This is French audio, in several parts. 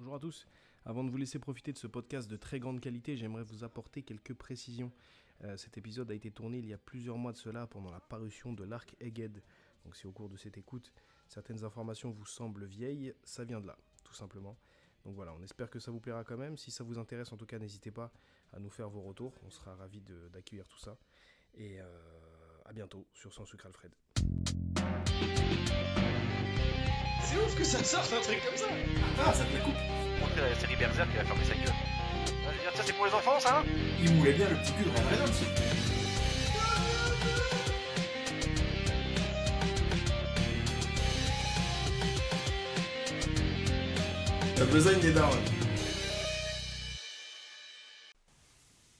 Bonjour à tous. Avant de vous laisser profiter de ce podcast de très grande qualité, j'aimerais vous apporter quelques précisions. Cet épisode a été tourné il y a plusieurs mois de cela pendant la parution de l'arc Egghead. Donc si au cours de cette écoute, certaines informations vous semblent vieilles, ça vient de là, tout simplement. Donc voilà, on espère que ça vous plaira quand même. Si ça vous intéresse, en tout cas, n'hésitez pas à nous faire vos retours. On sera ravis d'accueillir tout ça. Et à bientôt sur Sans Sucre Alfred. C'est ouf que ça sorte un truc comme ça. Ah, ça te la coupe. Montrer la série Berserk qui va fermer sa gueule. Je veux dire, ça c'est pour les enfants, ça, hein. Il moulait bien le petit cul de Ryan Reynolds. La besogne des darons.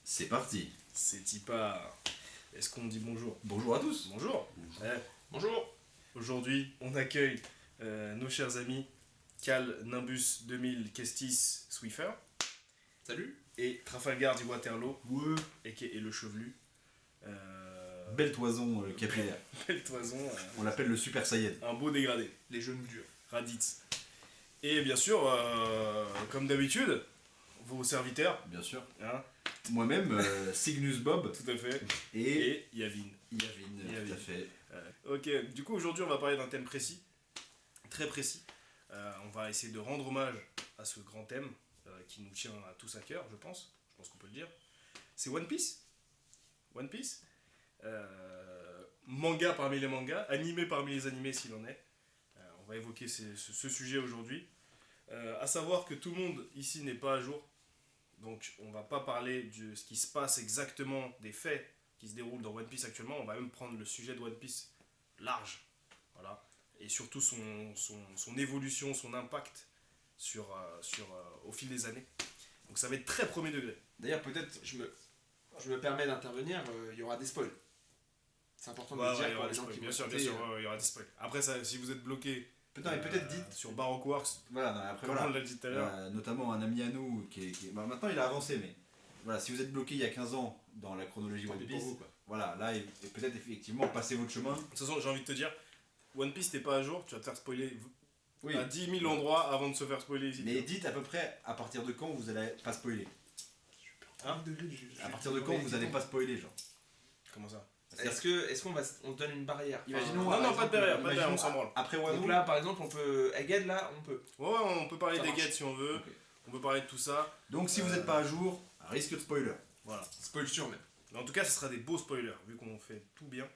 C'est parti. C'est Tipa. Est-ce qu'on dit bonjour? Bonjour à tous. Bonjour. Bonjour. Aujourd'hui, on accueille nos chers amis Cal Nimbus 2000 Kestis Swiffer Salut. et Trafalgar du Waterloo Ouais. et le chevelu. Belle toison capillaire. Belle toison, On l'appelle le Super Saiyan. un beau dégradé. Les genoux durs. Raditz. Et bien sûr, comme d'habitude, vos serviteurs, Bien sûr. hein, Moi-même, Cygnus Bob tout à fait, et et Yavin. Yavin, Yavin. tout à fait. Ok, du coup aujourd'hui on va parler d'un thème précis, très précis. On va essayer de rendre hommage à ce grand thème qui nous tient à tous à cœur, je pense qu'on peut le dire. C'est One Piece. One Piece. Manga parmi les mangas, animé parmi les animés s'il en est. On va évoquer ce sujet aujourd'hui. À savoir que tout le monde ici n'est pas à jour. Donc on va pas parler de ce qui se passe exactement, des faits qui se déroulent dans One Piece actuellement. On va même prendre le sujet de One Piece large. Voilà. Et surtout son évolution, son impact au fil des années. Donc ça va être très premier degré. D'ailleurs, peut-être, je me permets d'intervenir, il y aura des spoils. C'est important de Ouais, le dire il y pour aura les des gens spoils, qui bien vont sûr, écouter, il y aura des spoils. Après, ça, si vous êtes bloqué Peut-être dites. sur Baroque Works, Voilà, non, après comme on voilà. l'a dit tout à l'heure, Notamment un ami à nous bah, maintenant il a avancé, mais voilà, si vous êtes bloqué il y a 15 ans dans la chronologie Tant One pis Piece, pour vous, quoi. voilà, là, et peut-être effectivement passer votre chemin. de toute façon, j'ai envie de te dire, One Piece t'es pas à jour, tu vas te faire spoiler Oui. à 10 000 endroits avant de se faire spoiler ici. Mais dites à peu près à partir de quand vous allez pas spoiler. Hein À partir de quand vous allez pas spoiler, genre. Comment ça? Est-ce qu'on se donne une barrière? Imaginons. Non, par pas de barrière, imaginons on s'en branle. Après Donc Wano. là, par exemple, on peut... Egghead, là, on peut. Ouais, on peut parler Ça des marche. guettes si on veut, Ok. on peut parler de tout ça. Donc si vous n'êtes pas à jour, risque de spoiler. Voilà. Spoil sûr, même. Mais en tout cas, ce sera des beaux spoilers, vu qu'on fait tout bien.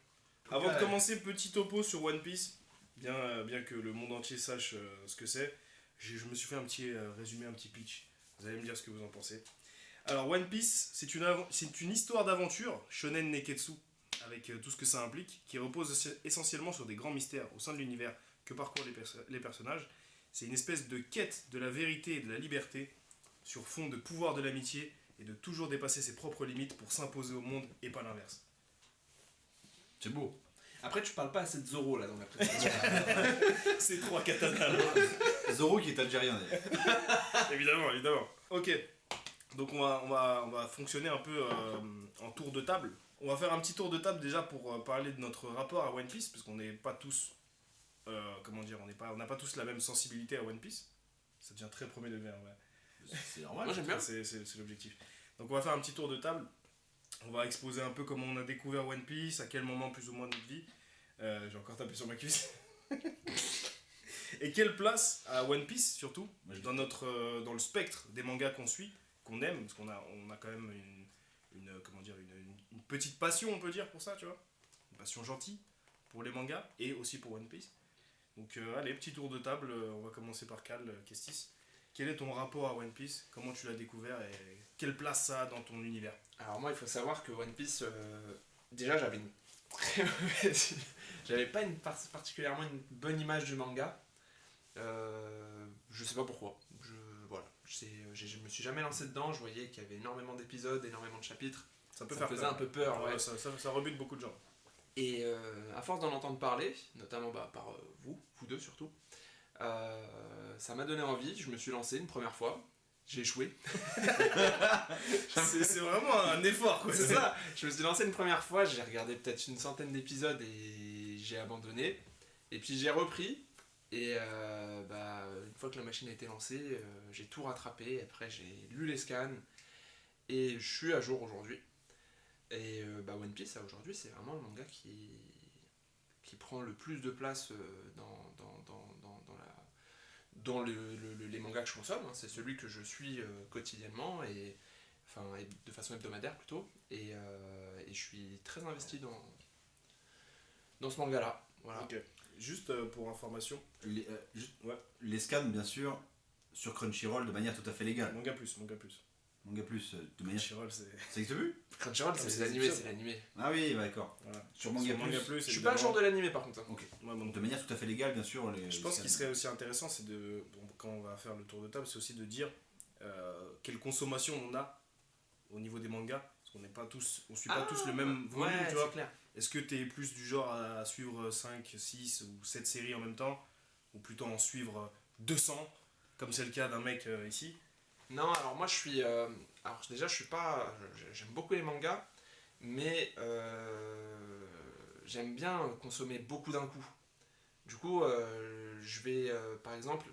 tout Avant cas, de commencer, petit topo sur One Piece, bien que le monde entier sache ce que c'est, je me suis fait un petit résumé, un petit pitch. Vous allez me dire ce que vous en pensez. Alors, One Piece, c'est une histoire d'aventure, shonen neketsu, avec tout ce que ça implique, qui repose essentiellement sur des grands mystères au sein de l'univers que parcourent les personnages. C'est une espèce de quête de la vérité et de la liberté, sur fond de pouvoir de l'amitié, et de toujours dépasser ses propres limites pour s'imposer au monde et pas l'inverse. C'est beau. Après, tu parles pas assez de Zoro, là, dans la présentation. C'est trois katanas. Zoro qui est algérien d'ailleurs. Évidemment. Ok. Donc on va fonctionner un peu en tour de table. On va faire un petit tour de table déjà pour parler de notre rapport à One Piece, parce qu'on n'est pas tous, on n'a pas tous la même sensibilité à One Piece. Ça devient très premier degré, ouais. C'est normal. Moi, j'aime bien. C'est l'objectif. Donc on va faire un petit tour de table. On va exposer un peu comment on a découvert One Piece, à quel moment plus ou moins de notre vie. J'ai encore tapé sur ma cuisse. Et quelle place a One Piece surtout Moi, je dans le spectre des mangas qu'on suit, qu'on aime, parce qu'on a quand même une petite passion, on peut dire, pour ça, tu vois. Une passion gentille pour les mangas et aussi pour One Piece. Donc allez, petit tour de table, on va commencer par Cal Kestis. Quel est ton rapport à One Piece? Comment tu l'as découvert et quelle place ça a dans ton univers? Alors moi, il faut savoir que One Piece, déjà j'avais pas particulièrement une bonne image du manga. Je sais pas pourquoi. Je me suis jamais lancé dedans. Je voyais qu'il y avait énormément d'épisodes, énormément de chapitres. Ça peut Ça faire faisait peur. un peu peur. Ouais. Ça rebute beaucoup de gens. Et à force d'en entendre parler, notamment par vous deux surtout, ça m'a donné envie. Je me suis lancé une première fois. J'ai échoué. C'est vraiment un effort, quoi. C'est ça. Je me suis lancé une première fois. J'ai regardé peut-être une centaine d'épisodes et j'ai abandonné. Et puis j'ai repris. Et une fois que la machine a été lancée, j'ai tout rattrapé. Après, j'ai lu les scans et je suis à jour aujourd'hui. Et One Piece, aujourd'hui, c'est vraiment le manga qui prend le plus de place les mangas que je consomme. Hein. C'est celui que je suis quotidiennement et de façon hebdomadaire plutôt. Et je suis très investi dans ce manga-là. Voilà. Ok. Juste pour information, Les scans, bien sûr, sur Crunchyroll de manière tout à fait légale. manga plus. Manga plus, de manière. Crunchyroll, c'est. Ça existe plus Crunchyroll, c'est c'est les l'animé, épisodes. c'est l'animé. Ah oui, d'accord. Voilà. Sur Manga Plus. Je suis pas le genre de l'animé par contre. Hein. Ok. Ouais, bon, De manière tout à fait légale, bien sûr. je pense qu'il serait aussi intéressant, c'est quand on va faire le tour de table, c'est aussi de dire quelle consommation on a au niveau des mangas. Parce qu'on n'est pas tous, on suit pas tous le même volume, Ouais, tu vois. c'est clair. Est-ce que tu es plus du genre à suivre 5, 6 ou 7 séries en même temps, ou plutôt en suivre 200, comme c'est le cas d'un mec ici? Non, alors moi je suis. Alors déjà, je suis pas. J'aime beaucoup les mangas, mais j'aime bien consommer beaucoup d'un coup. Du coup, je vais par exemple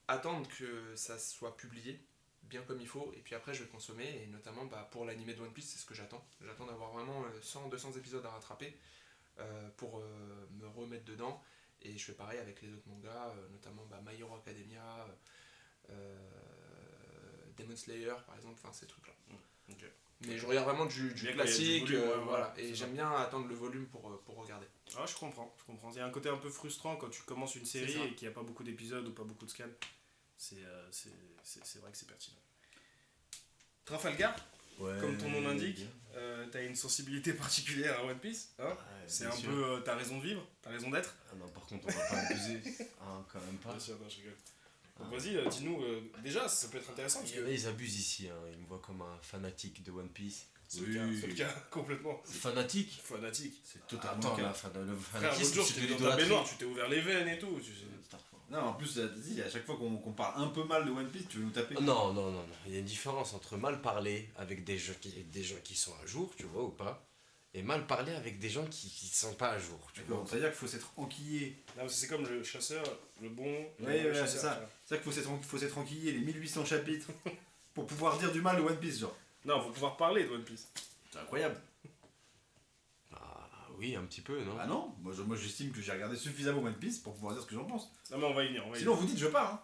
attendre que ça soit publié bien comme il faut, et puis après je vais consommer, et notamment pour l'animé de One Piece, c'est ce que j'attends. J'attends d'avoir vraiment 100-200 épisodes à rattraper pour me remettre dedans, et je fais pareil avec les autres mangas, notamment My Hero Academia, Demon Slayer par exemple, enfin ces trucs là. Ok. Mais je regarde vraiment du Bien quand il y a du classique, volume, ouais, voilà, c'est et ça. j'aime bien attendre le volume pour regarder. Ah, je comprends. Il y a un côté un peu frustrant quand tu commences une série C'est ça. et qu'il n'y a pas beaucoup d'épisodes ou pas beaucoup de scans. C'est vrai que c'est pertinent. Trafalgar, Ouais, comme ton nom l'indique, bien. t'as une sensibilité particulière à One Piece. Hein, Ouais, c'est bien un sûr. peu ta raison de vivre, ta raison d'être. Ah non, par contre, on va pas abuser. Hein, quand même pas. Bien sûr, non, je rigole. Donc Ah. vas-y, dis-nous, déjà, ça peut être intéressant parce que Ils abusent ici, hein. Ils me voient comme un fanatique de One Piece. c'est le cas, complètement. complètement. Fanatique. Fanatique. C'est totalement Attends, le cas. le Frère, fanatisme, l'autre jour, c'est tu de étais dans ta l'idolâtrie. baignoire, tu t'es ouvert les veines et tout. Non, en plus, vas-y, à chaque fois qu'on parle un peu mal de One Piece, tu veux nous taper. Non, non, non, non. Il y a une différence entre mal parler avec des gens qui sont à jour, tu vois, ou pas, et mal parler avec des gens qui sont pas à jour, tu vois. D'accord, c'est-à-dire qu'il faut s'être enquillé. Non, c'est comme le chasseur, le bon. Ouais, le ouais, chasseur, c'est ça. tu vois. C'est-à-dire qu'il faut s'être enquillé les 1800 chapitres pour pouvoir dire du mal de One Piece, genre. Non, faut pouvoir parler de One Piece. C'est incroyable. Ah oui, un petit peu, non? Ah non, moi j'estime que j'ai regardé suffisamment One Piece pour pouvoir dire ce que j'en pense. Non, mais on va y venir. Sinon, vous dites je pars, hein.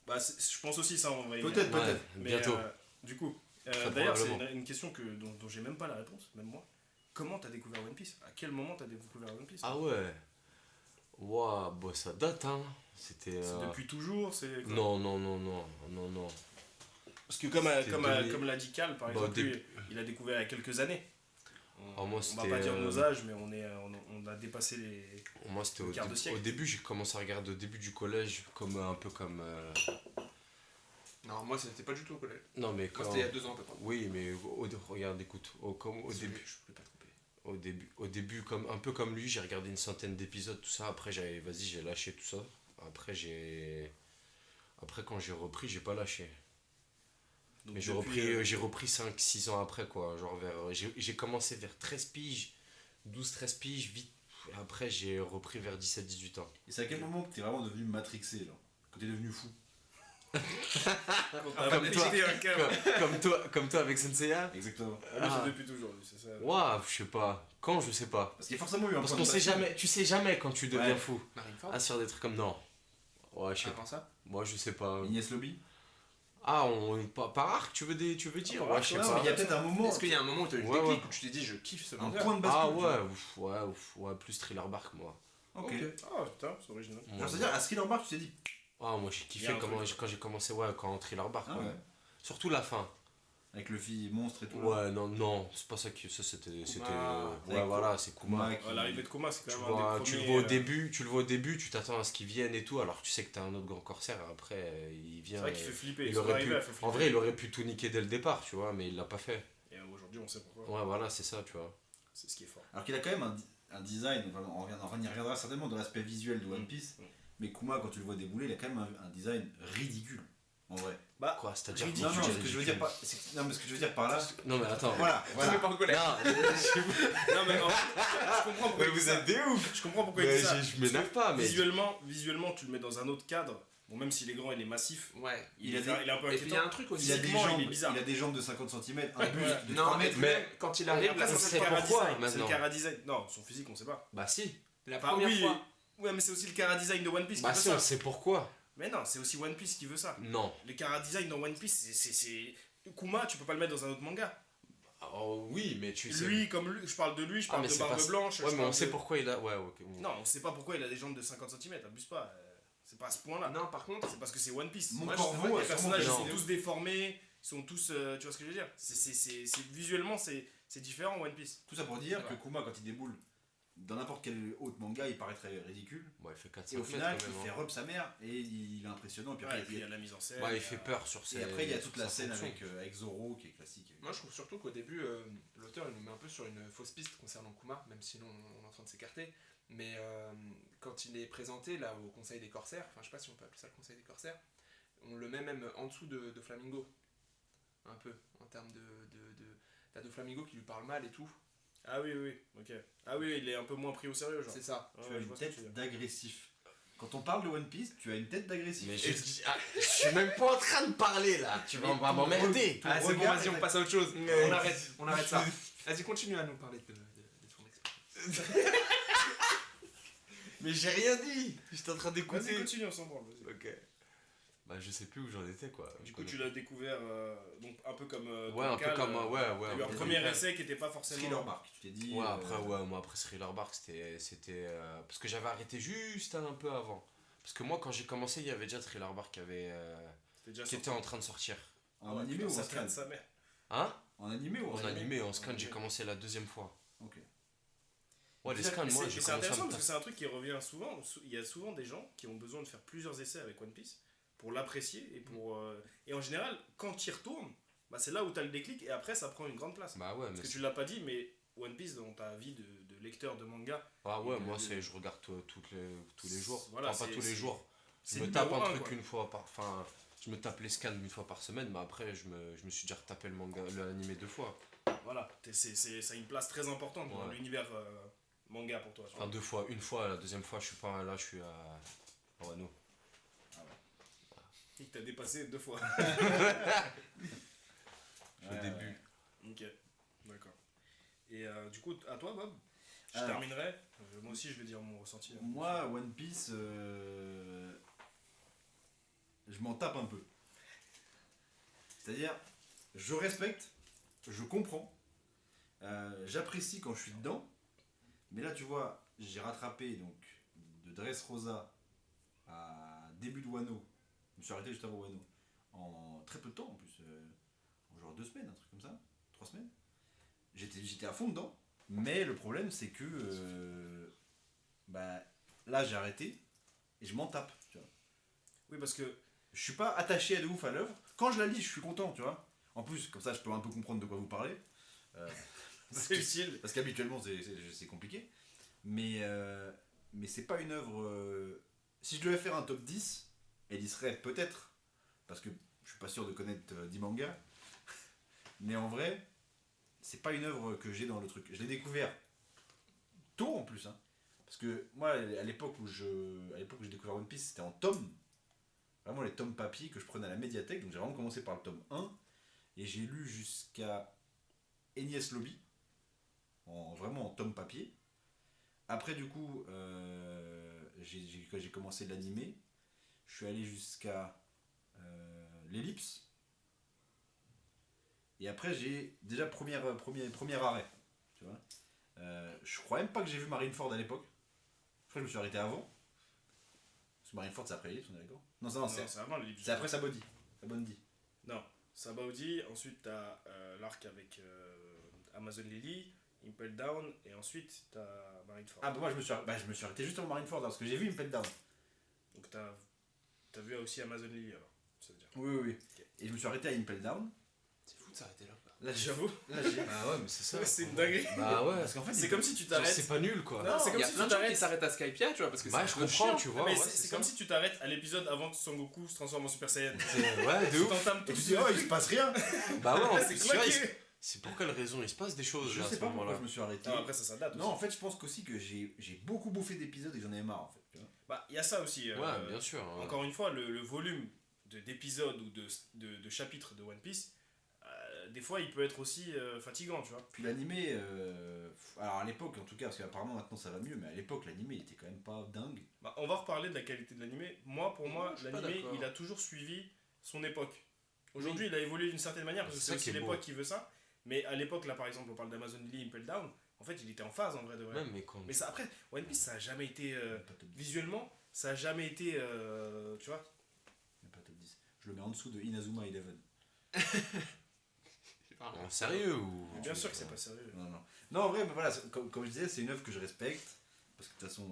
Bah, je pense aussi ça, on va y venir. Peut-être, Ouais, peut-être. Mais, bientôt. Du coup, Très d'ailleurs, c'est probablement. une question dont j'ai même pas la réponse, même moi. Comment t'as découvert One Piece? À quel moment t'as découvert One Piece? Ah ouais. Ouah, bon, ça date, hein. C'était. C'est depuis toujours, c'est quoi? Non, non, non, non, non, non. Parce que comme C'était comme l'a dit Cal, par Bah, au exemple, lui, il a découvert il y a quelques années. Ah, moi, On va c'était, pas dire nos âges, mais on a dépassé les. Moi, c'était Un quart de siècle. au début, j'ai commencé à regarder au début du collège, un peu comme. Non, moi c'était pas du tout au collège. Non, mais Moi quand. c'était il y a 2 ans à peu près. Oui, mais regarde, écoute, comme au Désolé, début. je voulais pas tromper. Au début un peu comme lui, j'ai regardé une centaine d'épisodes, tout ça. Après, j'ai lâché tout ça. Après, quand j'ai repris, j'ai pas lâché. Donc, Mais depuis, j'ai repris 5-6 ans après, quoi. Genre j'ai commencé vers 13 piges, 12-13 piges, vite. Après, j'ai repris vers 17-18 ans. Et c'est à quel moment que t'es vraiment devenu matrixé, genre? Que t'es devenu fou? quand t'as comme toi. pété un câble. Comme toi avec Senseiya. Exactement. Ah, mais Ah. c'est depuis toujours, lui, c'est ça. Waouh, je sais pas. Quand, je sais pas. Parce qu'il y a forcément eu un Parce point qu'on de sait bascule. jamais, tu sais jamais quand tu deviens Ouais. fou. Marineford. Ah, sur des trucs comme non. Ouais, je sais pas. Avant ça. Moi, je sais pas. Ignace Lobby. Ah, par arc, tu veux dire? Par Ouais, je sais arc, Non, pas. mais il y a peut-être un moment. Est-ce qu'il y a un moment où tu as eu le Ouais, déclic ouais. où tu t'es dit je kiffe ce Un manga? point de bascule. Ah tu vois. ouais, plus Thriller Bark, moi. Ok. Ah, putain, c'est original. Moi, Genre, c'est-à-dire, à Thriller Bark, tu t'es dit. Ah, moi j'ai Il y kiffé a un truc. quand j'ai commencé, ouais, quand Thriller Bark. Ah ouais. ouais. Surtout la fin. Avec le fille monstre et tout. là. Ouais, non, c'est pas ça que ça c'était. avec Ouais, voilà, c'est Kuma. Kuma qui- Ouais, l'arrivée de Kuma, c'est Tu quand même un des tu le premiers. vois au début, tu t'attends à ce qu'il vienne et tout, alors tu sais que t'as un autre grand corsaire, après il C'est vient. vrai qu'il fait flipper. il son aurait arrivée pu, a fait flipper. en vrai, il aurait pu tout niquer dès le départ, tu vois, mais il l'a pas fait. Et aujourd'hui, on sait pourquoi. Ouais, voilà, c'est ça, tu vois. C'est ce qui est fort. Alors qu'il a quand même un design, enfin, on y reviendra certainement de l'aspect visuel de One Piece, mais Kuma, quand tu le vois débouler, il a quand même un design ridicule, en vrai. Bah, Quoi, c'est-à-dire ridicule. Non, non, ce que je veux dire par... non, mais ce que je veux dire par là... Non, mais attends. Voilà, Tu voilà. mets pas en colère. Non, Non, mais en fait, je comprends pourquoi il dit ça. des ouf. Je comprends pourquoi il Mais dit ça. je m'énerve pas, mais. Visuellement, tu le mets dans un autre cadre. Bon, même s'il est grand, il est massif. Ouais. Il est un peu Et puis il y a inquiétant. un truc Il aussi. a des Physiquement, jambes, il est bizarre. il a des jambes de 50 cm, un Ouais. buste de Non, 3 mètres. mais quand il arrive, Après, là, ça, c'est c'est le pourquoi, chara-design. C'est maintenant. le chara-design. Non, son physique, on sait pas. Bah si. la Bah première oui, fois. ouais, mais c'est aussi le chara-design de One Piece qui Bah veut si, on ça. sait pourquoi. Mais non, c'est aussi One Piece qui veut ça. Non. Le chara-design dans One Piece, c'est... Kuma, tu peux pas le mettre dans un autre manga. Oh oui, mais tu sais. Lui, comme lui, je parle de lui, je parle mais de c'est Barbe pas- Blanche. Ouais, je mais on parle sait de- pourquoi il a. Ouais, ok. Non, on sait pas pourquoi il a des jambes de 50 cm, abuse pas. C'est pas à ce point-là. Non, par contre, C'est parce que c'est One Piece. Mon Moi, corbeau, les a sûrement personnages ils Non. sont tous déformés, ils sont tous. Tu vois ce que je veux dire visuellement, c'est différent One Piece. Tout ça pour dire Ouais. que Kuma, quand il déboule dans n'importe quel autre manga, il paraîtrait ridicule. Bon, il fait 4 Et 5 au final, mètres il quand fait même. rub sa mère et il est impressionnant. Et puis Ouais, après, et puis il y a la mise en scène. Ouais, il fait peur sur ses. et après, il y a toute sur la sa scène fonction. avec Zoro qui est classique. moi je trouve surtout qu'au début, l'auteur il nous met un peu sur une fausse piste concernant Kuma, même si nous on est en train de s'écarter. Mais quand il est présenté là au Conseil des Corsaires, enfin je sais pas si on peut appeler ça le Conseil des Corsaires, on le met même en dessous de Flamingo. Un peu, en termes t'as de Flamingo qui lui parle mal et tout. Ah oui, oui, ok. Ah oui, il est un peu moins pris au sérieux, genre. C'est ça. Ouais, Tu as je une vois ce que tu tête veux dire. d'agressif. Quand on parle de One Piece, tu as une tête d'agressif. Mais je suis même pas en train de parler là. Tu vas m'emmerder. Ton Ah c'est bon, regard vas-y, on est- passe à autre chose. Mais- On arrête ça. Vas-y, continue à nous parler de ton expérience. Mais j'ai rien dit. J'étais en train Vas-y, d'écouter. continue, on s'en branle, vas-y. Ok. Bah je sais plus où j'en étais quoi. Du coup, tu l'as découvert donc un peu comme. Ouais, un peu Cal, comme. Ouais, ouais. T'as eu un peu premier comme Cal. essai qui était pas forcément. Thriller Bark, tu t'es dit. Ouais, après, ouais, moi après Thriller Bark, c'était. Parce que j'avais arrêté juste un peu avant. Parce que moi, quand j'ai commencé, il y avait déjà Thriller Bark C'était déjà qui était en train de sortir. En animé ou en ça scan traîne sa mère. Hein? En animé ou En animé, en scan, En j'ai animé. commencé la deuxième fois. Ok. Ouais, les C'est- scans, mais moi, c'est- j'ai mais c'est commencé à intéressant me parce que c'est un truc qui revient souvent. Il y a souvent des gens qui ont besoin de faire plusieurs essais avec One Piece pour l'apprécier et pour. Et en général, quand tu y retournes, bah, c'est là où tu as le déclic et après ça prend une grande place. Bah ouais, Parce mais que tu l'as pas dit, mais One Piece dans ta vie de lecteur de manga, Ah ouais, Et moi, de- je regarde tous les jours. Voilà, Enfin, pas c'est- tous les c'est- jours. c'est Je me numéro tape un un, truc quoi. une fois par. Enfin, je me tape les scans une fois par semaine, mais après, je me suis déjà retapé le manga, l'animé 2 fois. Voilà, ça a une place très importante dans Ouais. l'univers manga pour toi. tu vois. Enfin, 2 fois. Une fois, la deuxième fois, je suis pas là, je suis à Wano. Il t'a dépassé 2 fois. Au début. Ok, d'accord. Et du coup, à toi, Bob, je Alors. terminerai. Moi aussi, je vais dire mon ressenti. Moi, One Piece, je m'en tape un peu. C'est-à-dire, je respecte, je comprends, j'apprécie quand je suis dedans, mais là, tu vois, j'ai rattrapé donc de Dressrosa à début de Wano. Je me suis arrêté juste avant Wano. En très peu de temps en plus, en genre 2 semaines, un truc comme ça, 3 semaines. J'étais à fond dedans, mais le problème c'est que bah, là j'ai arrêté et je m'en tape. Tu vois. Oui, parce que Je suis pas attaché à de ouf à l'œuvre. Quand je la lis, je suis content, tu vois. En plus, comme ça, je peux un peu comprendre de quoi vous parlez. c'est utile. Parce qu'habituellement, c'est compliqué. Mais c'est pas une œuvre. Si je devais faire un top 10, elle y serait peut-être. Parce que je suis pas sûr de connaître 10 mangas. Mais en vrai, c'est pas une œuvre que j'ai dans le truc. Je l'ai découvert tôt en plus. Hein. Parce que moi, à l'époque où j'ai découvert One Piece, c'était en tome. Vraiment les tomes papier que je prenais à la médiathèque. Donc j'ai vraiment commencé par le tome 1. Et j'ai lu jusqu'à Enies Lobby. Vraiment en tome papier. Après du coup, quand j'ai commencé l'animé, je suis allé jusqu'à l'ellipse. Et après j'ai déjà premier arrêt. Tu vois. Je crois même pas que j'ai vu Marineford à l'époque. Je crois que je me suis arrêté avant. Parce que Marineford c'est après l'ellipse, on est d'accord? Non, Non, c'est avant le livre. c'est après Sabody. Sabondi. Non, Sabaody, ensuite t'as l'arc avec Amazon Lily, Impel Down, et ensuite t'as Marineford. Ah bah moi je me suis arrêté juste avant Marineford là, parce que j'ai vu Impel Down. Donc t'as vu aussi Amazon Lily alors, ça veut dire. Oui. Ok. Et je me suis arrêté à Impel Down. C'est fou fou de s'arrêter là. Quoi. Là, J'avoue, Là, j'ai. Bah ouais, mais c'est ça. c'est une dinguerie. Bah ouais. Parce qu'en fait, C'est comme si tu Genre, t'arrêtes. c'est pas nul quoi. Non, c'est Il comme y a si plein tu de gens qui t'arrêtes. s'arrêtent à Skypiea, tu vois, parce que Bah, c'est je un peu comprends, chiant. tu vois. Mais ouais, c'est comme si tu t'arrêtes à l'épisode avant que Son Goku se transforme en Super Saiyan. Ouais, de Tu ouf. t'entames Et tout tu de dis, oh, il se passe rien. Bah ouais, en C'est plus, tu vois, claqué. c'est pour quelle raison il se passe des choses Je là, à sais ce pas pourquoi moment-là. je me suis arrêté. Non, après ça date Non, aussi. en fait, je pense qu'aussi que j'ai beaucoup bouffé d'épisodes et que j'en avais marre en fait. Tu vois. Bah, il y a ça aussi. Ouais, bien sûr. hein. Encore une fois, le volume d'épisodes ou de chapitres de One Piece, des fois, il peut être aussi fatigant, tu vois. Puis l'animé, alors à l'époque en tout cas, parce qu'apparemment maintenant ça va mieux, mais à l'époque l'animé il était quand même pas dingue. Bah, on va reparler de la qualité de l'animé. Pour moi, je suis pas l'animé, d'accord. il a toujours suivi son époque. Aujourd'hui, il a évolué d'une certaine manière, parce que C'est c'est ça qui aussi est l'époque beau. qui veut ça. Mais à l'époque, là par exemple, on parle d'Amazon Lee Impel Down, en fait, il était en phase en vrai de vrai. Même mais quand. Mais ça, après, One Piece, ça a jamais été. Pas top 10. Visuellement, ça a jamais été. Tu vois. Pas top 10. Je le mets en dessous de Inazuma Eleven. En sérieux ou. Mais bien sûr que c'est pas sérieux. Non, en vrai, bah, voilà, comme je disais, c'est une œuvre que je respecte. Parce que de toute façon,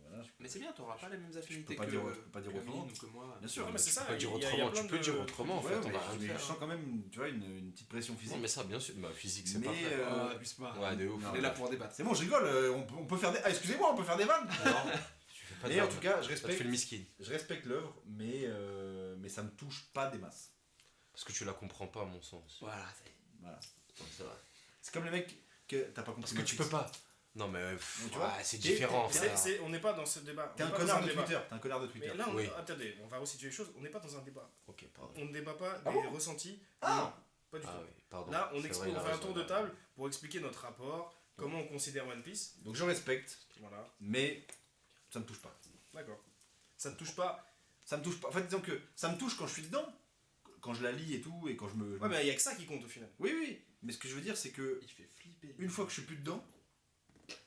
voilà, Mais c'est bien, t'auras pas les mêmes affinités pas que, dire autre- pas dire que autrement. Mine ou que moi. bien sûr. Non, mais c'est Tu ça. peux pas dire il y a autrement, plein tu peux de- dire autrement en Ouais, fait, on mais, va rien mais faire. je sens quand même, tu vois, une petite pression physique. Non mais ça bien sûr, bah physique c'est Mais, pas vrai. Oh, abuse pas. Ouais, de ouf. non. On est là pour débattre. C'est bon, je rigole, on peut faire des. Ah, excusez-moi, on peut faire des vannes. Tu fais pas Mais de en vanne. tout cas, je Ça te respecte, fait le miskin. je respecte l'œuvre, mais ça me touche pas des masses. Parce que tu la comprends pas à mon sens. Voilà, Voilà. Ouais, c'est vrai. C'est comme les mecs que t'as pas compris. Parce que tu peux pas. Non mais Donc, tu vois, c'est t'es- différent. t'es- frère. On n'est pas dans ce débat. T'es On un est pas dans connard de débat. Twitter. T'es un connard de Twitter. Mais là, Oui. attendez, on va resituer les choses. On n'est pas dans un débat. Ok, pardon. On ne débat pas Ah des bon ressentis. Ah. Non, pas du Ah tout. oui, pardon. Là, on C'est explique, vrai, il on a fait un raison, tour de il a table pour expliquer notre rapport, comment on considère One Piece. Donc je respecte, Voilà, mais ça me touche pas. d'accord. Ça te touche pas. Ça me touche pas. En fait, disons que ça me touche quand je suis dedans, quand je la lis et tout, et quand je me. Ouais, mais il y a que ça qui compte au final. Oui, oui. Mais ce que je veux dire, c'est que il fait flipper. une fois que je suis plus dedans,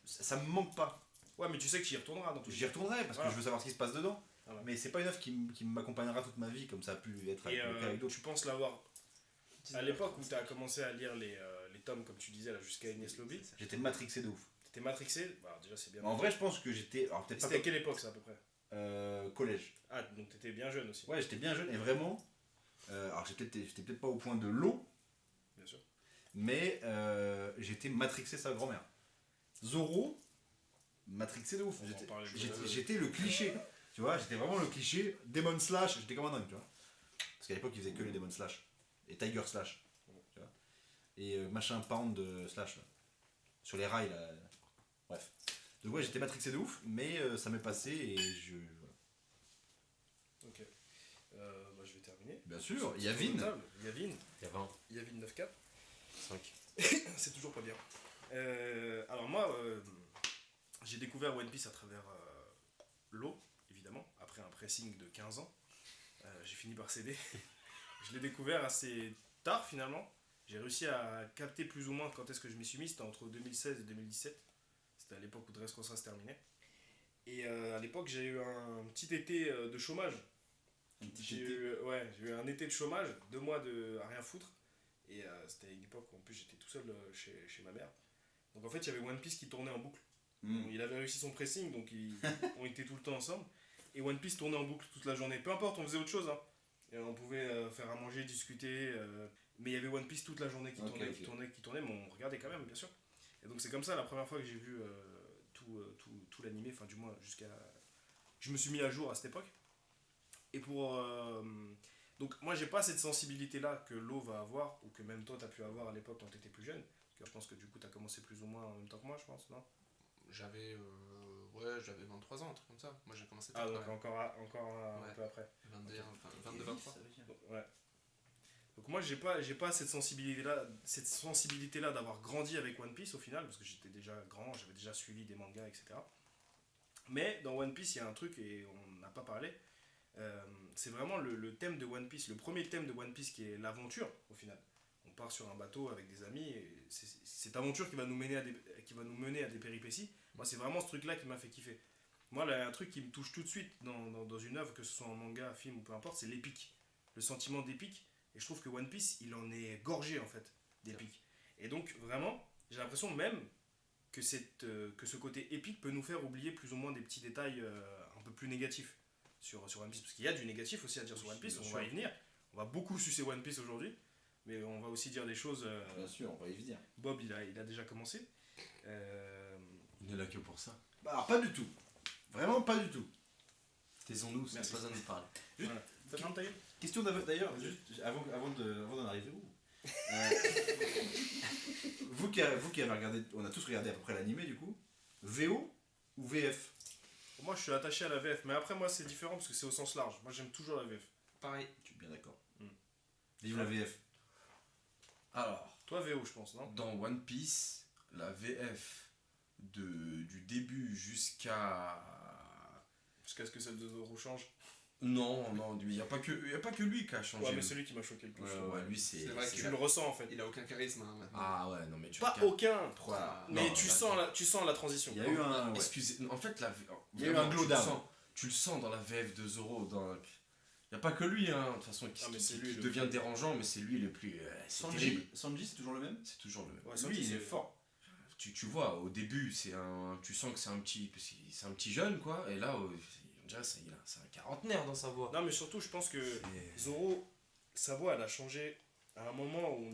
ça me manque pas. Ouais, mais tu sais que tu y retourneras dans tout J'y retournerai parce Voilà. que je veux savoir ce qui se passe dedans. Voilà. Mais c'est pas une œuvre qui m'accompagnera toute ma vie comme ça a pu être Et avec le cas avec d'autres. tu penses l'avoir. À l'époque où tu as commencé à lire les tomes, comme tu disais, là, jusqu'à Ines Lobby, J'étais matrixé de ouf. t'étais matrixé. Bah, déjà, c'est bien. En vrai, je pense que j'étais. Alors peut-être pas C'était à quelle époque ça à peu près? collège. Ah, donc t'étais bien jeune aussi. Ouais, j'étais bien jeune et vraiment. Alors j'étais peut-être pas au point de l'eau, Bien sûr. mais j'étais matrixé sa grand-mère. Zoro, matrixé de ouf. On va en parler juste après. J'étais le cliché. Tu vois, j'étais vraiment le cliché. Demon Slash, j'étais comme un dingue, tu vois. Parce qu'à l'époque, ils faisaient que les Demon Slash. Et Tiger Slash. Tu vois. Et machin Pound Slash. Là. Sur les rails, là. Bref. Donc ouais, j'étais matrixé de ouf, mais ça m'est passé et je. Voilà. Ok. Bah, je vais terminer. Bien sûr, Sur Yavin. le table. Yavin. Il y a 20, Yavin 9-4. 5. C'est toujours pas bien. Alors moi, j'ai découvert One Piece à travers l'eau, évidemment, après un pressing de 15 ans. J'ai fini par céder. Je l'ai découvert assez tard finalement. J'ai réussi à capter plus ou moins quand est-ce que je m'y suis mis. C'était entre 2016 et 2017. C'était à l'époque où Dressrosa se terminait. Et à l'époque, j'ai eu un petit été de chômage. J'ai eu un été de chômage, 2 mois à rien foutre. Et c'était une époque où en plus j'étais tout seul chez ma mère. Donc en fait, il y avait One Piece qui tournait en boucle. Mm. Il avait réussi son pressing, donc on était tout le temps ensemble. Et One Piece tournait en boucle toute la journée. Peu importe, on faisait autre chose. Hein. Et on pouvait faire à manger, discuter. Mais il y avait One Piece toute la journée qui tournait, qui tournait, mais on regardait quand même, bien sûr. Et donc c'est comme ça la première fois que j'ai vu tout l'animé, enfin du moins jusqu'à... Je me suis mis à jour à cette époque. Et donc moi j'ai pas cette sensibilité là que l'eau va avoir, ou que même toi t'as pu avoir à l'époque quand t'étais plus jeune. Parce que je pense que du coup t'as commencé plus ou moins en même temps que moi, je pense, non? J'avais 23 ans, un truc comme ça. Moi j'ai commencé Ah tard, donc quand même. encore un Ouais. peu après. 21, enfin, 22, 23. Donc, ouais. Donc moi j'ai pas cette sensibilité là d'avoir grandi avec One Piece au final, parce que j'étais déjà grand, j'avais déjà suivi des mangas, etc. Mais dans One Piece il y a un truc et on n'a pas parlé. C'est vraiment le thème de One Piece, le premier thème de One Piece qui est l'aventure au final. On part sur un bateau avec des amis et c'est cette aventure qui va nous mener à des péripéties. Moi c'est vraiment ce truc là qui m'a fait kiffer. Moi là, un truc qui me touche tout de suite dans une œuvre, que ce soit en manga, film ou peu importe, c'est l'épique. Le sentiment d'épique. Et je trouve que One Piece il en est gorgé en fait d'épique. Et donc vraiment j'ai l'impression même que ce côté épique peut nous faire oublier plus ou moins des petits détails un peu plus négatifs sur One Piece. Parce qu'il y a du négatif aussi à dire sur One Piece, on va y venir. On va beaucoup sucer One Piece aujourd'hui. Mais on va aussi dire des choses. Bien sûr, on va y venir. Bob, il a déjà commencé. Il n'est là que pour ça. Bah, alors, pas du tout. Vraiment pas du tout. Taisons-nous, c'est Merci. pas besoin de parler. Juste- Voilà. T'as fermé ta gueule ? Question d'ailleurs, juste avant d'en arriver où vous qui avez regardé, on a tous regardé à peu près l'animé du coup, VO ou VF? Moi, je suis attaché à la VF, mais après, moi, c'est différent parce que c'est au sens large. Moi, j'aime toujours la VF. Pareil. Je suis bien d'accord. Hmm. Vive la VF. Alors, Toi, VO, je pense, non ? dans One Piece, la VF du début jusqu'à... Jusqu'à ce que celle de Zoro change. Non, il n'y a pas que lui qui a changé. Ouais, mais celui qui m'a choqué le plus. Ouais, lui c'est... C'est vrai c'est- Tu le ressens, en fait. Il a aucun charisme hein, maintenant. Ah ouais, non mais tu Pas regardes. aucun, Voilà. mais Non, tu là, sens la transition. Il y a eu un. Ouais. Excusez, en fait, Il y a eu vraiment, un glow down. tu le sens dans la VF de Zoro. Il n'y a pas que lui, hein, de toute façon, Ah, mais c'est lui qui le devient dérangeant, mais c'est lui le plus. C'est terrible. Sanji, c'est toujours le même. C'est toujours le. Ouais, Lui, Sanji, il est c'est- fort. Tu vois, au début, tu sens que c'est un petit jeune, quoi, et là, on dirait c'est un quarantenaire dans sa voix. Non, mais surtout, je pense que Et- Zoro, sa voix, elle a changé à un moment où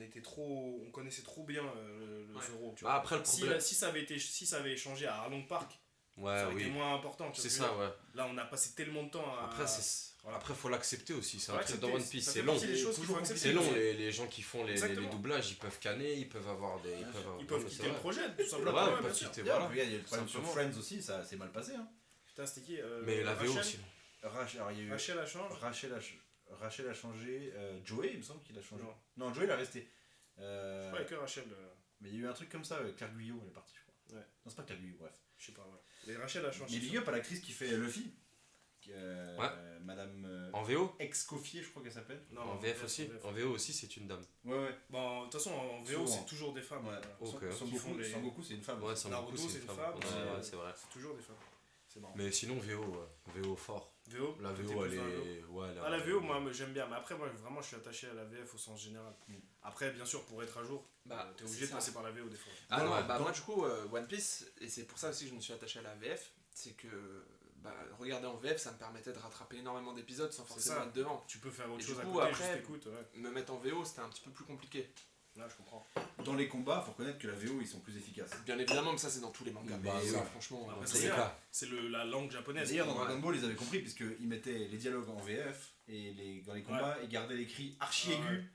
on connaissait trop bien le Ouais. Zoro. Tu Bah, vois. après, le Si, problème. si ça avait changé à Arlong Park, Ouais, ça aurait été oui. moins important. tu vois C'est ce que je veux ça, dire. ouais. Là, on a passé tellement de temps à. Après, voilà. Après, faut l'accepter aussi. C'est un Faut truc dans l'accepter, One Piece, ça c'est fait long. partie des choses qu'il faut accepter. C'est long, les gens qui font les Exactement. doublages, ils peuvent canner, ils peuvent avoir des. Ils peuvent Non, mais quitter c'est le vrai. projet, tout Ouais, simplement. ils Ouais, peuvent bien sûr. quitter, Voilà. voilà. Regarde, il y a eu le problème sur Simplement. Friends aussi, ça s'est mal passé. Hein. Putain, c'était qui Mais la VO Rachel aussi. Alors, il y a eu Rachel a changé. Rachel a changé, Joey, il me semble qu'il a changé. Non. Non, Joey, il a resté. Ouais, que Rachel. Mais il y a eu un truc comme ça, Claire Guyot, elle est partie, je crois. Ouais. Non, c'est pas Claire Guyot, bref. Je sais pas, ouais. Mais Rachel a changé. Mais big up à l'actrice qui fait Luffy. Ouais. Madame En VO Ex-Coffier, je crois qu'elle s'appelle. Non, En VF aussi. En VO aussi, c'est une dame. Ouais. Bon, de toute façon, en VO, Souvent. c'est toujours des femmes. Ouais. Voilà. Ok. Qui font Son les- Goku, c'est une femme. Ouais, Sangoku, Naruto, c'est une femme. Ouais, ouais, c'est vrai. C'est toujours des femmes. C'est marrant. Mais sinon, VO, VO fort. VO La t'es VO, plus elle dans la VO. est. Ouais, elle est- Ah, la VO, moi, j'aime bien. Mais après, moi, vraiment, je suis attaché à la VF au sens général. Mm. Après, bien sûr, pour être à jour, Bah, t'es obligé c'est de ça. passer par la VO des fois. Ah Ouais, non, ouais. bah moi du coup, One Piece, et c'est pour ça aussi que je me suis attaché à la VF, c'est que bah, regarder en VF, ça me permettait de rattraper énormément d'épisodes sans C'est forcément ça. être devant. Tu peux faire autre Et chose du à coup, côté, après- juste écoute. Ouais. Me mettre en VO, c'était un petit peu plus compliqué. Là, je comprends. Dans les combats, faut reconnaître que la VO, ils sont plus efficaces. Bien évidemment, mais ça c'est dans tous les mangas. Bah, mais oui. ça, franchement, Après, Dans c'est les ça. cas. C'est la langue japonaise. D'ailleurs, dans Ouais. Dragon Ball, ils avaient compris, puisqu'ils mettaient les dialogues en VF, et dans les combats, ils gardaient les cris archi Ah, aigus, ouais.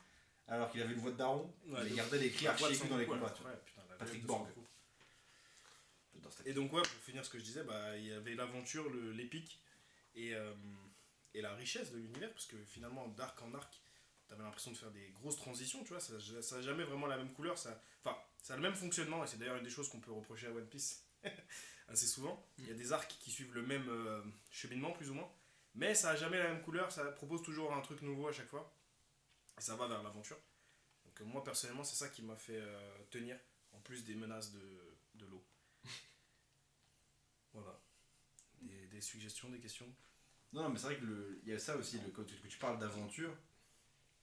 alors qu'il avait une voix de daron, Ouais, ils de- gardaient les cris La archi voix de aigus dans les Sangoku, combats. alors. tu vois. Ouais, putain, la Patrick VF de Borg. Sangoku. J'adore cette Et donc, ouais, pour finir ce que je disais, bah, il y avait l'aventure, l'épique et la richesse de l'univers, parce que finalement, d'arc en arc, t'avais l'impression de faire des grosses transitions, tu vois, ça a jamais vraiment la même couleur, enfin, ça a le même fonctionnement, et c'est d'ailleurs une des choses qu'on peut reprocher à One Piece assez souvent. Il y a des arcs qui suivent le même cheminement, plus ou moins, mais ça a jamais la même couleur, ça propose toujours un truc nouveau à chaque fois, et ça va vers l'aventure. Donc moi, personnellement, c'est ça qui m'a fait tenir, en plus des menaces de l'eau. Voilà. Des suggestions, des questions. Non, mais c'est vrai que il y a ça aussi, quand tu parles d'aventure,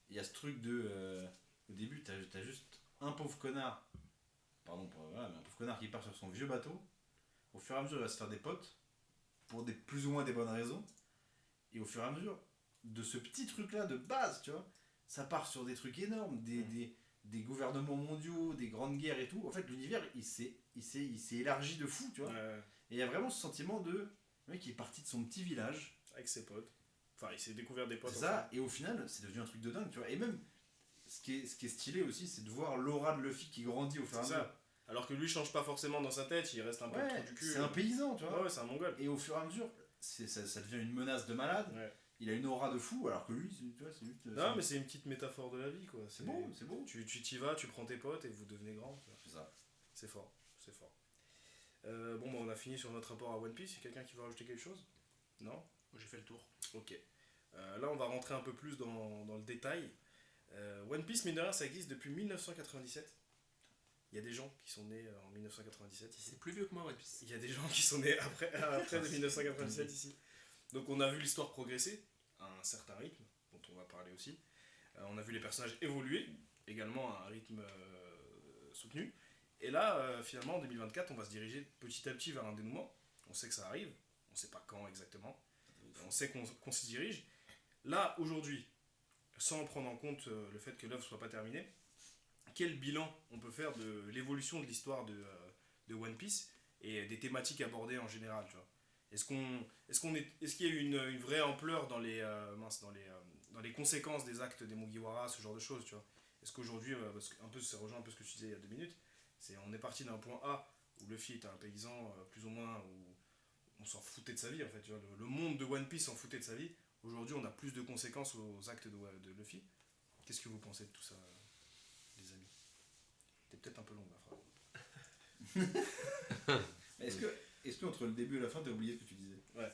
il y a ce truc de. Au début, t'as juste un pauvre connard, pardon, voilà, mais un pauvre connard qui part sur son vieux bateau. Au fur et à mesure, il va se faire des potes, pour des plus ou moins des bonnes raisons. Et au fur et à mesure, de ce petit truc-là de base, tu vois, ça part sur des trucs énormes, des gouvernements mondiaux, des grandes guerres et tout. En fait, l'univers, il s'est élargi de fou, tu vois. Et il y a vraiment ce sentiment de. Le mec, il est parti de son petit village. Avec ses potes. Enfin, il s'est découvert des potes. C'est ça, et au final, c'est devenu un truc de dingue, tu vois. Et même, ce qui est stylé aussi, c'est de voir l'aura de Luffy qui grandit au fur et à C'est mesure. ça. Alors que lui change pas forcément dans sa tête, il reste un peu le Ouais, trou du cul. c'est un paysan, tu vois. Ouais, ouais, c'est un mongol. Et au fur et à mesure, ça devient une menace de malade. Ouais. Il a une aura de fou, alors que lui, tu vois, c'est juste. Non, mais c'est une petite métaphore de la vie, quoi. c'est beau, c'est beau. Tu t'y vas, tu prends tes potes et vous devenez grand. tu vois. C'est ça. C'est fort, c'est fort. Bon, bah, on a fini sur notre rapport à One Piece. Il y a quelqu'un qui veut rajouter quelque chose? Non? J'ai fait le tour. Ok. Là, on va rentrer un peu plus dans le détail. One Piece, mine de rien, ça existe depuis 1997. Il y a des gens qui sont nés en 1997 ici. C'est plus vieux que moi, One Piece. Il y a des gens qui sont nés après de 1997 ici. Donc on a vu l'histoire progresser à un certain rythme, dont on va parler aussi. On a vu les personnages évoluer, également à un rythme soutenu. Et là, finalement, en 2024, on va se diriger petit à petit vers un dénouement. On sait que ça arrive, on sait pas quand exactement. On sait qu'on s'y dirige. Là, aujourd'hui, sans prendre en compte le fait que l'œuvre soit pas terminée, quel bilan on peut faire de l'évolution de l'histoire de One Piece et des thématiques abordées en général, tu vois. Est-ce qu'il y a eu une vraie ampleur dans dans les conséquences des actes des Mugiwara, ce genre de choses, tu vois. Est-ce qu'aujourd'hui, parce que ça rejoint un peu ce que tu disais il y a 2 minutes, on est parti d'un point A où Luffy était un paysan plus ou moins, où on s'en foutait de sa vie en fait, tu vois. Le monde de One Piece s'en foutait de sa vie. Aujourd'hui, on a plus de conséquences aux actes de Luffy. Qu'est-ce que vous pensez de tout ça, les amis? C'était peut-être un peu long ma phrase. Est-ce que entre le début et la fin, t'as oublié ce que tu disais? Ouais.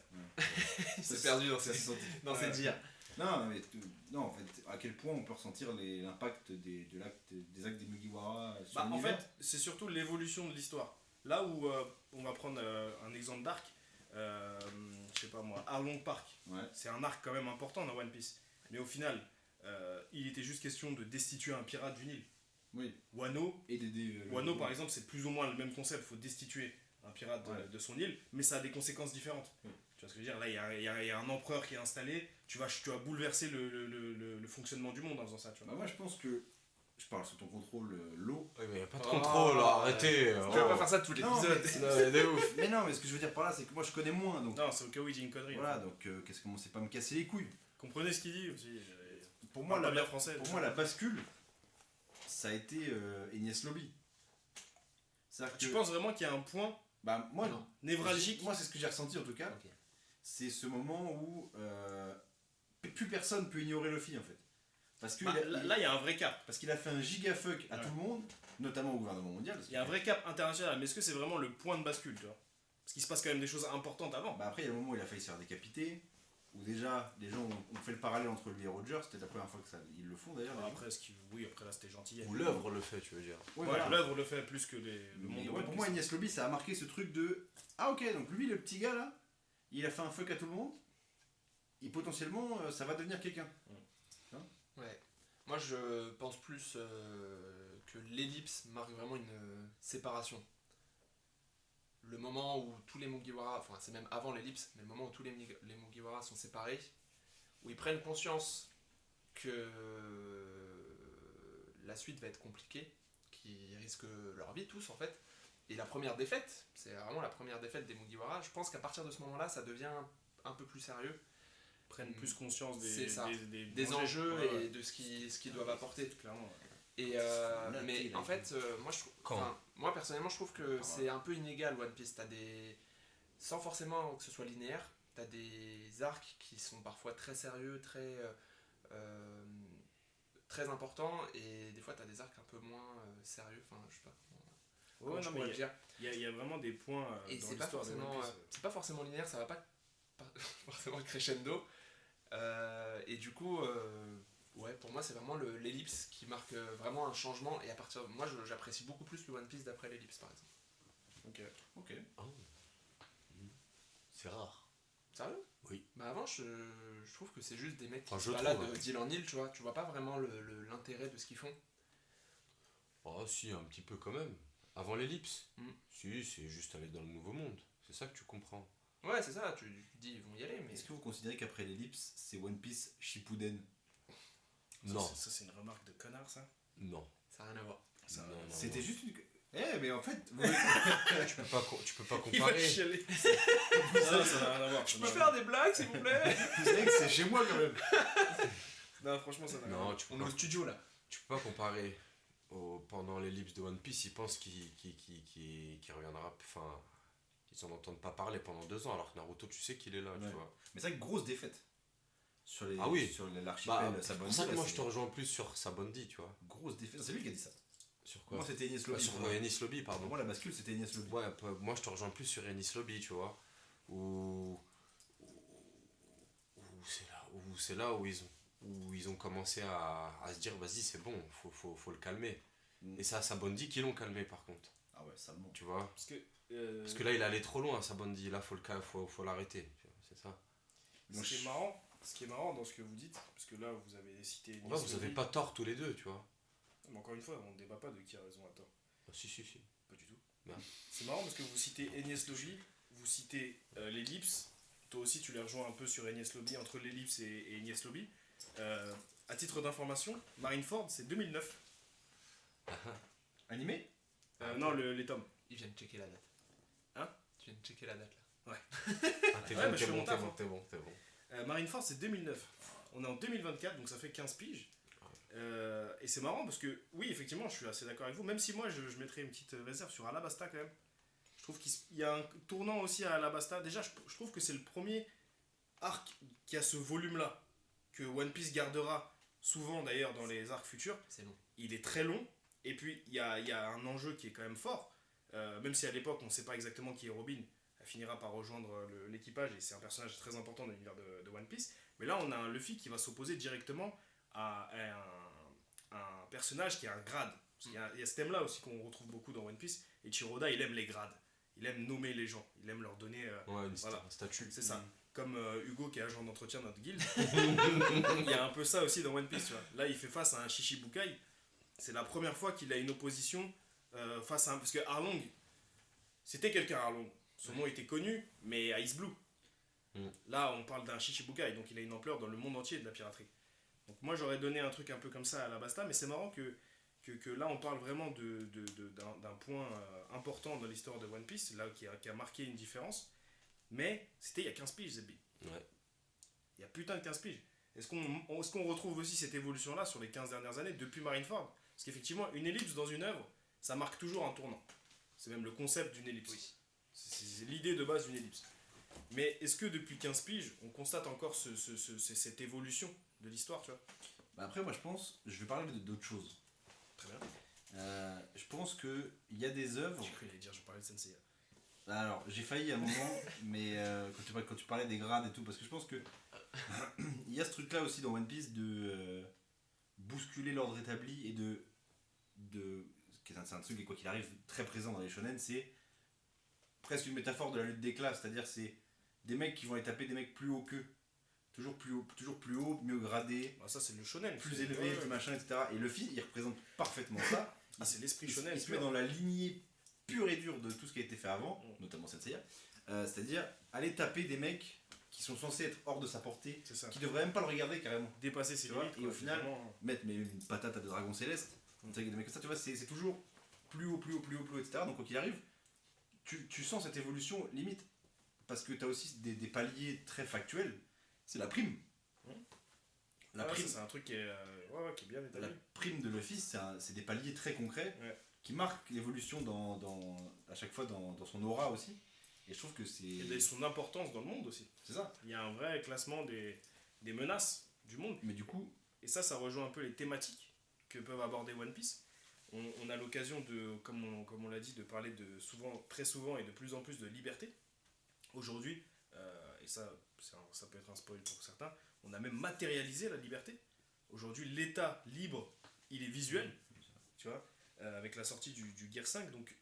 Il s'est perdu dans Ça ses s'est senti. ses dires. Non, en fait, à quel point on peut ressentir l'impact des actes des Mugiwara sur En l'univers. fait, c'est surtout l'évolution de l'histoire. Là où on va prendre un exemple d'arc, je sais pas moi, Arlong Park. Ouais. C'est un arc quand même important dans One Piece. Mais au final, il était juste question de destituer un pirate du Nil. Oui. Wano, Et d'aider. Wano par exemple, c'est plus ou moins le même concept. Il faut destituer un pirate de son île, mais ça a des conséquences différentes. Oui. Tu vois ce que je veux dire? Là, il y a un empereur qui est installé. Tu vas bouleverser le fonctionnement du monde en faisant ça. Tu vois. Bah, moi, je pense que. Je parle sous ton contrôle, l'eau. Ouais, mais y a pas de Oh, contrôle, arrêtez. Tu vas pas faire ça tous les Non, épisodes. mais- Non, mais de ouf. Mais non, mais ce que je veux dire par là, c'est que moi, je connais moins. Donc, Non, c'est au cas où il dit une connerie. voilà, Enfin. donc, qu'est-ce que c'est pas me casser les couilles. Comprenez ce qu'il dit aussi. Pour moi, Parle pas bien français. Pour moi, la bascule, ça a été Enies Lobby. C'est-à-dire Tu que- penses vraiment qu'il y a un point Bah, moi, Non. névralgique? Moi, c'est ce que j'ai ressenti en tout cas. Ok. C'est ce moment où plus personne peut ignorer Luffy en fait. Parce que Là, il y a un vrai cap. parce qu'il a fait un giga fuck à Ouais. tout le monde, notamment au gouvernement mondial. parce Il y a un vrai cap international. Mais est-ce que c'est vraiment le point de bascule, tu vois? Parce qu'il se passe quand même des choses importantes avant. Bah après, il y a le moment où il a failli se faire décapiter, où déjà les gens ont fait le parallèle entre lui et Roger. C'était la première fois que ils le font d'ailleurs. Après, après là, c'était gentil. Ou l'œuvre le fait, tu veux dire. Ouais, Ouais, voilà. l'œuvre le fait plus que le Mais monde de ouais, One pour Piece. moi, Enies Lobby, ça a marqué ce truc de ah ok, donc lui, le petit gars là, il a fait un fuck à tout le monde, et potentiellement ça va devenir quelqu'un. Ouais. Moi, je pense plus que l'ellipse marque vraiment une séparation. Le moment où tous les Mugiwara, enfin c'est même avant l'ellipse, mais le moment où tous les Mugiwara sont séparés, où ils prennent conscience que la suite va être compliquée, qu'ils risquent leur vie tous en fait. Et la première défaite, c'est vraiment la première défaite des Mugiwara. Je pense qu'à partir de ce moment-là, ça devient un peu plus sérieux. Prennent plus conscience C'est ça. des Des dangers. enjeux Ouais, ouais. et de ce qu'ils doivent apporter. Clairement. Ouais. Et Là, mais il a en dit. fait, moi personnellement, je trouve que c'est un peu inégal One Piece. T'as des, sans forcément que ce soit linéaire, t'as des arcs qui sont parfois très sérieux, très importants, et des fois t'as des arcs un peu moins sérieux. Enfin, je sais pas comment Ouais, je non, pourrais mais le dire. il y a vraiment des points Et dans c'est pas l'histoire de forcément, One Piece. c'est pas forcément linéaire, ça va pas forcément crescendo. Et du coup, ouais, pour moi c'est vraiment l'ellipse qui marque vraiment un changement. Et à partir, moi j'apprécie beaucoup plus le One Piece d'après l'ellipse par exemple. Ok. C'est rare. Sérieux? Oui. Bah avant je trouve que c'est juste des mecs qui Enfin, se je baladent trouve, ouais. d'île en île, tu vois. Tu vois pas vraiment l'intérêt de ce qu'ils font. Oh, si, un petit peu quand même. Avant l'ellipse. Mm. Si, c'est juste aller dans le nouveau monde. C'est ça que tu comprends. Ouais, c'est ça, tu dis ils vont y aller, mais. Est-ce que vous considérez qu'après l'ellipse, c'est One Piece Shippuden? Non, Ça, c'est une remarque de connard, ça. non. Ça n'a rien à voir. Ça, Non, non, C'était non. juste une. Mais en fait, Tu peux pas, tu peux pas Il va comparer. chialer. Non, ça n'a rien à voir. Je peux faire des blagues s'il vous plaît? vous savez que c'est chez moi quand même. Non, franchement, ça n'a rien à voir. Non, tu peux On est pas, au studio là. tu peux pas comparer. Pendant l'ellipse de One Piece, ils pensent qu'il reviendra. Enfin, ils en entendent pas parler pendant 2 ans, alors que Naruto, tu sais qu'il est là, Ouais. tu vois. Mais c'est vrai que grosse défaite. Sur les, Ah oui. sur l'archipel Bah, c'est Sabaody, pour ça que là, moi c'est je te rejoins plus sur Sabondi, tu vois. grosse défaite. C'est lui qui a dit ça. Sur quoi? Moi c'était Enies Lobby. Sur pour moi. Enies Lobby, Pour pardon. moi la bascule c'était Enies Lobby. Ouais, moi je te rejoins plus sur Enies Lobby, tu vois. Où c'est là où ils ont commencé à se dire vas-y c'est bon, faut le calmer. Mm. Et ça, Sabondi qui l'ont calmé par contre, Ah ouais, ça me tu vois. Parce que, Parce que là il allait trop loin, Sabondi, là faut l'arrêter, tu vois, c'est ça. ce qui est marrant dans ce que vous dites, parce que là, vous avez cité. Ouais, vous avez pas tort tous les deux, tu vois. Mais encore une fois, on ne débat pas de qui a raison à tort. Ah, si. Pas du tout. Merde. C'est marrant parce que vous citez Enies Lobby, vous citez l'ellipse. Toi aussi, tu les rejoins un peu sur Enies Lobby, entre l'ellipse et Enies Lobby. à titre d'information, Marineford, c'est 2009. Animé? Non, les tomes. Ils viennent checker la date. Hein? Tu viens de checker la date là. Ah, t'es Ouais, bon, mais je fais mon taf, hein. t'es bon. Marineford, c'est 2009. On est en 2024, donc ça fait 15 piges. Et c'est marrant parce que, oui, effectivement, je suis assez d'accord avec vous, même si moi, je mettrais une petite réserve sur Alabasta quand même. Je trouve qu'il y a un tournant aussi à Alabasta. Déjà, je trouve que c'est le premier arc qui a ce volume-là, que One Piece gardera souvent d'ailleurs dans les arcs futurs. C'est long. Il est très long, et puis il y a un enjeu qui est quand même fort. Même si à l'époque, on ne sait pas exactement qui est Robin, elle finira par rejoindre l'équipage, et c'est un personnage très important dans l'univers de One Piece. Mais là, on a un Luffy qui va s'opposer directement à un personnage qui a un grade. Parce qu'il y a ce thème-là aussi qu'on retrouve beaucoup dans One Piece, et Chiroda, il aime les grades. Il aime nommer les gens, il aime leur donner... Ouais, voilà. un statut. C'est ça. Comme Hugo qui est agent d'entretien de notre guilde. Il y a un peu ça aussi dans One Piece, tu vois. Là, il fait face à un Shichibukai. C'est la première fois qu'il a une opposition face à un... Parce que Arlong, c'était quelqu'un Arlong. Son nom était connu, mais à Ice Blue. Là, on parle d'un Shichibukai, donc il a une ampleur dans le monde entier de la piraterie. Donc moi, j'aurais donné un truc un peu comme ça à Alabasta, mais c'est marrant que là, on parle vraiment d'un point important dans l'histoire de One Piece, là, qui a marqué une différence. Mais c'était il y a 15 piges, Zebby. Ouais. Il y a putain de 15 piges. Est-ce qu'on retrouve aussi cette évolution-là sur les 15 dernières années, depuis Marineford? Parce qu'effectivement, une ellipse dans une œuvre, ça marque toujours un tournant. C'est même le concept d'une ellipse. Oui. C'est l'idée de base d'une ellipse. Mais est-ce que depuis 15 piges, on constate encore cette évolution de l'histoire, tu vois? Bah après, moi je pense, je vais parler d'autre chose. Très bien. Je pense qu'il y a des œuvres. J'ai cru qu'il allait dire, je parlais de Sensei. Alors, j'ai failli à un moment, mais quand tu parlais des grades et tout, parce que je pense que il y a ce truc-là aussi dans One Piece de bousculer l'ordre établi et c'est un truc, et quoi qu'il arrive, très présent dans les shonen, c'est presque une métaphore de la lutte des classes, c'est-à-dire c'est des mecs qui vont aller taper des mecs plus haut qu'eux, toujours plus haut, mieux gradés, Bah, ça, c'est le shonen. plus c'est- élevés, ouais, plus ouais. machin, etc. Et Luffy, il représente parfaitement ça. Ah, c'est l'esprit Il shonen. se met pur. dans la lignée pure et dure de tout ce qui a été fait avant, notamment Senseiya. C'est-à-dire aller taper des mecs qui sont censés être hors de sa portée, C'est ça. qui devraient même pas le regarder carrément. Dépasser ses Tu vois, limites. et quoi, au final, vraiment. mettre une patate à des dragons célestes, tu sais, des mecs comme ça, tu vois, c'est toujours plus haut, etc. Donc, quoi qu'il arrive, tu sens cette évolution limite, parce que tu as aussi des paliers très factuels. C'est la prime. La Ah ouais, prime, ça, c'est un truc qui est, qui est bien la établi. prime de Luffy, c'est des paliers très concrets Ouais. qui marquent l'évolution à chaque fois dans son aura aussi. Et je trouve que Et son importance dans le monde aussi. c'est ça. Il y a un vrai classement des menaces du monde. Mais du coup, Et ça rejoint un peu les thématiques que peuvent aborder One Piece. On a l'occasion de, comme on l'a dit, de parler très souvent et de plus en plus de liberté. Aujourd'hui, et ça peut être un spoil pour certains, on a même matérialisé la liberté. Aujourd'hui, l'état libre, il est visuel, tu vois, avec la sortie du Gear 5. Donc,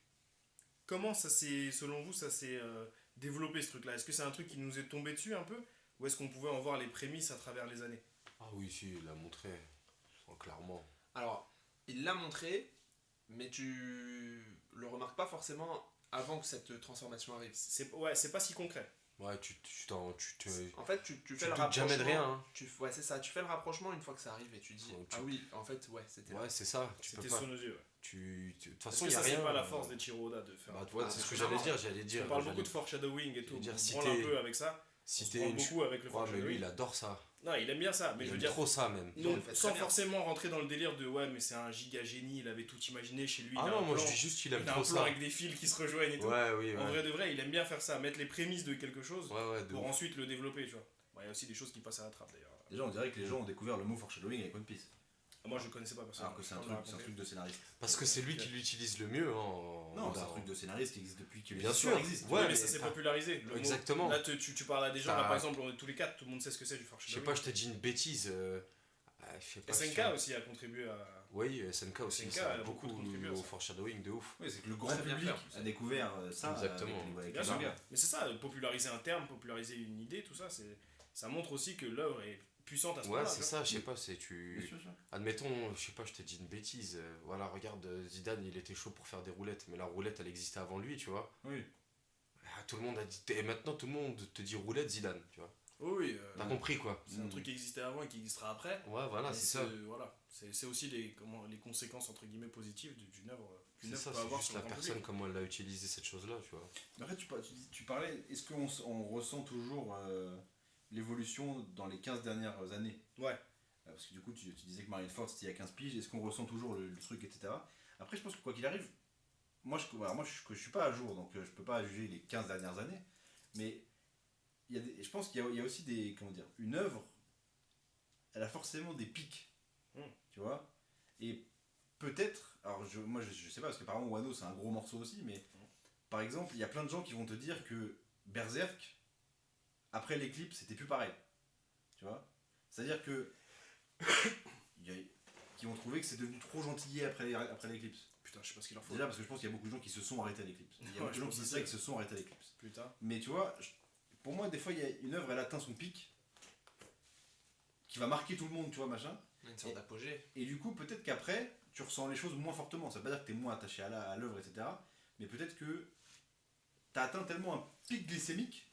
comment ça s'est, selon vous, ça s'est développé ce truc-là? Est-ce que c'est un truc qui nous est tombé dessus un peu? Ou est-ce qu'on pouvait en voir les prémices à travers les années? Ah oui, si, il l'a montré. Clairement. Alors, il l'a montré, mais tu le remarques pas forcément avant que cette transformation arrive. C'est pas si concret. Ouais, tu te. En fait, tu Tu fais le doutes jamais de rapprochement. rien. Hein. Ouais, c'est ça. Tu fais le rapprochement une fois que ça arrive et tu dis Ouais, ah oui, en fait, ouais, c'était là. Ouais, c'est ça. Tu peux C'était pas. sous nos yeux. Ouais. De toute Parce façon, que il y a ça, rien. c'est pas la force des Chiroda de faire. Bah, tu vois, Ah, c'est ce que clairement. j'allais dire. On parle beaucoup de foreshadowing et tout. dire, On si se branle un t'es- peu avec ça. Si On se t'es branle une. beaucoup avec le Ouais, mais lui, foreshadowing. il adore ça. Non, il aime bien ça, mais Il je veux aime dire, trop ça, même. Il non, le fait sans très bien. forcément rentrer dans le délire de ouais, mais c'est un giga génie, il avait tout imaginé chez lui. Ah il a non, un moi plan, je dis juste qu'il aime il a trop un plan ça. avec des fils qui se rejoignent et tout. Ouais, oui, En ouais. vrai de vrai, il aime bien faire ça, mettre les prémices de quelque chose Ouais, de pour ouf. ensuite le développer, tu vois. Bon, il y a aussi des choses qui passent à la trappe d'ailleurs. déjà, on dirait que les gens ont découvert le mot foreshadowing avec One Piece. Moi, je connaissais pas personnellement. Alors que c'est Je un peux pas truc, raconter. de scénariste. Parce que c'est lui qui l'utilise le mieux. Hein, Non, c'est un truc de scénariste qui existe depuis que les Bien histoires sûr. existent. Ouais, Oui, mais mais ça s'est pas- popularisé. Le mot. Exactement. Là, tu parles à des gens, T'as- là par exemple, on est tous les quatre, tout le monde sait ce que c'est du Je sais foreshadowing. pas, je t'ai dit une bêtise. Je sais pas. SNK aussi a contribué à. Oui, SNK aussi. SNK ça a a beaucoup beaucoup contribué à au ça. foreshadowing de ouf. Oui, c'est que le grand Très bien public fait, a découvert ça Exactement. avec Bien les sûr. mangas. Mais c'est ça, populariser un terme, populariser une idée, tout ça, ça montre aussi que l'œuvre est puissante à ce Ouais, moment-là. c'est tu vois. ça, je sais pas, c'est Bien tu. sûr, sûr. Admettons, je sais pas, je t'ai dit une bêtise. Voilà, regarde, Zidane, il était chaud pour faire des roulettes, mais la roulette, elle existait avant lui, tu vois. Oui. Ah, tout le monde a dit. Et maintenant, tout le monde te dit roulette Zidane, tu vois. Oui, T'as compris quoi. c'est un truc qui existait avant et qui existera après. Ouais, voilà, Mais c'est ça. Voilà. C'est aussi les conséquences entre guillemets positives d'une œuvre C'est qu'une ça, œuvre peut c'est avoir juste sur la le grand personne, public. comment elle a utilisé cette chose-là, tu vois. Mais en fait, tu parlais, est-ce qu'on ressent toujours l'évolution dans les 15 dernières années? Ouais. Parce que du coup, tu disais que Marineford c'était il y a 15 piges, est-ce qu'on ressent toujours le truc, etc. Après, je pense que quoi qu'il arrive, je suis pas à jour, donc je peux pas juger les 15 dernières années, mais je pense qu'il y a aussi des. Comment dire? Une œuvre, elle a forcément des pics, tu vois. Et peut-être, alors je sais pas, parce qu'apparemment Wano c'est un gros morceau aussi, mais par exemple, il y a plein de gens qui vont te dire que Berserk, après l'éclipse, c'était plus pareil, tu vois. C'est-à-dire que. Qui vont trouver que c'est devenu trop gentillet après l'éclipse. Putain, je sais pas ce qu'il leur faut. Déjà parce que je pense qu'il y a beaucoup de gens qui se sont arrêtés à l'éclipse. Il y a Ouais, beaucoup de je gens pense qui aussi. disent ça et qui se sont arrêtés à l'éclipse. Putain. Mais tu vois, pour moi, des fois, il y a une œuvre, elle atteint son pic, qui va marquer tout le monde, tu vois, machin. Une sorte d'apogée. Et du coup, peut-être qu'après, tu ressens les choses moins fortement. Ça veut pas dire que tu es moins attaché à l'œuvre, etc. Mais peut-être que tu as atteint tellement un pic glycémique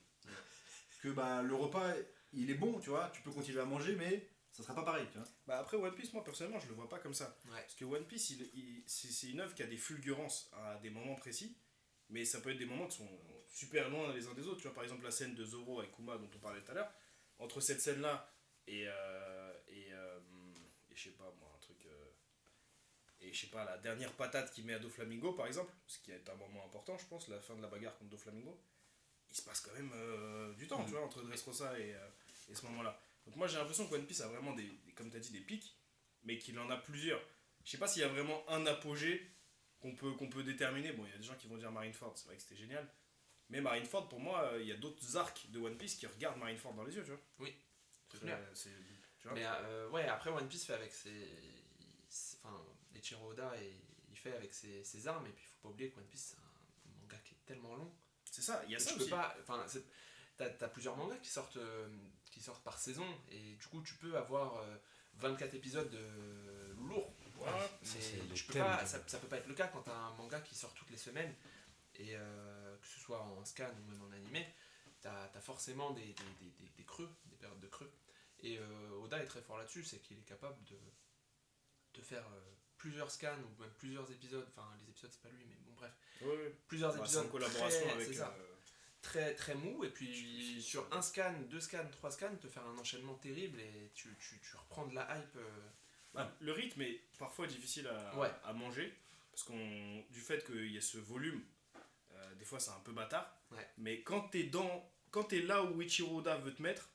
que bah, le repas, il est bon, tu vois. Tu peux continuer à manger, mais ça sera pas pareil, tu vois. Bah après One Piece, moi personnellement, je le vois pas comme ça. Ouais. Parce que One Piece, c'est une œuvre qui a des fulgurances à des moments précis, mais ça peut être des moments qui sont super loin les uns des autres. Tu vois, par exemple, la scène de Zoro avec Kuma dont on parlait tout à l'heure, entre cette scène-là et je sais pas moi, un truc. Et je sais pas, la dernière patate qu'il met à Doflamingo par exemple, ce qui est un moment important, je pense, la fin de la bagarre contre Doflamingo, il se passe quand même du temps, tu vois, entre Dressrosa et ce moment-là. Donc moi j'ai l'impression que One Piece a vraiment comme tu as dit, des pics, mais qu'il en a plusieurs. Je sais pas s'il y a vraiment un apogée qu'on peut déterminer. Bon, il y a des gens qui vont dire Marineford, c'est vrai que c'était génial. Mais Marineford, pour moi, il y a d'autres arcs de One Piece qui regardent Marineford dans les yeux, tu vois. Oui, C'est clair. tu vois. Mais ouais, après One Piece fait avec enfin, Eiichiro Oda, il fait avec ses armes, et puis il faut pas oublier que One Piece c'est un manga qui est tellement long. C'est ça, il y a que ça tu aussi. peux pas, enfin, t'as plusieurs mangas qui sortent par saison, et du coup tu peux avoir 24 épisodes lourds. Ouais, Mais c'est le tu peux thème, pas, quoi. ça peut pas être le cas quand t'as un manga qui sort toutes les semaines, et que ce soit en scan ou même en animé, t'as forcément des creux, des périodes de creux. Et Oda est très fort là-dessus, c'est qu'il est capable de faire plusieurs scans ou même plusieurs épisodes, enfin les épisodes c'est pas lui, mais bon bref, Ouais. plusieurs Bah, c'est épisodes en collaboration très, avec. c'est ça, très très mou, et puis sur un scan, deux scans, trois scans, te faire un enchaînement terrible, et tu reprends de la hype. Le rythme est parfois difficile Ouais. à manger, parce du fait qu'il y a ce volume, des fois c'est un peu bâtard. Ouais. Mais quand t'es là où Eiichiro Oda veut te mettre,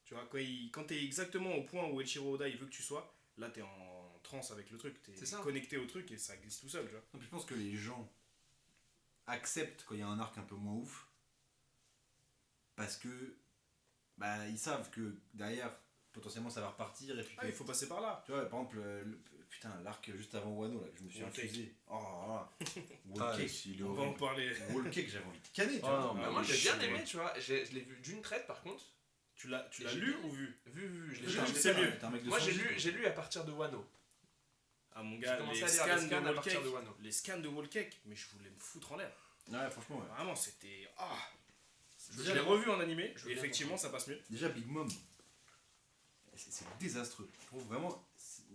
tu vois, quand t'es exactement au point où Eiichiro Oda il veut que tu sois, là t'es en transe avec le truc, C'est t'es ça. connecté au truc et ça glisse tout seul, tu vois. Donc, je pense que les gens acceptent quand il y a un arc un peu moins ouf, parce que bah, ils savent que derrière, potentiellement ça va repartir, et puis que, Il faut passer par là. tu vois, par exemple, putain, l'arc juste avant Wano, là, que je me suis Wall infusé. Oh là là. Ah, Wall Cake. il est On va en horrible. parler. Wall Cake, j'avais envie de canner, tu Ah, vois. non, Bah, mais moi oui, j'ai bien je- aimé, tu vois, je l'ai vu d'une traite par contre. Tu l'as Et j'ai lu bien- ou vu? Vu, je l'ai Vu, vu. c'est mieux. T'es un mec de Moi 100 J, j'ai lu à partir de Wano. Ah mon J'ai gars, commencé les à lire scans les scans de à Wall partir Cake, de Wano. les scans de Wall Cake, mais je voulais me foutre en l'air. Ouais, franchement, ouais. Vraiment, c'était. Ah. Je Déjà, l'ai revu en animé, Je veux et bien effectivement ça passe mieux. Déjà, Big Mom, c'est désastreux. Je trouve vraiment,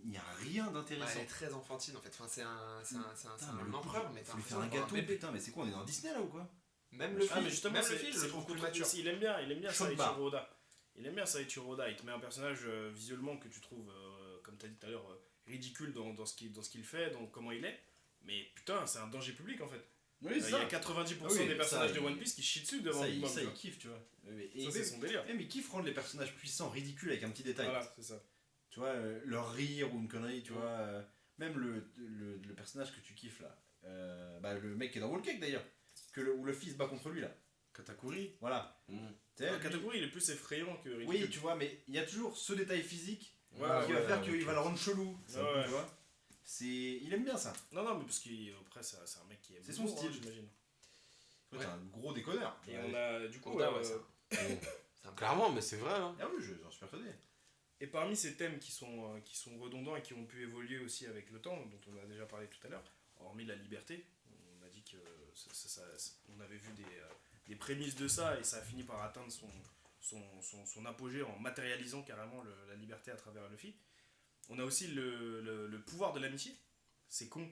il n'y a rien Ouais, d'intéressant. elle est très enfantine en fait. Enfin, c'est un Putain, mais le empereur, coup, mais t'as faut lui faire l'impression un d'avoir gâteau, bébé. putain, mais c'est quoi, on est dans Disney là ou quoi? Même le Ah, mais film, justement, même le c'est film, je le trouve beaucoup plus trop mature. Il aime bien ça, Chopba. Eiichiro Oda. Il aime bien ça, Eiichiro Oda. Il te met un personnage visuellement que tu trouves, comme tu as dit tout à l'heure, ridicule dans ce qu'il fait, dans comment il est. Mais putain, c'est un danger public en fait. Oui, Il y a 90% Ah oui, des personnages ça, de il- One Piece qui chient dessus devant Ça, Big il, Mom. ça, tu il vois. kiffe, tu vois. Ça, c'est son délire. Même il kiffe rendre les personnages puissants ridicules avec un petit détail. Voilà, c'est ça. Tu vois, leur rire ou une connerie, tu vois. Même le personnage que tu kiffes là. Bah, le mec qui est dans Wall Cake d'ailleurs. Où le fils bat contre lui là. Katakuri. Voilà. Mm. Tu sais, La lui- catégorie, il est plus effrayant que ridicule. oui, tu vois, mais il y a toujours ce détail physique Ouais, qui va ouais, faire ouais, qu'il ok. va le rendre chelou. Ouais. Tu vois. Il aime bien ça. Non, mais parce qu'après, c'est un mec qui est. C'est son style. j'imagine. Ouais. Ouais. T'es un gros déconneur. Et on a, du coup, Oda, ouais, ça. C'est un Clairement, mais c'est vrai. Hein. Ah oui, j'en suis persuadé. et parmi ces thèmes qui sont redondants et qui ont pu évoluer aussi avec le temps, dont on a déjà parlé tout à l'heure, hormis la liberté, on a dit que on avait vu des prémices de ça et ça a fini par atteindre son apogée en matérialisant carrément la liberté à travers Luffy. On a aussi le pouvoir de l'amitié. C'est con,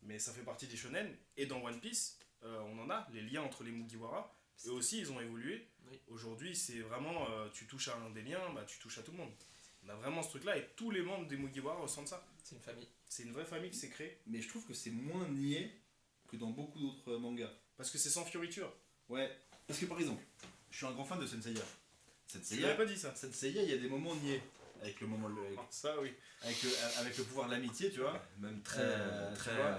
mais ça fait partie des shonen. Et dans One Piece, on en a, les liens entre les Mugiwara. Eux aussi, ils ont évolué. Oui. Aujourd'hui, c'est vraiment, tu touches à un des liens, bah, tu touches à tout le monde. On a vraiment ce truc-là, et tous les membres des Mugiwara ressentent ça. C'est une famille. C'est une vraie famille qui s'est créée, Mais je trouve que c'est moins niais que dans beaucoup d'autres mangas. parce que c'est sans fioriture. Ouais, parce que par exemple, je suis un grand fan de Senseiya. Tu l'avais Senseiya, pas dit ça. Senseiya, il y a des moments niais. Avec le moment, Ça, oui. avec le pouvoir de l'amitié, tu vois. Même Tu très. vois,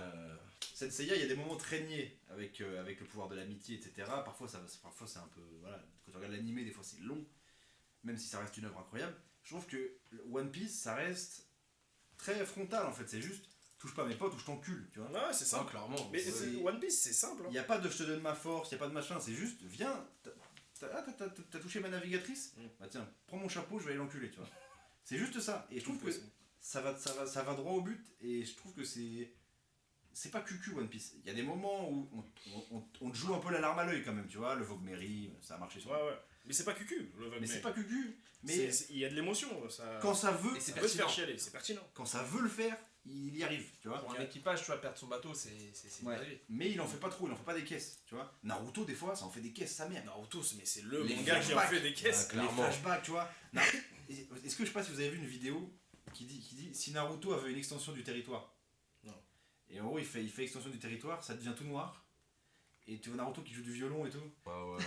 Senseiya, il y a des moments très niais avec le pouvoir de l'amitié, etc. Parfois, parfois c'est un peu. Voilà, quand tu regardes l'animé, des fois c'est long, même si ça reste une œuvre incroyable. Je trouve que One Piece, ça reste très frontal en fait. C'est juste, touche pas mes potes ou je t'encule, tu vois. Ouais, c'est Ça, simple. clairement. Mais c'est- One Piece, c'est simple. Il n'y a pas de je te donne ma force, il n'y a pas de machin, c'est juste, viens, t'as touché ma navigatrice. Bah tiens, prends mon chapeau, je vais aller l'enculer, tu vois. C'est juste ça. Et je trouve que ça va droit au but, et je trouve que c'est pas cucu One Piece. Il y a des moments où on te joue un peu la larme à l'œil quand même, tu vois, le Vogue Mary, ça a marché sur Ouais, ouais. Mais c'est pas cucu, le Vogue Mais c'est Mary. pas cucu. Mais Il y a de l'émotion. Ça... quand ça veut, Et c'est ça peut te faire pertinent. chialer, c'est pertinent. quand ça veut le faire, il y arrive, tu vois. Pour un équipage, tu vois, perdre son bateau, c'est Ouais. une Mais il en fait pas trop, il en fait pas des caisses, tu vois. Naruto, des fois, ça en fait des caisses, sa mère. Naruto, mais c'est le Les manga qui en flashbacks. fait des caisses. Ouais, Les clairement. flashbacks, tu vois. Est-ce que je sais pas si vous avez vu une vidéo qui dit si Naruto avait une extension du territoire. Non. Et en gros, il fait extension du territoire, ça devient tout noir. Et tu vois Naruto qui joue du violon et tout. Ouais, ouais.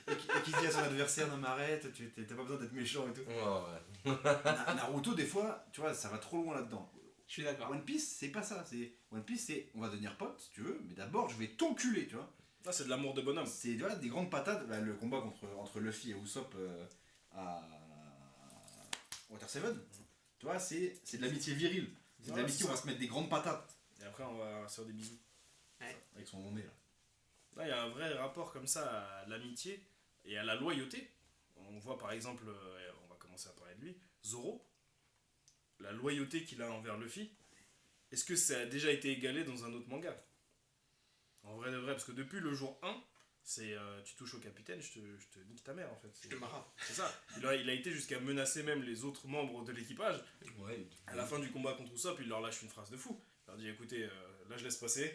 Et qui dit à son adversaire non mais arrête, t'as pas besoin d'être méchant et tout. Ouais, ouais. Naruto, des fois, tu vois, ça va trop loin là-dedans. Je suis d'accord. One Piece, c'est pas ça. One Piece, c'est on va devenir potes si tu veux, mais d'abord je vais t'enculer, tu vois. Ah, c'est de l'amour de bonhomme. C'est voilà, des grandes patates. Bah, le combat entre Luffy et Usopp à Water 7, tu vois, c'est de l'amitié virile. C'est de Ouais, l'amitié, c'est on va ça. se mettre des grandes patates. Et après, on va se faire des bisous. Avec son nez là. Là, il y a un vrai rapport comme ça à l'amitié et à la loyauté. On voit par exemple, on va commencer à parler de lui, Zoro. La loyauté qu'il a envers Luffy. Est-ce que ça a déjà été égalé dans un autre manga? En vrai de vrai, parce que depuis le jour 1, c'est tu touches au capitaine, je te nique ta mère en fait. Je te marre. C'est ça. Il a été jusqu'à menacer même les autres membres de l'équipage. Ouais. À la fin du combat contre Usopp, il leur lâche une phrase de fou. Il leur dit écoutez, là je laisse passer.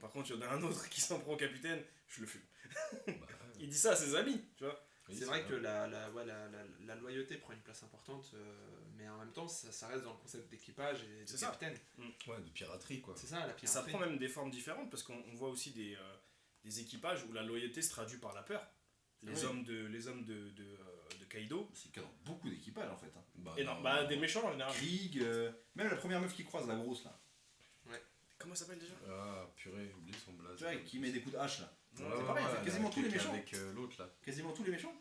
Par contre, il y en a un autre qui s'en prend au capitaine, je le fume. Il dit ça à ses amis, tu vois. C'est vrai que la loyauté prend une place importante, mais en même temps, ça reste dans le concept d'équipage et de C'est ça. capitaine. Ouais, de piraterie, quoi. C'est ça, la Et ça piraterie. prend même des formes différentes parce qu'on voit aussi des équipages où la loyauté se traduit par la peur. Les Oui. hommes de Kaido. C'est qu'il y a dans beaucoup d'équipages en fait. Hein. Bah, Et non, bah des méchants en général. Krieg, même la première meuf qui croise, la grosse là. Comment ça s'appelle déjà? Ah, purée, j'ai oublié son blaze. Tu vois, qui met des coups de hache là. Ouais, c'est pareil, il fait quasiment tous les méchants. Avec l'autre, là. Quasiment tous les méchants.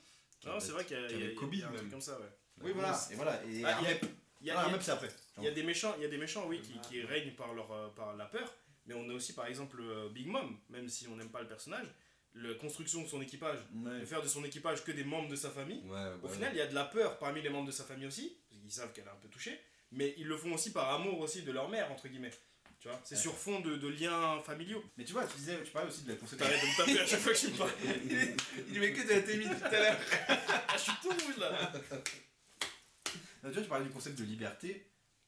Non, c'est vrai qu'il y a, Qui avait Kobe, il y a un même. truc comme ça, ouais. Oui, voilà. Et voilà. Et Ah, Armep. Il y a- Armep, c'est après. Il y a des méchants, oui, qui règnent par la peur, mais on a aussi par exemple Big Mom, même si on n'aime pas le personnage, la construction de son équipage, Ouais. de faire de son équipage que des membres de sa famille. Ouais, bah, Au final, il y a de la peur parmi les membres de sa famille aussi, parce qu'ils savent qu'elle est un peu touchée, mais ils le font aussi par amour aussi de leur mère, entre guillemets. Tu vois, c'est Ouais. sur fond de liens familiaux. Mais tu vois, tu parlais aussi de la concept. T'arrêtes de me taper à chaque fois que je me parle. Il lui met que de la témie tout à l'heure. Ah, je suis tout rouge là. Tu vois, tu parlais du concept de liberté.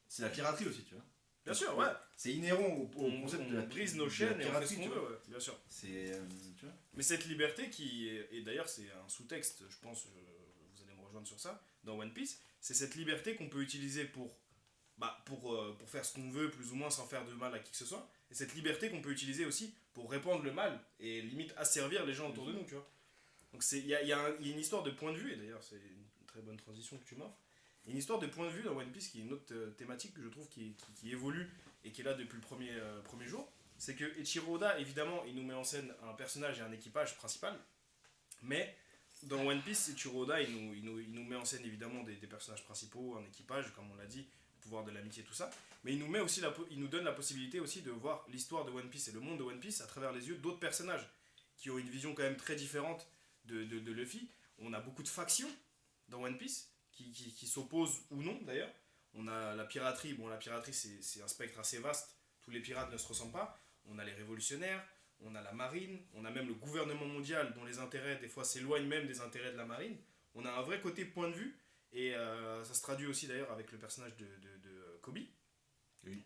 C'est la piraterie aussi, tu vois. Bien sûr, ouais. C'est inhérent au On, concept on de la brise nos de la chaînes et on fait piraterie, ce qu'on tu veut, vois. ouais, bien sûr. C'est. Tu vois. Mais cette liberté et d'ailleurs c'est un sous-texte, je pense, vous allez me rejoindre sur ça, dans One Piece, c'est cette liberté qu'on peut utiliser pour faire ce qu'on veut, plus ou moins, sans faire de mal à qui que ce soit, et cette liberté qu'on peut utiliser aussi pour répandre le mal, et limite asservir les gens autour de nous, tu vois. Donc il y a une histoire de point de vue, et d'ailleurs c'est une très bonne transition que tu m'offres, il y a une histoire de point de vue dans One Piece qui est une autre thématique que je trouve qui évolue, et qui est là depuis le premier jour. C'est que Eiichiro Oda, évidemment, il nous met en scène un personnage et un équipage principal, mais dans One Piece, Eiichiro Oda, il nous met en scène évidemment des personnages principaux, un équipage, comme on l'a dit, le pouvoir de l'amitié, tout ça, mais il nous met aussi il nous donne la possibilité aussi de voir l'histoire de One Piece et le monde de One Piece à travers les yeux d'autres personnages qui ont une vision quand même très différente de Luffy. On a beaucoup de factions dans One Piece qui s'opposent ou non d'ailleurs. On a la piraterie, bon la piraterie c'est un spectre assez vaste, tous les pirates ne se ressemblent pas. On a les révolutionnaires, on a la marine, on a même le gouvernement mondial dont les intérêts des fois s'éloignent même des intérêts de la marine. on a un vrai côté point de vue, et ça se traduit aussi d'ailleurs avec le personnage de Kobe, Oui.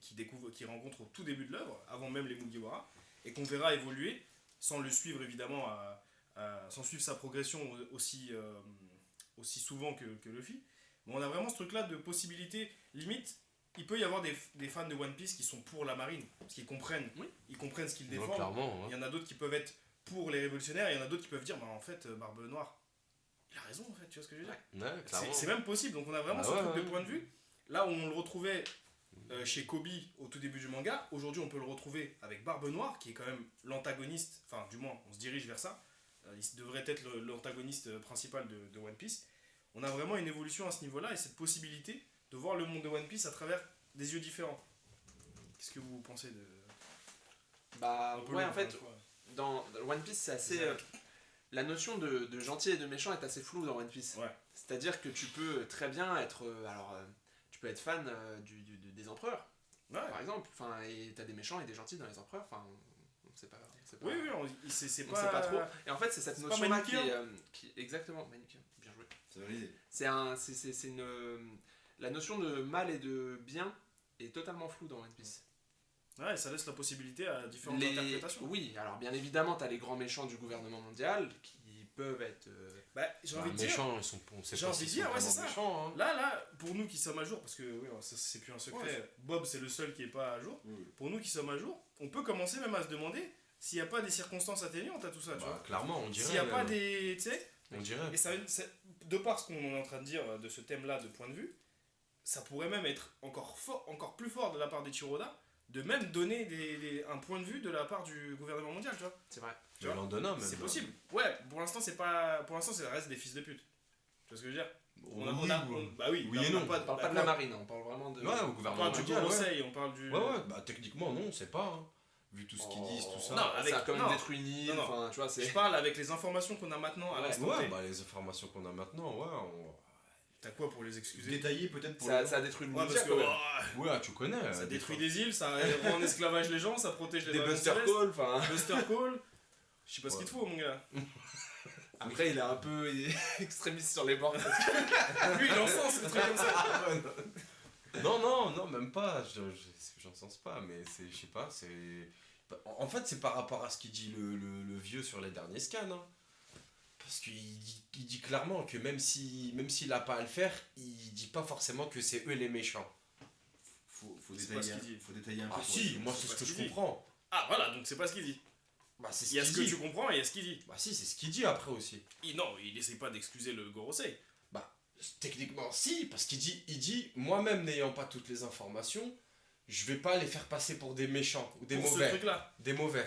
qui rencontre au tout début de l'œuvre, avant même les Mugiwara, et qu'on verra évoluer, sans le suivre évidemment, sans suivre sa progression aussi souvent que Luffy. Mais on a vraiment ce truc-là de possibilité, limite, il peut y avoir des fans de One Piece qui sont pour la marine, parce qu'ils comprennent, Oui. ils comprennent ce qu'ils Non, défendent. clairement. Il y en a d'autres qui peuvent être pour les révolutionnaires, et il y en a d'autres qui peuvent dire, bah en fait, Barbe Noire, il a raison en fait, tu vois ce que je veux dire? Ouais, clairement. C'est même possible, donc on a vraiment Ah ce ouais, truc ouais. de point de vue. Là où on le retrouvait chez Kobe au tout début du manga, aujourd'hui on peut le retrouver avec Barbe Noire, qui est quand même l'antagoniste, enfin du moins on se dirige vers ça, il devrait être l'antagoniste principal de One Piece. On a vraiment une évolution à ce niveau-là, et cette possibilité de voir le monde de One Piece à travers des yeux différents. Qu'est-ce que vous pensez de... Bah Un peu ouais, long, en fait, encore une fois. dans One Piece, c'est assez. La notion de gentil et de méchant est assez floue dans One Piece. Ouais. C'est-à-dire que tu peux très bien être. Tu peux être fan des empereurs, Ouais. par exemple. Enfin, et t'as des méchants et des gentils dans les empereurs. Enfin, on sait pas. Oui, c'est On pas... sait pas trop. Et en fait, c'est cette c'est pas notion-là qui manichéen. est. Exactement, manichéen. Bien joué. C'est validé. C'est une. La notion de mal et de bien est totalement floue dans One Piece. Ouais, ça laisse la possibilité à différentes interprétations. Oui, alors bien évidemment, t'as les grands méchants du gouvernement mondial qui peuvent être. Bah, j'ai envie de dire... Méchants, ils sont. On sait J'ai pas envie s'ils de dire, sont ouais, c'est vraiment ça. méchants, hein. Là, pour nous qui sommes à jour, parce que oui, ça, c'est plus un secret, Ouais. Bob c'est le seul qui est pas à jour. Oui. Pour nous qui sommes à jour, on peut commencer même à se demander s'il n'y a pas des circonstances atténuantes à tout ça, tu Bah, vois. clairement, on dirait. S'il n'y a pas même. des. Tu sais, On dirait. et ça, de par ce qu'on est en train de dire de ce thème-là de point de vue, ça pourrait même être encore plus fort de la part des Chiroda, de même donner un point de vue de la part du gouvernement mondial, tu vois. C'est vrai. Tu vois, Il en donne un, même. C'est possible. Ouais, pour l'instant, c'est pas. Pour l'instant, ça reste des fils de pute. Tu vois ce que je veux dire? Bah oui, Oui là, et on a non. pas, On parle pas de la marine, hein, on parle vraiment de. Ouais, au on gouvernement parle du mondial. Ouais. Gorosei, on parle du. Ouais, bah techniquement, non, c'est pas. Hein. Vu tout ce qu'ils disent, tout ça. Non, avec- ça a quand même non. détruit une île, Non, non. enfin, tu vois, c'est. Je parle avec les informations qu'on a maintenant à Ouais. l'instant Ouais, T. bah les informations qu'on a maintenant, ouais. T'as quoi pour les excuser? Détaillé peut-être pour Ça, les ça a détruit le Ouais, monde parce que quand même. Ouais, tu connais. ça des détruit fois. des îles, ça rend en esclavage les gens, ça protège les Des dragons Buster célestes. Call, enfin. Buster Call. Je sais pas ce qu'il te Ouais. faut, mon gars. Après, il est un peu extrémiste sur les bords. Parce que... Lui, il encense des trucs comme ça. Non, même pas. J'en sens pas, mais c'est, je sais pas, c'est. En fait, c'est par rapport à ce qu'il dit le vieux sur les derniers scans. Hein. Parce qu'il dit clairement que même s'il a pas à le faire, il dit pas forcément que c'est eux les méchants. Faut C'est pas ce qu'il dit. faut détailler un peu. Ah pour si, les- moi c'est c'est pas ce que ce je qu'il dit. comprends. Ah, voilà, donc c'est pas ce qu'il dit. Bah c'est Il y a ce ce qu'il que dit. tu comprends et il y a ce qu'il dit. Bah si, c'est ce qu'il dit après aussi. Non, il essaye pas d'excuser le Gorosei. Bah techniquement si, parce qu'il dit moi-même n'ayant pas toutes les informations, je vais pas les faire passer pour des méchants ou des Pour ce mauvais. truc-là. Des mauvais.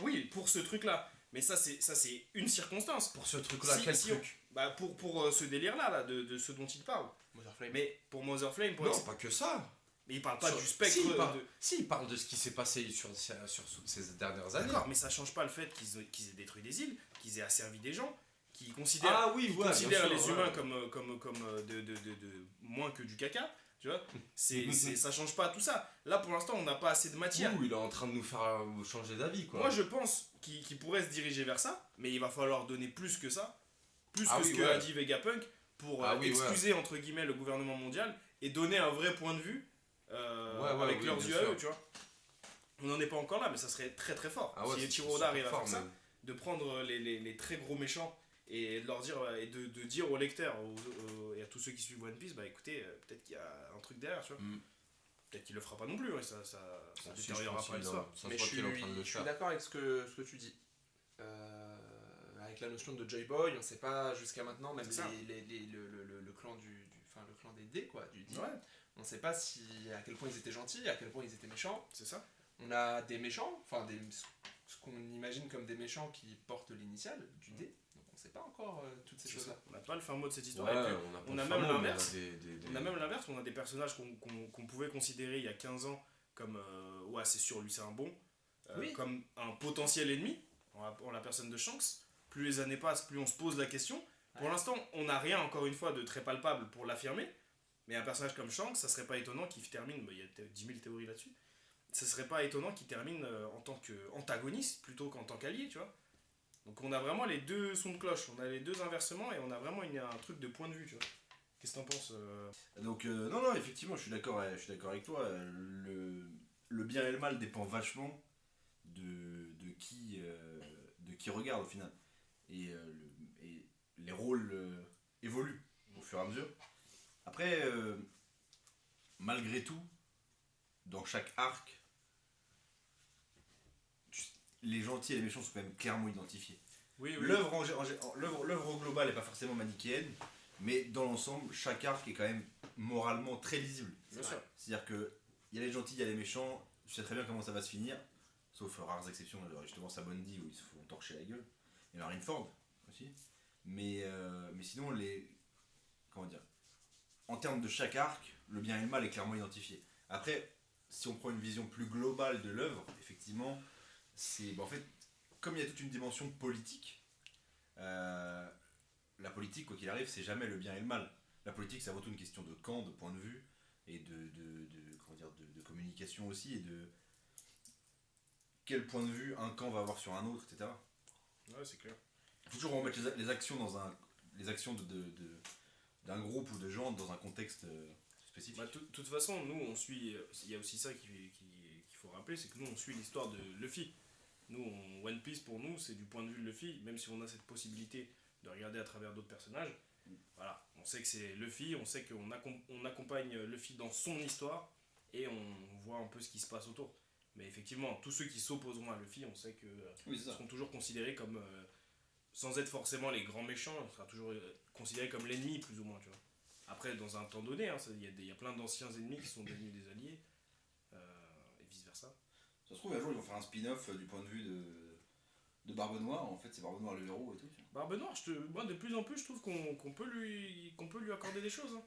Oui, pour ce truc-là. Mais ça, c'est une circonstance. Pour ce truc-là, Si- quel si truc Bah, pour ce délire-là, là, de ce dont il parle. Motherflame. Mais pour Mother Flame, Non, pas que ça. mais il parle pas Sur- du spectre si, de. il parle de ce qui s'est passé sur toutes ces dernières années. D'accord, mais ça change pas le fait qu'ils aient détruit des îles, qu'ils aient asservi des gens, qu'ils considèrent, Ah oui, ouais, considèrent bien les sûr, humains ouais. comme de moins que du caca, tu vois. Ça change pas tout ça. Là, pour l'instant, on n'a pas assez de matière. Ouh, il est en train de nous faire changer d'avis, quoi. Moi, je pense qu'il pourrait se diriger vers ça, mais il va falloir donner plus que ça, plus Ah que oui, ce que ouais. a dit Vegapunk, pour Ah oui, excuser, entre guillemets, le gouvernement mondial et donner un vrai point de vue avec oui, leurs bien yeux à sûr. eux, tu vois. On n'en est pas encore là, mais ça serait très très fort. Ah ouais, si c'est Ichiro Oda super arrive à fort, faire ça, même. de prendre les très gros méchants et de leur dire et de dire aux lecteurs et à tous ceux qui suivent One Piece, bah écoutez, peut-être qu'il y a un truc derrière, tu vois. Mm. Peut-être qu'il le fera pas non plus, ouais, ça Si, je détériorera pense pas qu'il l'histoire. en- ça Mais se voit qu'il est en train de le je suis faire. d'accord avec ce que tu dis. Avec la notion de Joy Boy, on sait pas jusqu'à maintenant, même C'est ça. le clan le clan des dés, quoi, du D. Ouais, On sait pas à quel point ils étaient gentils, à quel point ils étaient méchants. c'est ça. On a des méchants, enfin ce qu'on imagine comme des méchants qui portent l'initiale du D. Donc on sait pas encore toutes ces C'est choses-là. ça. On n'a pas le fin mot de cette histoire. Ouais, Et puis, on on a a pas même de fameux, mais l'inverse. des- on a même l'inverse, on a des personnages qu'on pouvait considérer il y a 15 ans comme ouais, c'est sûr, lui c'est un bon, Oui. comme un potentiel ennemi, en la personne de Shanks. Plus les années passent, plus on se pose la question. Pour Ouais. l'instant, on n'a rien, encore une fois, de très palpable pour l'affirmer. Mais un personnage comme Shanks, ça serait pas étonnant qu'il termine, bah, il y a 10 000 théories là-dessus, ça serait pas étonnant qu'il termine en tant qu'antagoniste plutôt qu'en tant qu'allié, tu vois. Donc on a vraiment les deux sons de cloche, on a les deux inversements et on a vraiment un truc de point de vue, tu vois. Qu'est-ce que t'en penses Donc, non, effectivement, je suis d'accord avec toi. Le bien et le mal dépend vachement de qui regarde au final. Et les rôles évoluent au fur et à mesure. Après, malgré tout, dans chaque arc, les gentils et les méchants sont quand même clairement identifiés. Oui, L'œuvre au global n'est pas forcément manichéenne, mais dans l'ensemble, chaque arc est quand même moralement très lisible. Bien sûr. C'est-à-dire qu'il y a les gentils, il y a les méchants, tu sais très bien comment ça va se finir, sauf rares exceptions, justement Sabondi où ils se font torcher la gueule, et Marineford aussi. Mais sinon, comment dire, en termes de chaque arc, le bien et le mal est clairement identifié. Après, si on prend une vision plus globale de l'œuvre, effectivement, en fait, comme il y a toute une dimension politique, la politique, quoi qu'il arrive, c'est jamais le bien et le mal. La politique, c'est avant tout une question de camp, de point de vue, et de communication aussi, et de quel point de vue un camp va avoir sur un autre, etc. Ouais, c'est clair. Il faut toujours remettre les actions les actions d'un groupe ou de gens dans un contexte spécifique. De toute façon, nous on suit, il y a aussi ça qu'il faut rappeler, c'est que nous on suit l'histoire de Luffy. Nous, One Piece pour nous, c'est du point de vue de Luffy, même si on a cette possibilité de regarder à travers d'autres personnages. Voilà, on sait que c'est Luffy, on sait qu'on accompagne Luffy dans son histoire et on voit un peu ce qui se passe autour. Mais effectivement, tous ceux qui s'opposeront à Luffy, on sait que seront toujours considérés comme, sans être forcément les grands méchants, on sera toujours considérés comme l'ennemi plus ou moins, tu vois. Après, dans un temps donné, il y a plein d'anciens ennemis qui sont devenus des alliés, et vice versa. Ça se trouve, un jour, ils vont faire un spin-off du point de vue de Barbe Noire. En fait, c'est Barbe Noire le héros et tout. Barbe Noire, moi de plus en plus, je trouve qu'on peut lui accorder des choses. Hein.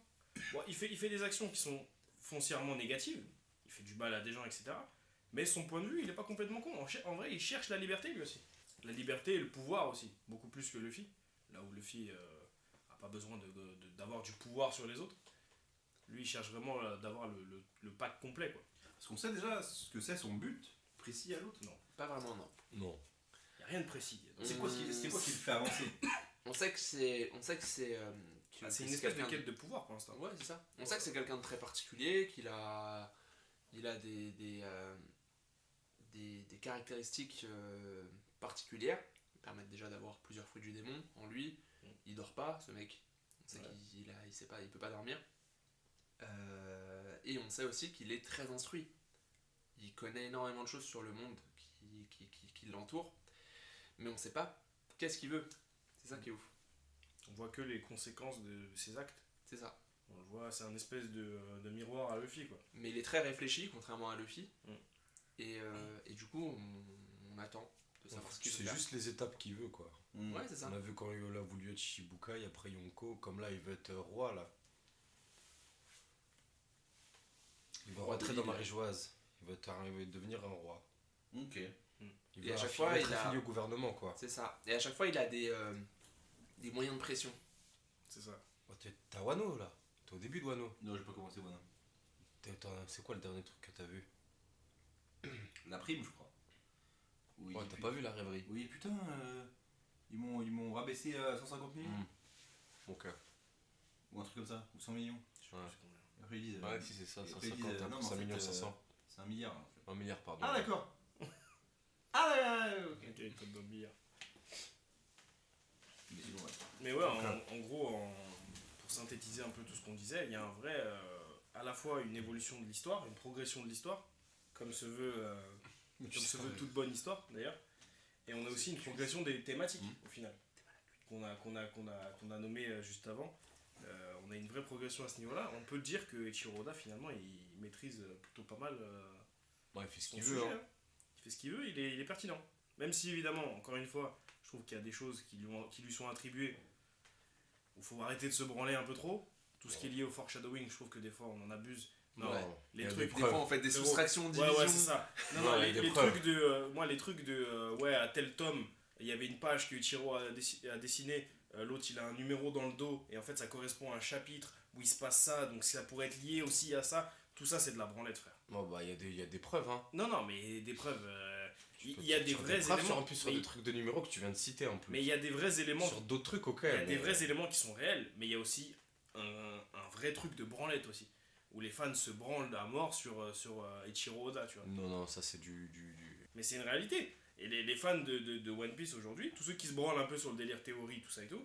Bon, il fait des actions qui sont foncièrement négatives, il fait du mal à des gens, etc. Mais son point de vue, il est pas complètement con. En vrai, il cherche la liberté lui aussi. La liberté et le pouvoir aussi, beaucoup plus que Luffy. Là où Luffy a pas besoin d'avoir du pouvoir sur les autres. Lui, il cherche vraiment d'avoir le pack complet, quoi. Est-ce qu'on sait déjà ce que c'est son but précis à l'autre? Non. Pas vraiment, non. Non. Il n'y a rien de précis. C'est quoi qui le fait avancer? On sait que c'est. C'est une espèce de quête de pouvoir pour l'instant. Ouais, c'est ça. On sait que c'est quelqu'un de très particulier, qu'il a. Il a des caractéristiques particulières qui permettent déjà d'avoir plusieurs fruits du démon en lui. Il dort pas, ce mec. On sait il peut pas dormir. Et on sait aussi qu'il est très instruit. Il connaît énormément de choses sur le monde qui l'entoure, mais on sait pas qu'est-ce qu'il veut. C'est ça qui est ouf. On voit que les conséquences de ses actes. C'est ça. On le voit, c'est un espèce de miroir à Luffy, quoi. Mais il est très réfléchi, contrairement à Luffy. Mm. Et du coup, on attend de savoir ce qu'il veut C'est faire. juste les étapes qu'il veut, quoi. Ouais, c'est ça. On a vu quand il a voulu être Shichibukai, après Yonko, comme là il veut être roi là. Il va Roi rentrer de dans l'île. Marie-Joise. Il va devenir un roi. Ok. Il Et va à chaque fois, être il a- affilié au gouvernement, quoi. C'est ça. Et à chaque fois, il a des moyens de pression. C'est ça. Oh, t'as Wano là. T'es au début de Wano. Non, j'ai pas commencé, voilà. C'est quoi le dernier truc que t'as vu? La prime, je crois. Oui, Oh, t'as pas vu la rêverie? Oui, putain, ils m'ont rabaissé à 150 millions. Ok. Ou un truc comme ça, ou 100 millions. Ouais. Et après ils disent. Ouais, si c'est ça, et après, ils 150, disent, non, mais en 5 fait, millions 500. C'est 1 milliard. En fait. 1 milliard, pardon. Ah, d'accord. Ah, ok. Ok, il faut dans le billard. Mais sinon, ouais. Mais ouais, en gros, pour synthétiser un peu tout ce qu'on disait, il y a un vrai, à la fois une évolution de l'histoire, une progression de l'histoire, comme se veut toute bonne histoire d'ailleurs, et on a aussi une progression des thématiques au final, qu'on a nommé juste avant. On a une vraie progression à ce niveau-là. On peut dire que Eiichiro Oda finalement il maîtrise plutôt pas mal Ouais, il fait ce son qu'il sujet. veut. Hein. Hein. Il fait ce qu'il veut, il est pertinent. Même si évidemment, encore une fois, je trouve qu'il y a des choses qui lui sont attribuées où il faut arrêter de se branler un peu trop. Tout ce qui est lié au foreshadowing, je trouve que des fois on en abuse. Non, Ouais. les Il y a trucs. des Des fois, preuves. on fait des Frérot. soustractions, Ouais, divisions. ouais, c'est ça. Non, non, Ouais, les des preuves. trucs de. Moi, les trucs de. Ouais, à tel tome, il y avait une page que Ichiro a dessinée. L'autre, il a un numéro dans le dos. Et en fait, ça correspond à un chapitre où il se passe ça. Donc, ça pourrait être lié aussi à ça. Tout ça, c'est de la branlette, frère. Bon, bah, il y a des preuves, hein. Non, mais des preuves. Tu Il peux y a des sortir vrais preuves éléments. en plus sur mais des trucs de numéros que tu viens de citer en plus. mais il y a des vrais éléments. Sur d'autres trucs, ok. Il y a des mais- vrais éléments qui sont réels, mais il y a aussi un vrai truc de branlette aussi. Où les fans se branlent à mort sur Ichiro Oda, tu vois. Non, ça c'est Mais c'est une réalité. Et les fans de One Piece aujourd'hui, tous ceux qui se branlent un peu sur le délire théorie, tout ça et tout,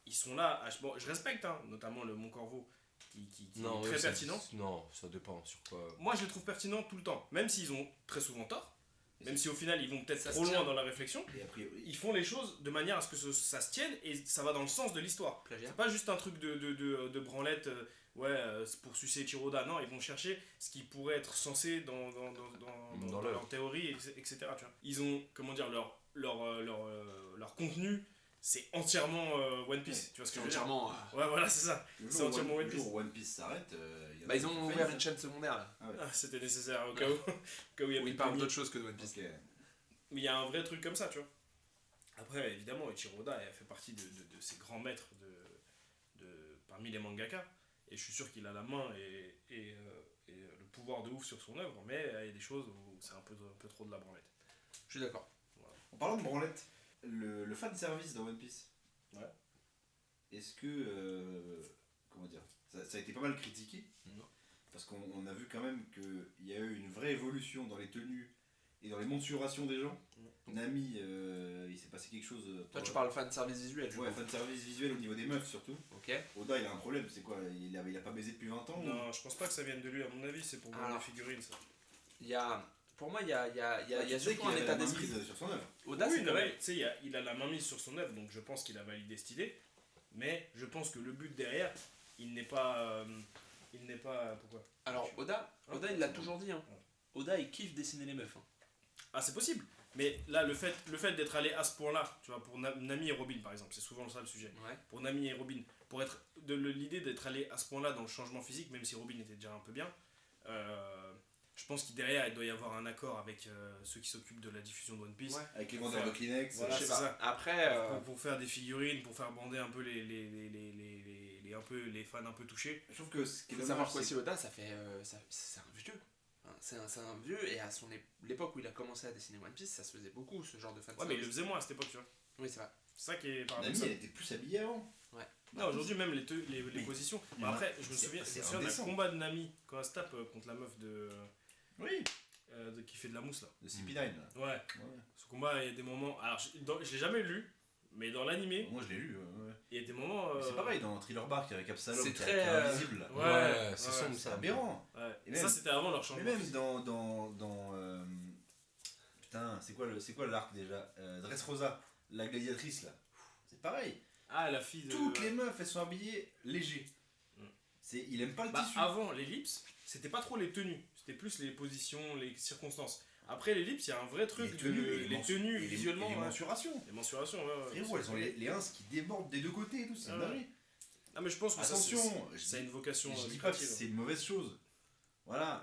ils sont là. Bon, je respecte, hein, notamment le Mon Corvo, qui est ouais, très pertinent. Non, ça dépend sur quoi. Moi, je les trouve pertinents tout le temps, même s'ils ont très souvent tort, même si au final ils vont peut-être Ça trop se loin tient. dans la réflexion. Et a priori. Ils font les choses de manière à ce que ça se tienne et ça va dans le sens de l'histoire. Plagiat. C'est pas juste un truc de branlette, c'est pour sucer Chiroda. Non, ils vont chercher ce qui pourrait être censé dans Dans l'œuvre. leur théorie, etc. Tu vois. Ils ont, comment dire, leur contenu, c'est entièrement One Piece. Tu vois ce que je veux dire? Entièrement. Ouais, voilà, c'est ça. Le C'est jour où entièrement One le Piece. jour où One Piece s'arrête, y en a Bah, ils qui ont font ouvert faillite. une chaîne secondaire là. Ah, c'était nécessaire au cas où, au cas où il y a Où plus ils de parlent panier. d'autre chose que de One Piece. Ok. Mais il y a un vrai truc comme ça, tu vois. Après, évidemment, Ichiro Oda elle fait partie de ces grands maîtres parmi les mangaka. Et je suis sûr qu'il a la main et le pouvoir de ouf sur son œuvre, mais il y a des choses où c'est un peu trop de la branlette. Je suis d'accord. En parlant de branlette, le fan service dans One Piece. Ouais. Est-ce que. Comment dire ça a été pas mal critiqué. Non. Parce qu'on a vu quand même qu'il y a eu une vraie évolution dans les tenues et dans les monturations des gens. Nami, il s'est passé quelque chose. Toi, tu parles fan service visuel. du Ouais, coup. fan service visuel au niveau des meufs surtout. Ok. Oda, il a un problème, c'est quoi il a pas baisé depuis 20 ans ou- Non, je pense pas que ça vienne de lui, à mon avis, c'est pour vendre les Alors. figurines, ça. Il y a. Pour moi, il y a Tu sais surtout qu'il un avait état la main d'esprit. mise sur son œuvre. Oda, Oui, c'est non, quand mais, même. tu sais, il a la main mise sur son œuvre, donc je pense qu'il a validé cette idée. Mais je pense que le but derrière, il n'est pas. Pourquoi? Alors, Oda, il l'a toujours dit. Hein. Oda, il kiffe dessiner les meufs. Hein. Ah, c'est possible. Mais là, le fait d'être allé à ce point-là, tu vois, pour Nami et Robin par exemple, c'est souvent ça le sujet. Ouais. Pour Nami et Robin, pour être l'idée d'être allé à ce point-là dans le changement physique, même si Robin était déjà un peu bien, je pense qu'il derrière il doit y avoir un accord avec ceux qui s'occupent de la diffusion de One Piece. Ouais. Avec les vendeurs de Kleenex. Voilà, Je sais c'est pas. ça. Après, Pour faire des figurines, pour faire bander un peu les fans un peu touchés. Je trouve que ce qui il est faut dommage, savoir quoi, c'est c'est Oda, c'est un vieux. Hein, c'est un vieux, et à l'époque où il a commencé à dessiner One Piece, ça se faisait beaucoup ce genre de fan Ouais, mais il le service. faisait moins à cette époque, tu vois. Oui, c'est vrai. C'est ça qui est Nami, paradoxal. elle était plus habillée avant. Non, aujourd'hui, même les Mais- positions. mais Après, je me c'est- souviens, c'est d'un indécent. combat de Nami quand elle se tape contre la meuf Oui. qui fait de la mousse là. De CP9 là. Ouais, Ouais. ce combat, il y a des moments. Alors, je l'ai jamais lu, mais dans l'animé, Moi je l'ai lu. Ouais. il y a des moments. C'est pareil dans Thriller Bark avec Absalom c'est qui très, est invisible. Là. Ouais, c'est ouais, sombre C'est ça. aberrant. Ouais. Et Ça, même- c'était avant leur Mais changement. même dans putain, c'est quoi l'arc déjà Dressrosa, la gladiatrice là. C'est pareil. Ah, la fille de. Toutes les meufs elles sont habillées léger. Mm. Il aime pas le Bah, tissu. avant l'ellipse, c'était pas trop les tenues, c'était plus les positions, les circonstances. Après l'ellipse, il y a un vrai truc Les tenues, et les tenues et visuellement. et les ouais. mensurations. Les mensurations, ouais. Frérot, elles ont les ins qui débordent des deux côtés et tout, c'est Ah une ouais. dinguerie. Ah, mais je pense que Attention, ça a une vocation je dis pas que lucrative. c'est une mauvaise chose. Voilà.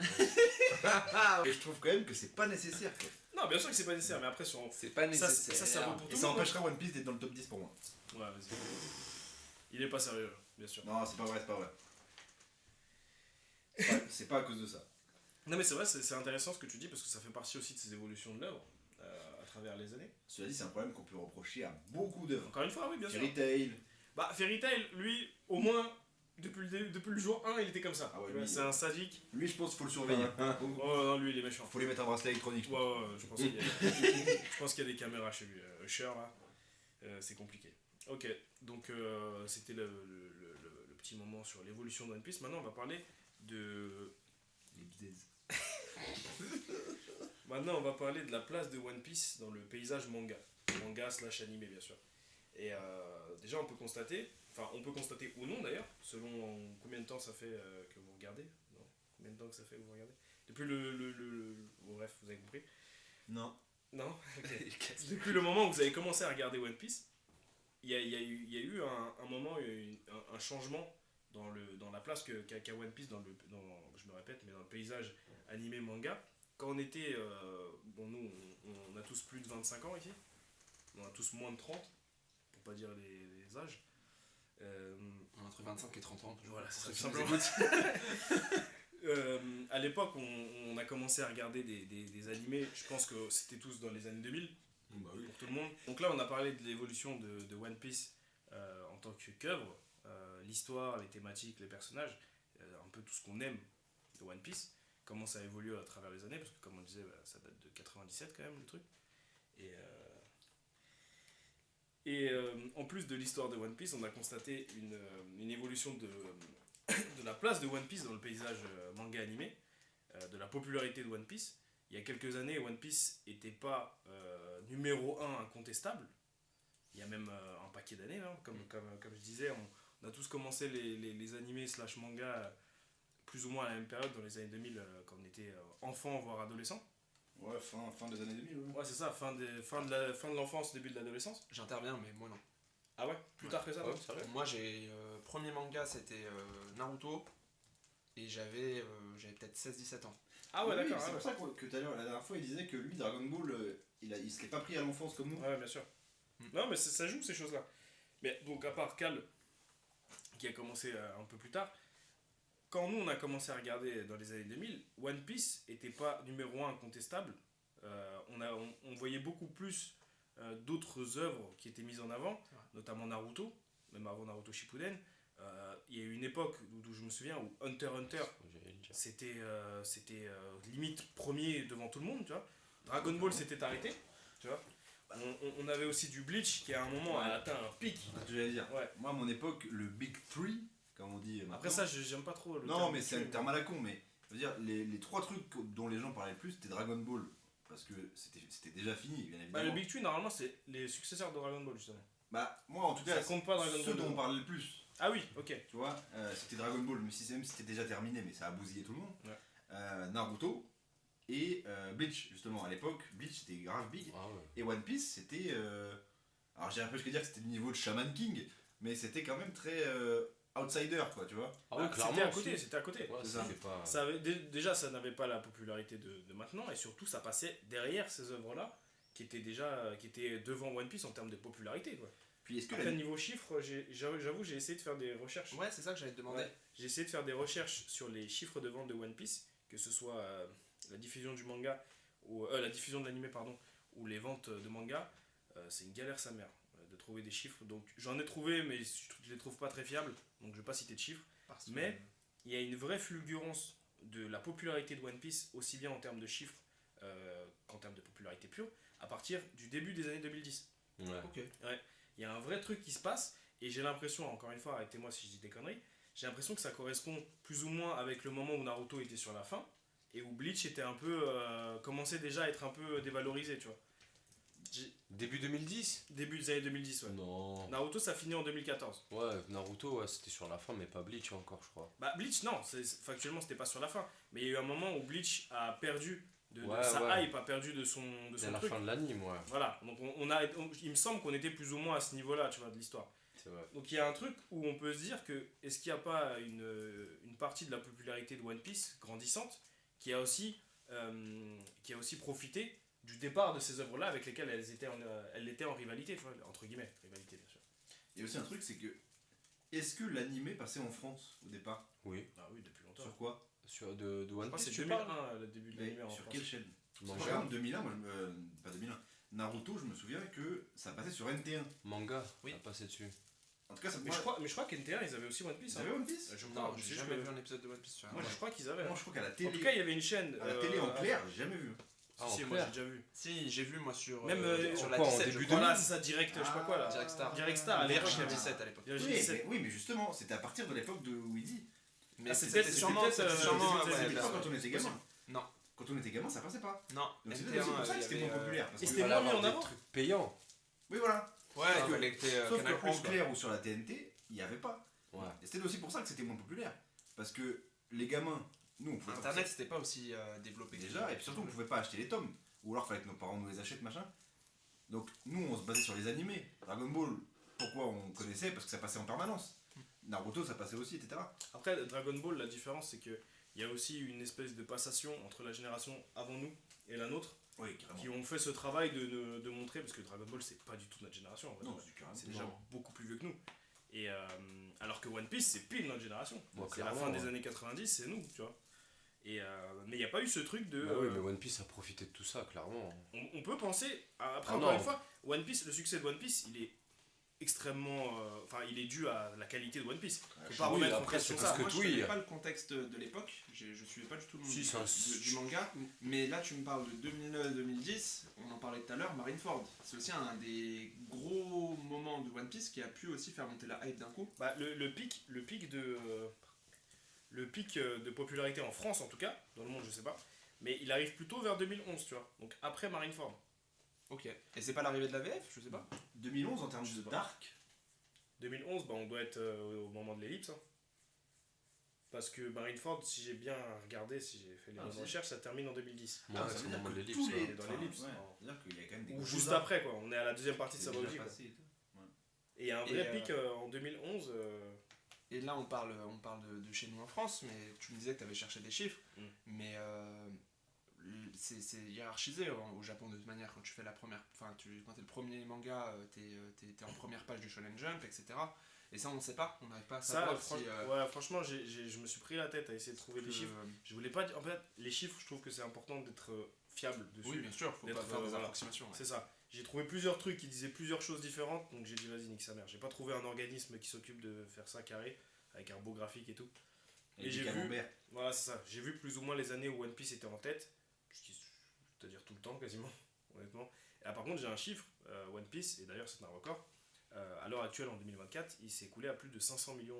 Et je trouve quand même que c'est pas nécessaire. Quoi. Non, bien sûr que c'est pas nécessaire, mais après, sur. C'est pas nécessaire. ça vaut pour Et tout ça le monde. empêchera One Piece d'être dans le top 10 pour moi. Ouais, vas-y. Il est pas sérieux, bien sûr. Non, c'est pas vrai. C'est pas à cause de ça. Non, mais c'est vrai, c'est intéressant ce que tu dis parce que ça fait partie aussi de ces évolutions de l'œuvre à travers les années. Cela dit, c'est un problème qu'on peut reprocher à beaucoup d'œuvres. Encore une fois, oui, bien sûr. Fairy Tail. Bah, Fairy Tail, lui, au moins, depuis le jour 1, il était comme ça. Ah ouais, Tu vois, lui, c'est un sadique. Lui, je pense qu'il faut le surveiller. Oh non, lui, il est méchant. Faut lui mettre un bracelet électronique. je Ouais, pense. ouais, je pense qu'il y a, je pense qu'il y a des caméras chez lui. Usher, là, c'est compliqué. Ok, donc c'était le petit moment sur l'évolution de One Piece. Maintenant, on va parler de. Les bidets. Maintenant, on va parler de la place de One Piece dans le paysage manga. Manga/animé, bien sûr. Et déjà, on peut constater ou non d'ailleurs, selon combien de temps ça fait que vous regardez. Non, combien de temps que ça fait que vous regardez. Depuis bon, bref, vous avez compris. Non. Non. Ok. Depuis le moment où vous avez commencé à regarder One Piece, il y a eu un moment, un changement dans la place qu'a One Piece je me répète, mais dans le paysage animé manga. Quand on était, nous on a tous plus de 25 ans ici, on a tous moins de 30, pour pas dire les âges. Entre 25 et 30 ans. Voilà, c'est ça, Pour tout ceux qui simplement. nous écoutent. À l'époque, on a commencé à regarder des animés, je pense que c'était tous dans les années 2000, Bah oui. pour tout le monde. Donc là, on a parlé de l'évolution de One Piece en tant qu'œuvre, l'histoire, les thématiques, les personnages, un peu tout ce qu'on aime de One Piece, comment ça a évolué à travers les années, parce que comme on disait, ça date de 97 quand même le truc. Et, en plus de l'histoire de One Piece, on a constaté une évolution de la place de One Piece dans le paysage manga animé, de la popularité de One Piece. Il y a quelques années, One Piece n'était pas numéro 1 incontestable. Il y a même un paquet d'années, hein. Comme je disais, on a tous commencé les animés slash manga plus ou moins à la même période, dans les années 2000, quand on était enfant, voire adolescent. Ouais, fin des années 2000, ouais. Ouais, c'est ça, fin de l'enfance, début de l'adolescence. J'interviens, mais moi non. Ah ouais, plus tard que ça, Ouais, toi sérieux. Moi, j'ai premier manga, c'était Naruto, et j'avais peut-être 16-17 ans. Ah ouais, Oui, d'accord. c'est Ah pour ça que tout à l'heure, la dernière fois, il disait que lui, Dragon Ball, il se l'est pas pris à l'enfance comme nous. ouais, bien sûr. Non, mais ça joue ces choses-là. Mais donc, à part Cal, qui a commencé un peu plus tard, quand nous on a commencé à regarder dans les années 2000, One Piece était pas numéro 1 incontestable. On voyait beaucoup plus d'autres œuvres qui étaient mises en avant, notamment Naruto, même avant Naruto Shippuden. Il y a eu une époque d'où je me souviens où Hunter x Hunter J'allais le dire. c'était limite premier devant tout le monde, tu vois. Dragon Ball s'était arrêté, tu vois. On avait aussi du Bleach qui à un moment a atteint un pic. C'est ce que j'allais dire. Ouais. Moi, à mon époque, le Big Three, comme on dit maintenant. Après ça, j'aime pas trop le Non, terme mais c'est un Bleach, terme à la con, mais je veux dire, les trois trucs dont les gens parlaient le plus, c'était Dragon Ball, parce que c'était déjà fini, bien évidemment. Bah, le Big Two, normalement, c'est les successeurs de Dragon Ball, justement. Bah, moi, en tout cas, Ça compte pas Dragon ceux Ball. dont on parlait le plus, Ah oui, ok. tu vois, c'était Dragon Ball, même si c'était déjà terminé, mais ça a bousillé tout le monde. Ouais. Naruto et Bleach, justement, à l'époque, Bleach c'était grave big, Ah ouais. et One Piece c'était. Alors j'ai un peu ce que dire que c'était du niveau de Shaman King, mais c'était quand même très outsider, quoi, tu vois. Ah ouais, C'était clairement. à côté, aussi. c'était à côté. Ouais, C'est ça. c'était pas. Ça avait, déjà, ça n'avait pas la popularité de maintenant, et surtout, ça passait derrière ces œuvres-là, qui étaient devant One Piece en termes de popularité, quoi. Puis est-ce que Après, niveau chiffres, j'avoue, j'ai essayé de faire des recherches. Ouais, c'est ça que j'allais te demander. Ouais. J'ai essayé de faire des recherches sur les chiffres de vente de One Piece, que ce soit la diffusion du manga, ou la diffusion de l'anime, pardon, ou les ventes de manga. C'est une galère sa mère de trouver des chiffres. Donc j'en ai trouvé, mais je les trouve pas très fiables, donc je vais pas citer de chiffres. Parce que- Mais il y a une vraie fulgurance de la popularité de One Piece, aussi bien en termes de chiffres qu'en termes de popularité pure, à partir du début des années 2010. Ouais. Ok. Il y a un vrai truc qui se passe, et j'ai l'impression, encore une fois, arrêtez-moi si je dis des conneries, j'ai l'impression que ça correspond plus ou moins avec le moment où Naruto était sur la fin, et où Bleach était un peu, commençait déjà à être un peu dévalorisé, tu vois. Début 2010 Début des années 2010, ouais. Non. Naruto, ça finit en 2014. Ouais, Naruto, ouais, c'était sur la fin, mais pas Bleach encore, je crois. Bah, Bleach, non, factuellement, c'était pas sur la fin, mais il y a eu un moment où Bleach a perdu de Ouais, sa ouais. hype, a perdu de son À la truc. fin de l'anime, ouais. Voilà, donc il me semble qu'on était plus ou moins à ce niveau-là, tu vois, de l'histoire. C'est vrai. Donc il y a un truc où on peut se dire que est-ce qu'il n'y a pas une partie de la popularité de One Piece grandissante qui a aussi profité du départ de ces œuvres-là avec lesquelles elles étaient en rivalité, tu vois, entre guillemets, rivalité bien sûr. Il y a aussi un truc, c'est que. Est-ce que l'animé passait en France au départ? Oui. Ah oui, depuis longtemps. Sur quoi? Sur de Je One crois que Piece, c'est tu 2001 parles le début de Mais l'anime en sur France. quelle chaîne? Manga. Par exemple, 2001, moi, pas 2001. Naruto, je me souviens que ça passait sur NT1. Manga, Oui. à passer dessus. En tout cas, ça Mais je crois qu'NT1 ils avaient aussi One Piece. Vous hein. avez One Piece? Je crois, Non, je j'ai sais jamais que- vu un épisode de One Piece sur un Moi je crois qu'ils avaient. Moi, je crois qu'à la En télé. tout cas, il y avait une chaîne. À la télé en clair, j'ai jamais vu. Ah, en Si, moi clair. j'ai déjà vu. Si, j'ai vu moi sur, Même, sur en la quoi, en 17, début je crois. Voilà, c'est ça, direct, je sais pas quoi là. Direct Star. Direct Star, à Virgin l'époque, il y avait 17 à l'époque. Virgin Oui, 17. mais justement, c'était à partir de l'époque de Weedy. Mais Ah, c'est c'était peut-être- sûrement, c'était peut-être, c'était sûrement, c'était ouais, peut-être là, quand on était gamin. Non. Quand on était gamin, ça passait pas. Non, Donc c'est NT1, peut-être aussi pour ça que il y c'était avait, moins populaire. Parce et que- c'était Fallait moins mis avoir en des avant. trucs payants. Oui, voilà. Ouais, Sauf que- elle était Sauf Canal+, qu'en quoi. clair ou sur la TNT, il n'y avait pas. Ouais. Et c'était aussi pour ça que c'était moins populaire. Parce que les gamins, nous, on pouvait pas Internet, c'était pas aussi développé. déjà, et puis surtout, on pouvait pas acheter les tomes. Ou alors, fallait que nos parents nous les achètent, machin. Donc, nous, on se basait sur les animés. Dragon Ball, pourquoi on connaissait? Parce que ça passait en permanence. Naruto, ça passait aussi, etc. Après, Dragon Ball, la différence, c'est qu'il y a aussi une espèce de passation entre la génération avant nous et la nôtre, Oui, carrément. qui ont fait ce travail de montrer, parce que Dragon Ball, c'est pas du tout notre génération, en vrai. Non, c'est carrément. C'est déjà Non. beaucoup plus vieux que nous. Et alors que One Piece, c'est pile notre génération. Ouais, C'est la clairement, fin des ouais. années 90, c'est nous, tu vois. Mais il n'y a pas eu ce truc de. Bah oui, mais One Piece a profité de tout ça, clairement. On peut penser. Après, Ah encore non. une fois, One Piece, le succès de One Piece, il est extrêmement. Enfin, il est dû à la qualité de One Piece. Faut pas oui, remettre en après, question c'est ça. parce que Moi, je oui. connais pas le contexte de l'époque, je suivais pas du tout le monde Si, du manga, mais là tu me parles de 2009-2010, on en parlait tout à l'heure, Marineford. C'est aussi un des gros moments de One Piece qui a pu aussi faire monter la hype d'un coup. Bah, le pic de popularité en France, en tout cas, dans le monde, je sais pas. Mais il arrive plutôt vers 2011, tu vois. Donc après Marineford. Ok. Et c'est pas l'arrivée de la VF, je sais pas. 2011 en termes Je sais de pas. dark. 2011, bah, on doit être au moment de l'ellipse. Hein. Parce que Marineford, si j'ai bien regardé, si j'ai fait les bonnes c'est- recherches, ça termine en 2010. Moi, ça c'est veut le dire moment de que l'ellipse. tous là. les- est dans enfin, l'ellipse. ouais, c'est-à-dire qu'il y a quand même des Ou gros juste arcs après, quoi. On est à la deuxième partie de qui sa sont déjà vie, quoi. passés et tout. Et il y a un Et, vrai pic en 2011. Et là on parle de chez nous en France, mais tu me disais que tu avais cherché des chiffres, Mm. mais c'est hiérarchisé au Japon de toute manière. Quand tu fais la première, enfin quand t'es le premier manga, t'es en première page du Shonen Jump, etc. Et ça on ne sait pas, on n'arrive pas à Ça, savoir si... ouais, franchement, je me suis pris la tête à essayer de trouver des que- chiffres. Je voulais pas dire. En fait, les chiffres, je trouve que c'est important d'être fiable dessus. Oui, bien sûr, faut D'être, pas faire des voilà. approximations. Ouais. C'est ça. J'ai trouvé plusieurs trucs qui disaient plusieurs choses différentes, donc j'ai dit vas-y, nique sa mère. J'ai pas trouvé un organisme qui s'occupe de faire ça carré, avec un beau graphique et tout. Et Et j'ai des vu- camemberts. Voilà, c'est ça. J'ai vu plus ou moins les années où One Piece était en tête, c'est-à-dire tout le temps quasiment, honnêtement. Et par contre, j'ai un chiffre, One Piece, et d'ailleurs c'est un record. À l'heure actuelle, en 2024, il s'est écoulé à plus de 500 millions.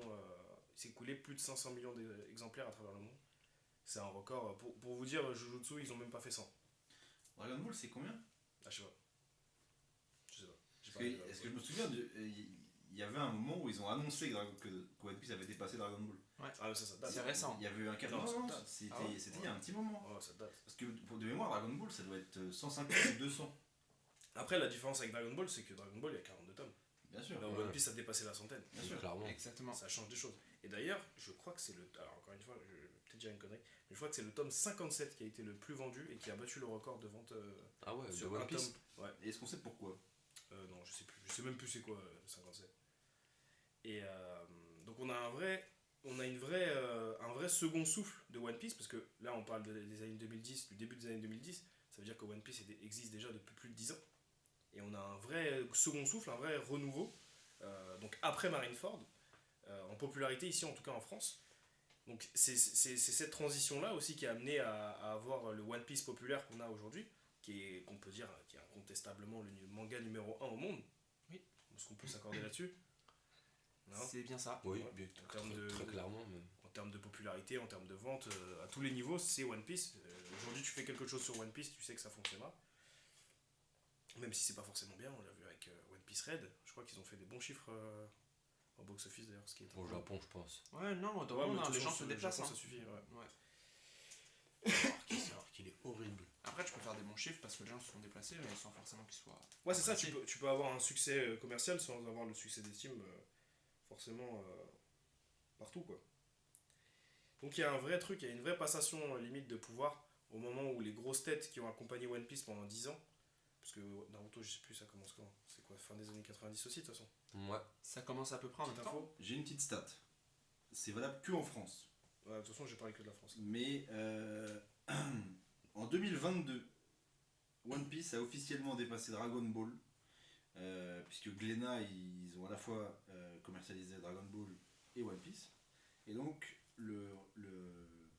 Il s'est écoulé plus de 500 millions d'exemplaires à travers le monde. C'est un record. Pour vous dire, Jujutsu, ils ont même pas fait 100. Dragon Ball, c'est combien? Ah, je sais pas. Je sais pas. J'ai Parce pas que, regardé. est-ce que je me souviens, il y avait un moment où ils ont annoncé que One Piece avait dépassé Dragon Ball. Ah, mais ça date. C'est récent. Il y avait eu un cas. Non, Non, ça non, date. c'était Ah ouais c'était il y a un petit moment. Oh, ça date. Parce que pour de mémoire, Dragon Ball, ça doit être 150 ou 200. Après, la différence avec Dragon Ball, c'est que Dragon Ball, il y a 42 tomes. Bien sûr. Là, où Ouais. One Piece a dépassé la centaine. Bien sûr. Clairement. Exactement. Ça change des choses. Et d'ailleurs, je crois que c'est le. Alors, encore une fois, je vais peut-être dire une connerie, mais je crois que c'est le tome 57 qui a été le plus vendu et qui a battu le record de vente Ah ouais, de sur One un Piece. tome. Ouais. Et est-ce qu'on sait pourquoi? Non, je sais plus. Je sais même plus c'est quoi 57. Et donc, on a un vrai second souffle de One Piece parce que là, on parle des années 2010, du début des années 2010. Ça veut dire que One Piece existe déjà depuis plus de 10 ans. Et on a un vrai second souffle, un vrai renouveau. Donc après Marineford, en popularité ici, en tout cas en France. Donc c'est cette transition-là aussi qui a amené à avoir le One Piece populaire qu'on a aujourd'hui, qu'on peut dire qui est incontestablement le manga numéro 1 au monde. Oui. Est-ce qu'on peut s'accorder là-dessus? Non. C'est bien ça. Oui, Ouais. bien, En termes de- très clairement même. En termes de popularité, en termes de vente, à tous les niveaux, c'est One Piece. Aujourd'hui, tu fais quelque chose sur One Piece, tu sais que ça fonctionnera. Même si c'est pas forcément bien, on l'a vu avec One Piece Red. Je crois qu'ils ont fait des bons chiffres au box-office d'ailleurs. Ce qui est Au Japon, je pense. Ouais, non, dans Ouais, le mais monde, de toute les gens façon, se le déplacent. Japon, Hein. ça suffit. Ouais. Ouais. Alors qu'il est horrible. Après, tu peux faire des bons chiffres parce que les gens se sont déplacés, mais sans forcément qu'ils soient. Ouais, c'est ça, appréciés. tu peux avoir un succès commercial sans avoir le succès d'estime forcément partout, quoi. Donc il y a un vrai truc, il y a une vraie passation limite de pouvoir au moment où les grosses têtes qui ont accompagné One Piece pendant 10 ans, parce que Naruto, je sais plus, ça commence quand? C'est quoi, fin des années 90 aussi, de toute façon? Ouais. Ça commence à peu près en même Petite temps. info? J'ai une petite stat. C'est valable que en France. Ouais, de toute façon, j'ai parlé que de la France. Mais en 2022, One Piece a officiellement dépassé Dragon Ball. Puisque Glénat, ils ont à la fois commercialisé Dragon Ball et One Piece. Et donc,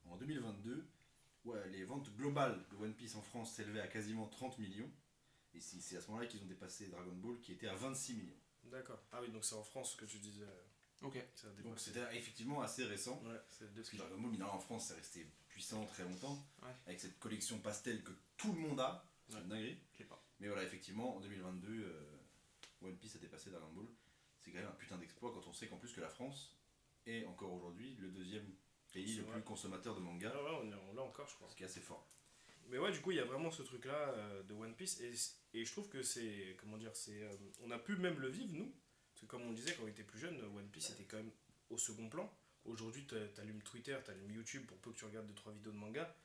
en 2022, ouais, les ventes globales de One Piece en France s'élevaient à quasiment 30 millions. Et c'est à ce moment-là qu'ils ont dépassé Dragon Ball qui était à 26 millions. D'accord. Ah oui, donc c'est en France que tu disais. Ok. Ça a Donc dépassé. c'était effectivement assez récent. Ouais, c'est Parce que depuis. Dragon Ball, en France, c'est resté puissant très longtemps. Ouais. Avec cette collection pastel que tout le monde a. C'est Ouais. une dinguerie. Je sais pas. Mais voilà, effectivement, en 2022, One Piece a dépassé Dragon Ball. C'est quand même un putain d'exploit quand on sait qu'en plus que la France est encore aujourd'hui le deuxième pays C'est le vrai. plus consommateur de manga. Ah ouais, on l'a encore, je crois. Ce qui est assez fort. Mais ouais, du coup, il y a vraiment ce truc-là de One Piece. Et je trouve que c'est. Comment dire c'est, on a pu même le vivre, nous. Parce que comme on disait, quand on était plus jeune, One Piece était quand même au second plan. Aujourd'hui, t'allumes Twitter, t'allumes YouTube, pour peu que tu regardes 2-3 vidéos de manga,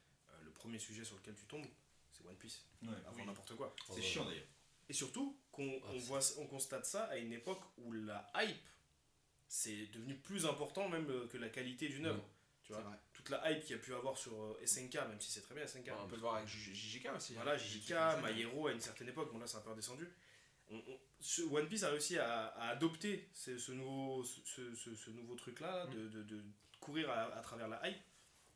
le premier sujet sur lequel tu tombes, c'est One Piece. Ouais, Avant n'importe quoi. C'est chiant d'ailleurs. Et surtout, on constate ça à une époque où la hype, c'est devenu plus important même que la qualité d'une œuvre. Tu vois, C'est vrai. tout toute la hype qu'il y a pu avoir sur SNK, même si c'est très bien SNK. On peut le voir avec JJK aussi. Voilà, hein. JJK, My Hero à une certaine époque, bon là c'est un peu redescendu. One Piece a réussi à adopter ce nouveau truc-là, de courir à travers la hype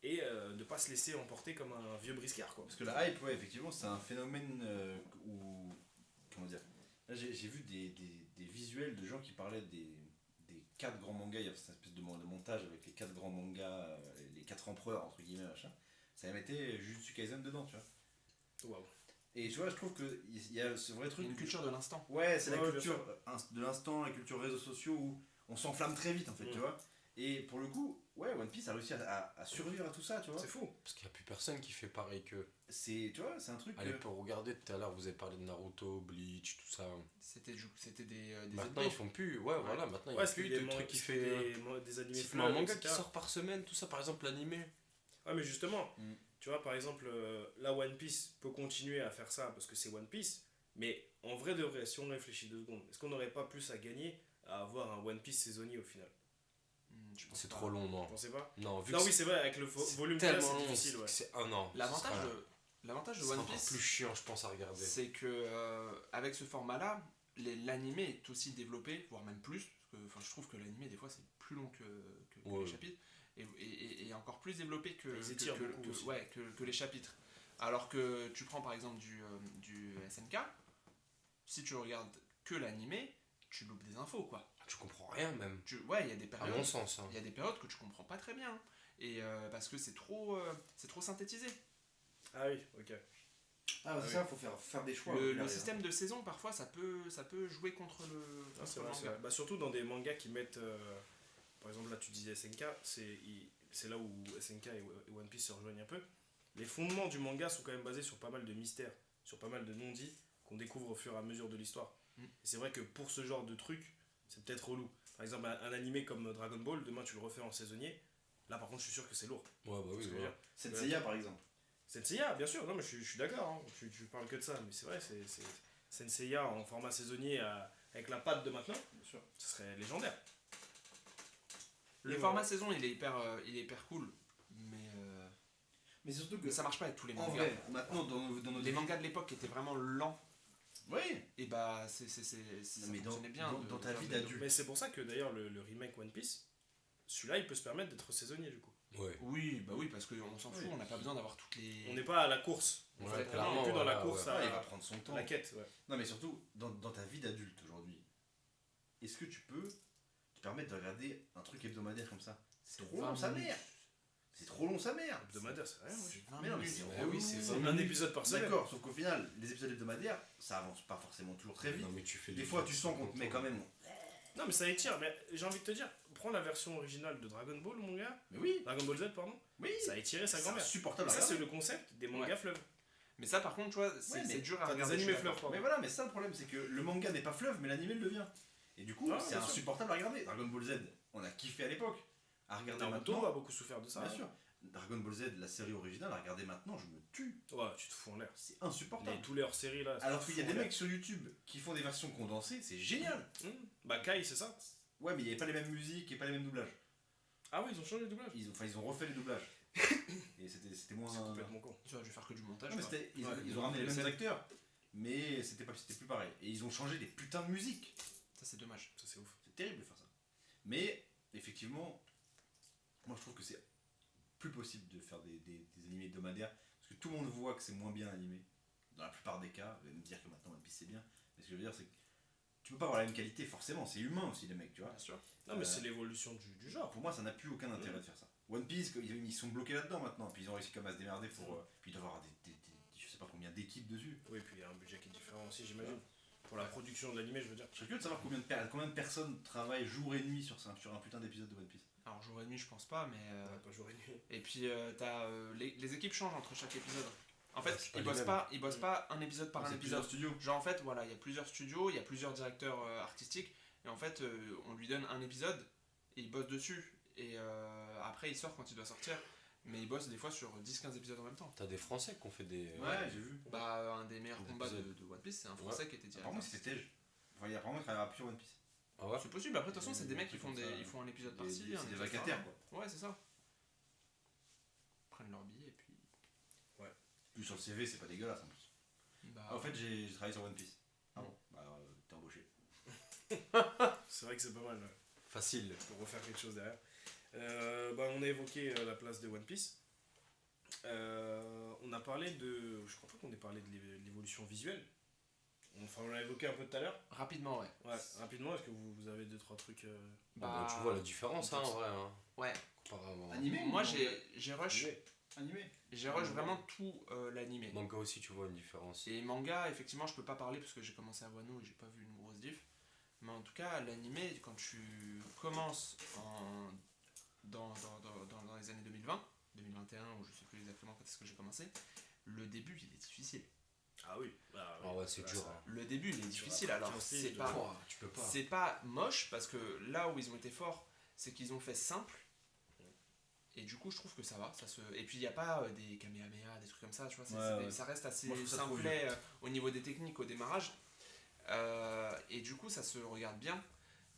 et de pas se laisser emporter comme un vieux briscard, quoi. Parce que la hype, ouais, effectivement, c'est un phénomène où. Comment dire. Là, j'ai vu des visuels de gens qui parlaient des 4 grands mangas. Il y avait cette espèce de montage avec les 4 grands mangas, les 4 empereurs, entre guillemets, machin. Ça mettait Jujutsu Kaisen dedans, tu vois. Waouh. Et tu vois, je trouve qu'il y a ce vrai truc. Une culture de l'instant. Ouais, c'est la Ouais, culture de l'instant, la culture réseaux sociaux où on s'enflamme très vite, en fait, tu vois. Et pour le coup, ouais, One Piece a réussi à survivre à tout ça, tu vois. C'est fou. Parce qu'il n'y a plus personne qui fait pareil qu'eux. C'est, tu vois, c'est un truc. Allez, pour regarder tout à l'heure, vous avez parlé de Naruto, Bleach, tout ça. C'était des Maintenant, ethnies. ils font plus. Ouais, voilà, maintenant, il n'y Ouais, a c'était plus des, de trucs qui c'était fait. des animés C'est un fleuves, manga qui etc. sort par semaine, tout ça. Par exemple, l'animé. Ouais, mais justement, Mm. tu vois, par exemple, là, One Piece peut continuer à faire ça parce que c'est One Piece, mais en vrai de vrai, si on réfléchit 2 secondes, est-ce qu'on n'aurait pas plus à gagner à avoir un One Piece saisonnier au final? Je pense C'est pas. trop long, non. Vous pensez pas? Non, vu Non, que oui, c'est vrai, avec le c'est volume qu'il y a, tellement c'est long, difficile, ouais. c'est un an. L'avantage de C'est One encore Piece, plus chiant, je pense, à regarder. c'est que avec ce format-là, l'animé est aussi développé, voire même plus. Parce que je trouve que l'animé, des fois, c'est plus long que Ouais. les chapitres. Et encore plus développé Ils étirent beaucoup aussi. que les chapitres. Alors que tu prends par exemple du SNK, si tu regardes que l'animé, tu loupes des infos, quoi. Tu comprends rien, même. Ouais, il y a des À périodes. mon sens. Hein. Il y a des périodes que tu comprends pas très bien. Et parce que c'est trop synthétisé. Ah oui, ok. Ah, c'est oui. ça, faut faire des choix. Le système de saison, parfois, ça peut jouer contre le, Ah, contre c'est le vrai, manga. c'est vrai. Bah, surtout dans des mangas qui mettent. Par exemple, là, tu disais SNK, c'est là où SNK et One Piece se rejoignent un peu. Les fondements du manga sont quand même basés sur pas mal de mystères, sur pas mal de non-dits qu'on découvre au fur et à mesure de l'histoire. Mm. Et c'est vrai que pour ce genre de truc, c'est peut-être relou. Par exemple, un animé comme Dragon Ball, demain tu le refais en saisonnier. Là, par contre, je suis sûr que c'est lourd. Ouais, bah Ce oui, que je veux voilà. dire. Senseiya, par exemple. Senseiya, bien sûr, non, mais je suis d'accord, hein. Tu parles que de ça, mais c'est vrai, c'est Senseiya en format saisonnier avec la patte de maintenant, bien sûr, ce serait légendaire. Le Et format voilà. saison, il est hyper cool. Mais surtout que. Mais ça marche pas avec tous les En mangas. vrai, maintenant, dans nos Les mangas de l'époque étaient vraiment lents. Oui. Et bah, ça Mais fonctionnait bien. dans ta vie de- d'adulte. Mais c'est pour ça que d'ailleurs le remake One Piece, celui-là il peut se permettre d'être saisonnier du coup. Ouais. Oui, bah oui, parce qu'on s'en fout, Oui. on n'a pas besoin d'avoir toutes les. On n'est pas à la course. Ouais, On est clairement, plus dans la voilà, course ouais. Ah, il à va prendre son temps. la quête. Ouais. Non, mais surtout, dans ta vie d'adulte aujourd'hui, est-ce que tu peux te permettre de regarder un truc hebdomadaire comme ça? C'est trop long, sa mère. C'est trop long, sa mère. Hebdomadaire, c'est rien. C'est Ouais. 20 Mais non, mais minutes. c'est Mais relou. oui, c'est C'est un épisode par semaine. D'accord, sauf qu'au final, les épisodes hebdomadaires, ça avance pas forcément toujours très vite. Non, mais tu fais Des fois, tu sens qu'on te met quand même. Non, mais ça étire. Mais j'ai envie de te dire, prends la version originale de Dragon Ball, mon gars. Mais oui, Dragon Ball Z, pardon. oui. Ça a étiré sa C'est grand-mère. insupportable à Ça, c'est regarder. le concept des mangas Ouais. fleuves. Mais ça, par contre, tu vois, c'est Ouais, mais c'est dur à T'as des regarder. animés je suis fleuves, d'accord. pardon. Mais voilà, mais ça le problème, c'est que le manga n'est pas fleuve, mais l'anime le devient. Et du coup, Ah, c'est bien sûr. insupportable à regarder. Dragon Ball Z, on a kiffé à l'époque. À regarder Naruto maintenant. a beaucoup souffert de ça. Bien hein. sûr. Dragon Ball Z, la série originale, à regarder maintenant, je me tue. Ouais, tu te fous en l'air. C'est insupportable. Tous les hors-séries là. Alors qu'il y a des mecs mecs sur YouTube qui font des versions condensées, c'est génial. Bah, Kai, c'est ça. Ouais, mais il n'y avait pas les mêmes musiques et pas les mêmes doublages. Ah oui, ils ont changé le doublage. Ils ont refait les doublages. Et c'était moins. C'est complètement con. Tu vois, je vais faire que du montage. Non, mais quoi. ils Ouais, ont ramené les les mêmes scènes. acteurs, mais c'était plus pareil. Et ils ont changé les putains de musique. Ça, c'est dommage. Ça, c'est ouf. C'est terrible de faire ça. Mais effectivement, moi je trouve que c'est plus possible de faire des animés hebdomadaires parce que tout le monde voit que c'est moins bien animé. Dans la plupart des cas, vous allez me dire que maintenant One Piece c'est bien. Mais ce que je veux dire, c'est que tu peux pas avoir la même qualité forcément. C'est humain aussi, les mecs, tu vois. Bien sûr. Non, mais c'est l'évolution du genre. Pour moi, ça n'a plus aucun intérêt de faire ça. One Piece, ils sont bloqués là-dedans maintenant. Puis ils ont réussi comme à se démerder pour. Puis ils doivent avoir je sais pas combien d'équipes dessus. Oui, puis il y a un budget qui est différent aussi, j'imagine. Pour la production de l'animé, je veux dire. Je serais curieux de savoir combien de personnes travaillent jour et nuit sur un putain d'épisode de One Piece. Alors, jour et nuit, je pense pas, mais. Ouais, pas jour et nuit. Et puis, les équipes changent entre chaque épisode. En fait, c'est pas ils les bossent mêmes. pas un épisode par un C'est épisode. plusieurs studios. Genre, en fait, voilà, il y a plusieurs studios, il y a plusieurs directeurs artistiques, et en fait, on lui donne un épisode, et il bosse dessus. Et après, il sort quand il doit sortir. Mais il bosse des fois sur 10-15 épisodes en même temps. T'as des Français qui ont fait des. Ouais, j'ai vu. Bah, un des meilleurs Des combats épisodes. de One Piece, c'est un Français qui était Apparemment, directeur. c'était Tej. Enfin, il y a apparemment qu'il travaillera plus sur One Piece. Ah ouais. C'est possible, après, de toute façon, c'est des mecs qui Comme font, ça, ils font un épisode C'est par-ci. un des épisode vacataires, par-là. quoi. Ouais, c'est ça. prennent leur billet et puis. Plus sur le CV, c'est pas dégueulasse en plus. Bah, En fait, j'ai travaillé sur One Piece. Ah bon, bah t'es embauché. C'est vrai que c'est pas mal Facile. pour refaire quelque chose derrière. On a évoqué la place de One Piece. On a parlé de. Je crois pas qu'on ait parlé de l'évolution visuelle. Enfin, on l'a évoqué un peu tout à l'heure. rapidement, ouais. Ouais, rapidement, est-ce que vous avez 2-3 trucs Bah, tu vois la différence, hein, en vrai. Hein. Ouais. Apparemment. Animé Moi, ou j'ai rush. Animé. J'ai rush vraiment tout l'animé. Manga aussi, tu vois une différence. Et manga, effectivement, je peux pas parler parce que j'ai commencé à Wano et j'ai pas vu une grosse diff. Mais en tout cas, l'animé, quand tu commences dans les années 2020, 2021, ou je sais plus exactement quand est-ce que j'ai commencé, le début il est difficile. Ah oui. Bah, Ah ouais, c'est dur. ça- Hein. Le début il est difficile, pas alors 15 c'est piges de- pas, Oh, tu peux pas. c'est pas moche parce que là où ils ont été forts, c'est qu'ils ont fait simple. Et du coup, je trouve que ça va. Et puis, il n'y a pas des kamehameha, des trucs comme ça, tu vois. Ça reste assez Moi, je trouve ça trop simplet au niveau des techniques au démarrage. Et du coup, ça se regarde bien.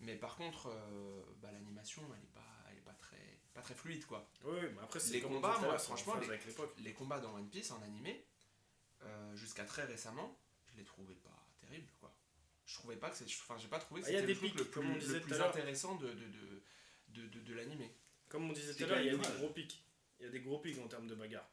Mais par contre, l'animation, elle est pas très fluide, quoi. Oui, mais après, c'est Les comme on combats, disait tout à moi, l'heure, c'est en franchement, phase avec l'époque. Les combats dans One Piece en animé, jusqu'à très récemment, je les trouvais pas terribles, quoi. Je trouvais pas que c'est. Enfin, j'ai pas trouvé que Ah, il y a c'était le des truc pics, le comme on plus, disait le tout plus à l'heure. intéressant de l'animé. Comme on disait tout C'est à l'heure, il y a quand des même gros pics. Il y a des gros pics en termes de bagarre.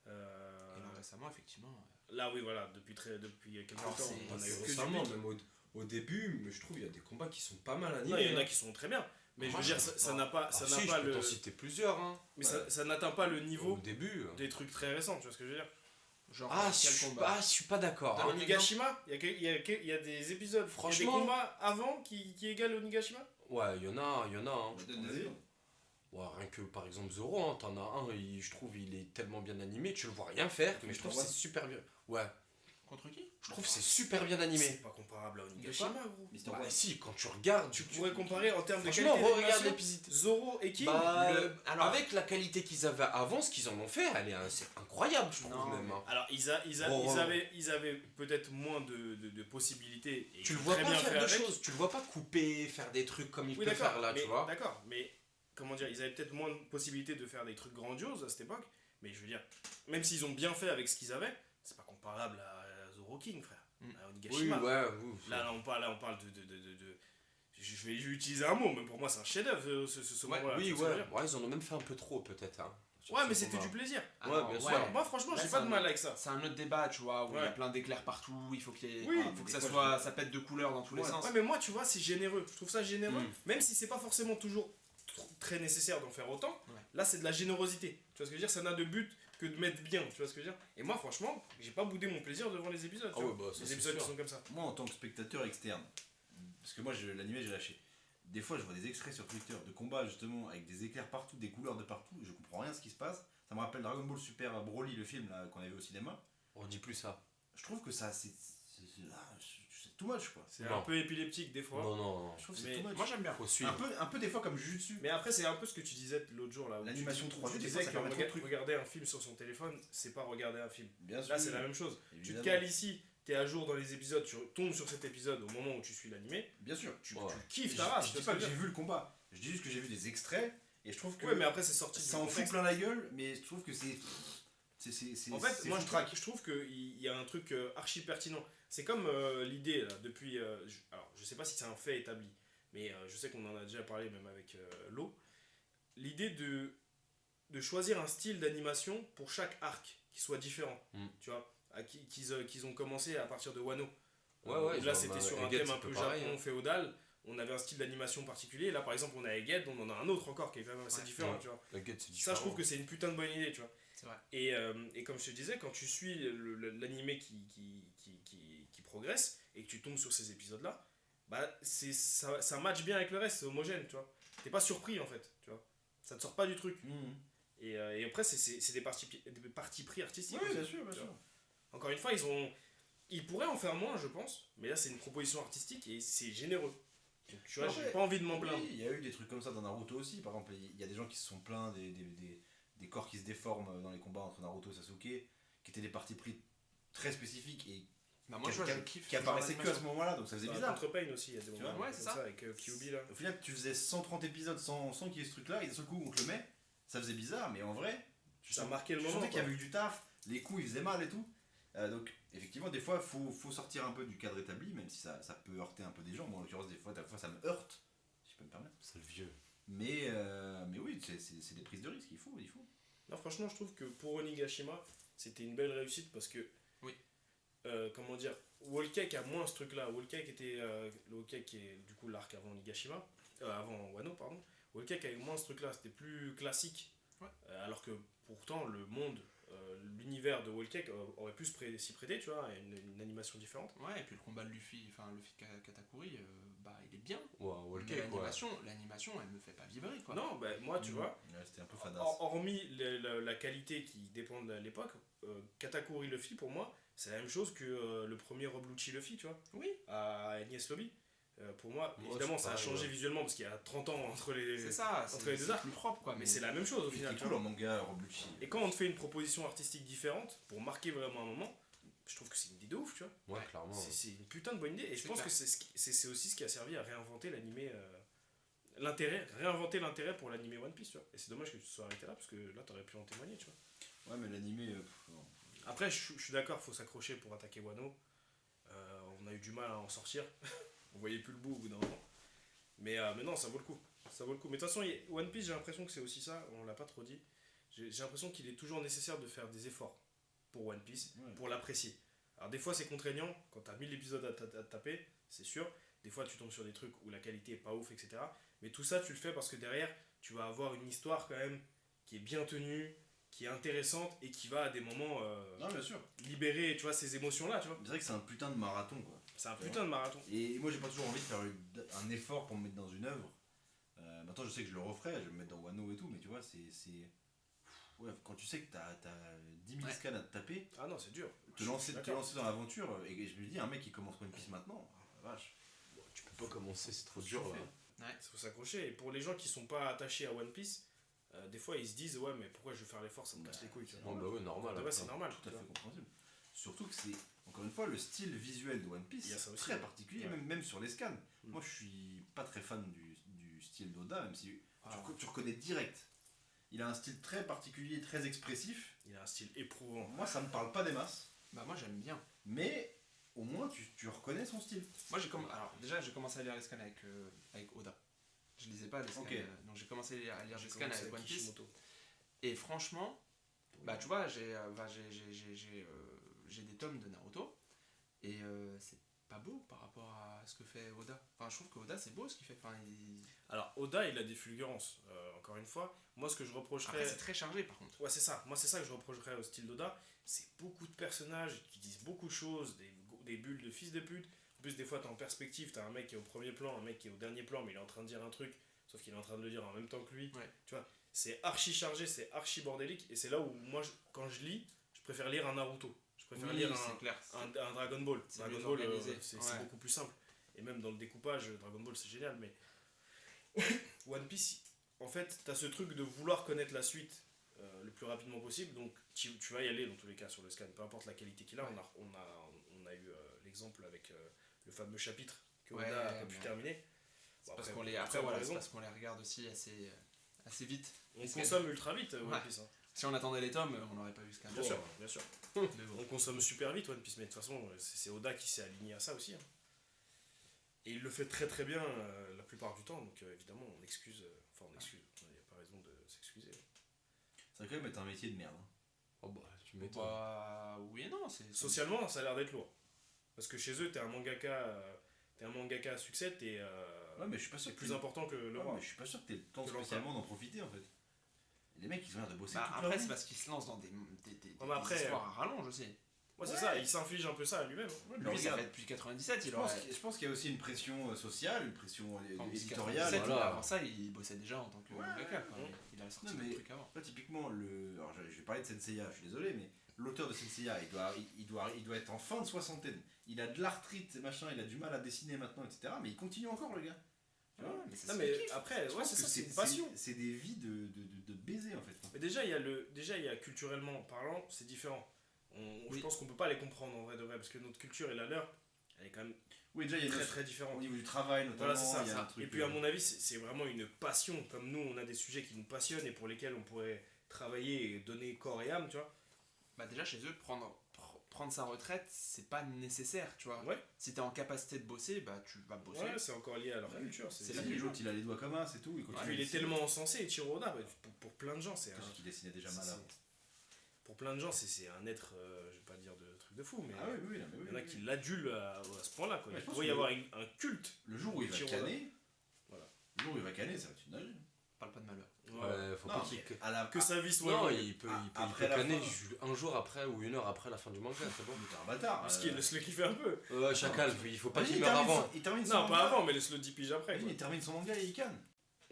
Et là, récemment, effectivement. Là, oui, voilà, depuis quelques Alors, temps, c'est- on a eu c'est que du Récemment, pic. même au début, mais je trouve qu'il y a des combats qui sont pas mal Non, animés. il y en a hein. qui sont très bien. Mais Moi, je veux dire, je trouve ça pas. n'a pas, Ah ça si, n'a je pas peux le. t'en citer plusieurs. Hein. Mais ça n'atteint pas le niveau Au début. des trucs très récents, tu vois ce que je veux dire. Genre, Ah, quel combat je suis pas d'accord. Dans hein. Onigashima, il y a des épisodes, Franchement. il y a des combats avant qui égalent Onigashima. Ouais, il y en a. Hein. Je donne des exemples. Ouais, rien que par exemple Zoro, hein, t'en as un, je trouve il est tellement bien animé, tu le vois rien faire, mais je trouve que c'est super bien. Ouais, Contre qui je trouve que c'est super bien animé. C'est pas comparable à Onigashima, gros. Mister Bah One. si, quand tu regardes, Tu pourrais comparer en termes de franchement, qualité regarde d'animation, l'épisode. Zoro et King. Bah, alors- avec la qualité qu'ils avaient avant, ce qu'ils en ont fait, c'est incroyable, je trouve Non, même. mais- Hein. Alors, ils avaient peut-être moins de possibilités. Et Tu le ils ont vois très pas bien faire fait de avec. choses, tu le vois pas couper, faire des trucs comme il Oui, peut d'accord, faire là, mais, tu vois. d'accord, mais comment dire, ils avaient peut-être moins de possibilités de faire des trucs grandioses à cette époque, mais je veux dire, même s'ils ont bien fait avec ce qu'ils avaient, c'est pas comparable à Zoro King, frère, Mm. à Oui, Onigashima. ouais, oui. Là, on parle de je vais utiliser un mot, mais pour moi, c'est un chef-d'œuvre, ce Ouais, moment-là. Oui, tu vois ce que je veux ouais, dire. ouais, ils en ont même fait un peu trop peut-être. Hein, sur Ouais, ce mais c'était combat. du plaisir. Alors, bien sûr. ouais. Moi, franchement, Là, j'ai c'est pas de un- mal avec ça. C'est un autre débat, tu vois, où il y a Ouais. plein d'éclairs partout, il faut qu'il y ait, Oui, faut que des ça fois, soit, ça pète de couleurs dans tous les sens. Ouais, mais moi, tu vois, c'est généreux. Je trouve ça généreux, Mm. même si c'est pas forcément toujours très nécessaire d'en faire autant. Ouais. Là, c'est de la générosité. Tu vois ce que je veux dire. Ça n'a de but que de mettre bien. Tu vois ce que je veux dire. Et moi, franchement, j'ai pas boudé mon plaisir devant les épisodes. tu Ah vois. ouais, bah, ça, les c'est épisodes qui sûr. sont comme ça. Moi, en tant que spectateur externe, parce que moi, l'animé, j'ai lâché. Des fois, je vois des extraits sur Twitter de combats, justement, avec des éclairs partout, des couleurs de partout, je comprends rien à ce qui se passe. Ça me rappelle Dragon Ball Super Broly, le film là, qu'on avait vu au cinéma. On dit plus ça. Je trouve que ça, c'est too much, quoi. C'est Non. un peu épileptique des fois. Non, non, non. Je trouve que Mais c'est too much. Moi j'aime bien. Faut suivre. Un peu des fois comme Jujutsu. Mais après, c'est un peu ce que tu disais l'autre jour là. Où L'animation tu 3D, tu des disais fois, ça que permet trop de trucs. regarder un film sur son téléphone, c'est pas regarder un film. Bien sûr. Là, c'est la même chose. Tu te Évidemment. cales ici, t'es à jour dans les épisodes, tu tombes sur cet épisode au moment où tu suis l'animé, Bien sûr. tu Ouais. kiffes Je, ta race. je dis pas que j'ai vu le combat. Je dis juste que j'ai vu des extraits et je trouve que Ouais, mais après, c'est sorti du ça en fout contexte. plein la gueule, mais je trouve que c'est. En fait, c'est moi foutraque. je trouve qu'il y a un truc archi pertinent. C'est comme l'idée, là, depuis. Alors, je sais pas si c'est un fait établi, mais je sais qu'on en a déjà parlé même avec Lo. L'idée de choisir un style d'animation pour chaque arc qui soit différent. Mm. Tu vois, qu'ils ont commencé à partir de Wano. Ouais, ouais, Là, genre, c'était bah, sur un Egghead, thème c'est un un peu peu pareil, Japon hein. féodal. On avait un style d'animation particulier. Là, par exemple, on a Egghead, on en a un autre encore qui est quand même assez Ouais. différent. Ouais. Tu vois. La guette, c'est Ça, différent. je trouve que c'est une putain de bonne idée, tu vois. C'est vrai. Et comme je te disais, quand tu suis l'animé qui progresse et que tu tombes sur ces épisodes-là, bah ça match bien avec le reste, c'est homogène, tu vois. T'es pas surpris en fait, tu vois. Ça te sort pas du truc. Mhm. Et après, c'est des parties pris artistiques. Oui, aussi, bien sûr, bien tu sûr. vois. Encore une fois, ils pourraient en faire moins, je pense, mais là, c'est une proposition artistique et c'est généreux. Donc, tu vois, Après, j'ai pas envie de m'en plaindre. Oui, il y a eu des trucs comme ça dans Naruto aussi. Par exemple, il y a des gens qui se sont plaints des corps qui se déforment dans les combats entre Naruto et Sasuke, qui étaient des parties pris très spécifiques et Bah, moi, qui, je vois, qui- je kiffe. qui ce genre apparaissaient que à ce d'animation. moment-là, donc ça faisait Dans bizarre. Contre Pain aussi, il y a des Tu moments vois, comme c'est ça. avec Kyuubi là. Au final, tu faisais 130 épisodes sans qu'il y ait ce truc-là, et d'un seul coup, on te le met, ça faisait bizarre, mais en vrai, Ça a marqué le Tu moment. sentais qu'il y quoi. avait eu du taf, les coups ils faisaient mal et tout. Donc effectivement des fois faut sortir un peu du cadre établi, même si ça peut heurter un peu des gens. Moi en l'occurrence des fois ça me heurte, si je peux me permettre. C'est le vieux. Mais oui, c'est des prises de risque, il faut. Non, franchement, je trouve que pour Onigashima, c'était une belle réussite parce que. Oui. Comment dire, Whole Cake a moins ce truc-là. Whole Cake était. Le Whole Cake qui est du coup l'arc avant Onigashima. Avant Wano, pardon. Whole Cake avait moins ce truc-là. C'était plus classique. Ouais. Alors que pourtant, le monde, l'univers de Whole Cake aurait pu s'y prêter, tu vois, à une animation différente. Ouais, et puis le combat de Luffy Katakuri, bah il est bien. Ouais, Wall Mais Cake, ouais. l'animation, elle me fait pas vibrer quoi. Non, bah, moi, tu vois, Ouais, c'était un peu fadasse. hormis la qualité qui dépend de l'époque, Katakuri Luffy, pour moi, c'est la même chose que le premier Rob Lucci Luffy, tu vois, Oui, à Agnès Lobby. Pour moi, Ouais, évidemment, c'est ça a pareil, changé ouais. visuellement parce qu'il y a 30 ans entre les. c'est ça, entre les deux arcs. plus propre quoi. Mais c'est la même chose au C'est final. tu cool vois. en manga Roblucci. Et quand on te fait une proposition artistique différente, pour marquer vraiment un moment, je trouve que c'est une idée de ouf, tu vois. Ouais, clairement. C'est une putain de bonne idée. Et je C'est pense clair. que c'est aussi ce qui a servi à réinventer l'animé. Réinventer l'intérêt pour l'animé One Piece, tu vois. Et c'est dommage que tu te sois arrêté là parce que là, t'aurais pu en témoigner, tu vois. Ouais, mais l'animé. Non. Après, je suis d'accord, faut s'accrocher pour attaquer Wano. On a eu du mal à en sortir. On voyait plus le bout au bout d'un moment. Mais non, ça vaut le coup. Ça vaut le coup. Mais de toute façon, One Piece, j'ai l'impression que c'est aussi ça. On l'a pas trop dit. J'ai l'impression qu'il est toujours nécessaire de faire des efforts pour One Piece, Ouais. pour l'apprécier. Alors des fois, c'est contraignant. Quand t'as 1000 épisodes à taper, c'est sûr. Des fois, tu tombes sur des trucs où la qualité est pas ouf, etc. Mais tout ça, tu le fais parce que derrière, tu vas avoir une histoire quand même qui est bien tenue, qui est intéressante et qui va à des moments Non, bien sûr. libérer, tu vois, ces émotions-là, tu vois. C'est vrai que c'est un putain de marathon, quoi. C'est un putain de marathon. Et moi, j'ai pas toujours envie de faire un effort pour me mettre dans une œuvre. Maintenant, je sais que je le referai, je vais me mettre dans Wano et tout, mais tu vois, c'est. Ouais, quand tu sais que t'as 10 000 Ouais. scans à te taper, Ah non, c'est dur. te lancer dans l'aventure, et je me dis, un mec qui commence One Piece maintenant, la vache. Tu peux pas commencer, c'est trop Faut dur se là. chauffer. Il faut s'accrocher. Et pour les gens qui sont pas attachés à One Piece, des fois ils se disent ouais, mais pourquoi je vais faire l'effort, ça me casse les couilles. Tu vois. Non, bah ouais, normal. De vrai, c'est après. normal. Tout tu à vois. fait compréhensible. Surtout que c'est, encore une fois, le style visuel de One Piece, Il y a ça c'est aussi, très ouais. particulier, Ouais. même sur les scans. Mm. Moi, je suis pas très fan du style d'Oda, même si Ah. tu reconnais direct. Il a un style très particulier, très expressif. Il a un style éprouvant. Moi, ça me parle pas des masses, Bah moi j'aime bien. mais au moins tu reconnais son style. Moi alors déjà j'ai commencé à lire les scans avec Oda. Je lisais pas les scans, Ok. Donc j'ai commencé à lire J'ai des scans commencé avec One Piece. Kishimoto. Et franchement, bah tu vois, j'ai des tomes de Naruto et c'est pas beau par rapport à ce que fait Oda. Enfin, je trouve que Oda c'est beau ce qu'il fait. Enfin, Alors Oda, il a des fulgurances. Encore une fois, moi ce que je reprocherais. après c'est très chargé par contre. Ouais, c'est ça. Moi, c'est ça que je reprocherais au style d'Oda. C'est beaucoup de personnages qui disent beaucoup de choses, des bulles de fils de pute. En plus, des fois, t'es en perspective, t'as un mec qui est au premier plan, un mec qui est au dernier plan, mais il est en train de dire un truc, sauf qu'il est en train de le dire en même temps que lui. Ouais. Tu vois, c'est archi chargé, c'est archi bordélique, et c'est là où moi, quand je lis, je préfère lire un Naruto. Je préfère Oui, lire c'est clair. un Dragon Ball. C'est Dragon mieux Ball, organisé. c'est Ouais. beaucoup plus simple. Et même dans le découpage, Dragon Ball, c'est génial, mais One Piece, en fait, t'as ce truc de vouloir connaître la suite le plus rapidement possible, donc tu vas y aller dans tous les cas sur le scan, peu importe la qualité qu'il a. Ouais. On a eu l'exemple avec le fameux chapitre que Ouais, Oda a pas pu mais- terminer. C'est Bon, parce après, qu'on les, pour après, ça, on a voilà, raison. c'est parce qu'on les regarde aussi assez vite. On les scans. consomme ultra vite One Ouais. Piece. Hein. Si on attendait les tomes, on n'aurait pas vu ce scan. Bien sûr, bien sûr. Mais bon. On consomme super vite One Piece, mais de toute façon, c'est Oda qui s'est aligné à ça aussi. Hein. Et il le fait très très bien la plupart du temps, donc évidemment, on excuse. Enfin, on excuse, il n'y a pas raison de s'excuser. Ça va quand même être un métier de merde. Hein. Oh bah, tu m'étonnes. Bah, oui et non, c'est. Socialement, ça a l'air d'être lourd. Parce que chez eux, t'es un mangaka à succès, Ouais, mais je suis pas sûr c'est que plus t'aies- important que le Ouais, roi. mais je suis pas sûr que t'aies le temps Que spécialement d'en profiter en fait. Et les mecs, ils ont l'air de bosser Bah, toute après, leur c'est vie. parce qu'ils se lancent dans des mais après, histoires à rallonge aussi. Ouais, c'est Ouais. ça, il s'inflige un peu ça à lui-même. Ouais, mais Lui, ça regarde, fait depuis 97, je il pense aurait. qu'il- je pense qu'il y a aussi une pression sociale, une pression Enfin, depuis éditoriale. 97, voilà. avant ça, il bossait déjà en tant que Ouais, mangaka. quoi. ouais. Il a sorti Non, des mais- trucs avant. Là, typiquement, alors, je vais parler de Senseiya, je suis désolé, mais l'auteur de Senseiya, il doit être en fin de soixantaine. Il a de l'arthrite, machin, il a du mal à dessiner maintenant, etc. Mais il continue encore, le gars. Tu vois mais ça Non, se mais kiffe. après, Je ouais, pense c'est que ça, c'est une passion. C'est des vies de baiser, en fait. Mais déjà, il y a culturellement parlant, c'est différent. Je Oui. pense qu'on peut pas les comprendre en vrai de vrai, parce que notre culture et la leur, elle est quand même Oui, déjà, il y a très une très différente. au niveau du travail, notamment. Voilà, c'est ça. il y a un truc, Et puis à mon avis, c'est vraiment une passion. Comme nous, on a des sujets qui nous passionnent et pour lesquels on pourrait travailler et donner corps et âme, tu vois. Bah déjà chez eux, prendre sa retraite, c'est pas nécessaire, tu vois. Ouais. Si t'es en capacité de bosser, bah tu vas bosser. Ouais, c'est encore lié à leur Ouais. culture. C'est C'est la Si, vie. l'autre il a les doigts comme un, c'est tout. Il Et continue puis il à est dessiner. tellement encensé, Ichiro Oda, pour plein de gens, c'est Parce un. qu'il dessinait déjà c'est- mal avant. Pour plein de gens, c'est un être, je vais pas dire de truc de fou, mais Ah oui, oui, non, mais oui, il y en a oui, qui oui. l'adulent à ce point-là, quoi. Ouais, Il je pense pourrait y que- avoir un culte. Le jour où il va Ichiro canner, Voilà. le jour où il va canner, ça va être une dinguerie. Parle pas de malheur. Ouais, faut Non, pas qu'il. mais à la... Que sa vie soit Non, longue. il peut après la canner fin. un jour après ou une heure après la fin du manga, c'est bon. Mais t'es un bâtard. Ce qui laisse-le kiffer un peu. Chacal, il faut pas Vas-y, qu'il meure avant. Il termine son Non, manga. pas avant, mais laisse-le 10 piges après. Vas-y, quoi. il termine son manga et il canne.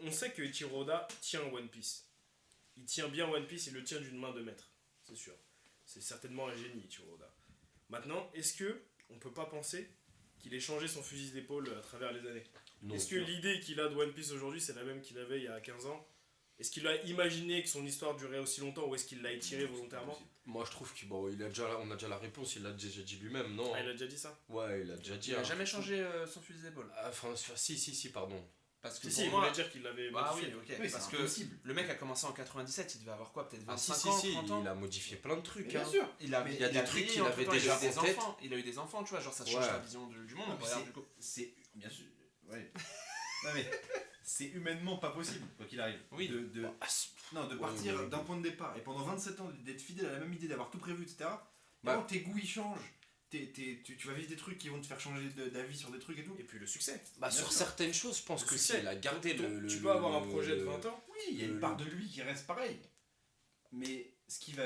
On sait que Ichiro Oda tient One Piece. Il tient bien One Piece, il le tient d'une main de maître, c'est sûr. C'est certainement un génie, Ichiro Oda. Maintenant, est-ce que on peut pas penser qu'il ait changé son fusil d'épaule à travers les années? Non. Est-ce que l'idée qu'il a de One Piece aujourd'hui, c'est la même qu'il avait il y a 15 ans? Est-ce qu'il a imaginé que son histoire durait aussi longtemps ou est-ce qu'il l'a étiré volontairement? Moi je trouve qu'il bon, on a déjà la réponse, il l'a déjà dit lui-même, non? Ah, il a déjà dit ça? Ouais, il a déjà dit. Il a hein. jamais changé son fusil d'épaule. Enfin, si, pardon. Parce que Si, pour si, il moi... voulait dire qu'il l'avait Ah oui, modifié. ok. Oui, parce c'est que impossible. le mec a commencé en 97, il devait avoir quoi? Peut-être 25 si, ans, si, 30 ans? il a modifié plein de trucs. Bien hein. sûr. Il a, Mais il y a des trucs vieilli, qu'il en avait tout temps, déjà il a eu des en tête. enfants. Il a eu des enfants, tu vois, genre ça change Ouais. sa vision du monde. Non, mais Regarde, du coup. c'est bien sûr. Ouais. Non mais c'est humainement pas possible quoi qu'il arrive. Oui. De non de Ouais, partir ouais. d'un point de départ et pendant 27 ans d'être fidèle à la même idée, d'avoir tout prévu, etc. Bah. Quand tes goûts ils changent, tu vas vivre des trucs qui vont te faire changer d'avis sur des trucs et tout. Et puis le succès. Bah, Bien sur sûr. certaines choses, je pense Le que succès. s'il a gardé le. Tu peux avoir un projet de 20 ans. Oui, il y a une part de lui qui reste pareil. Mais ce qui va,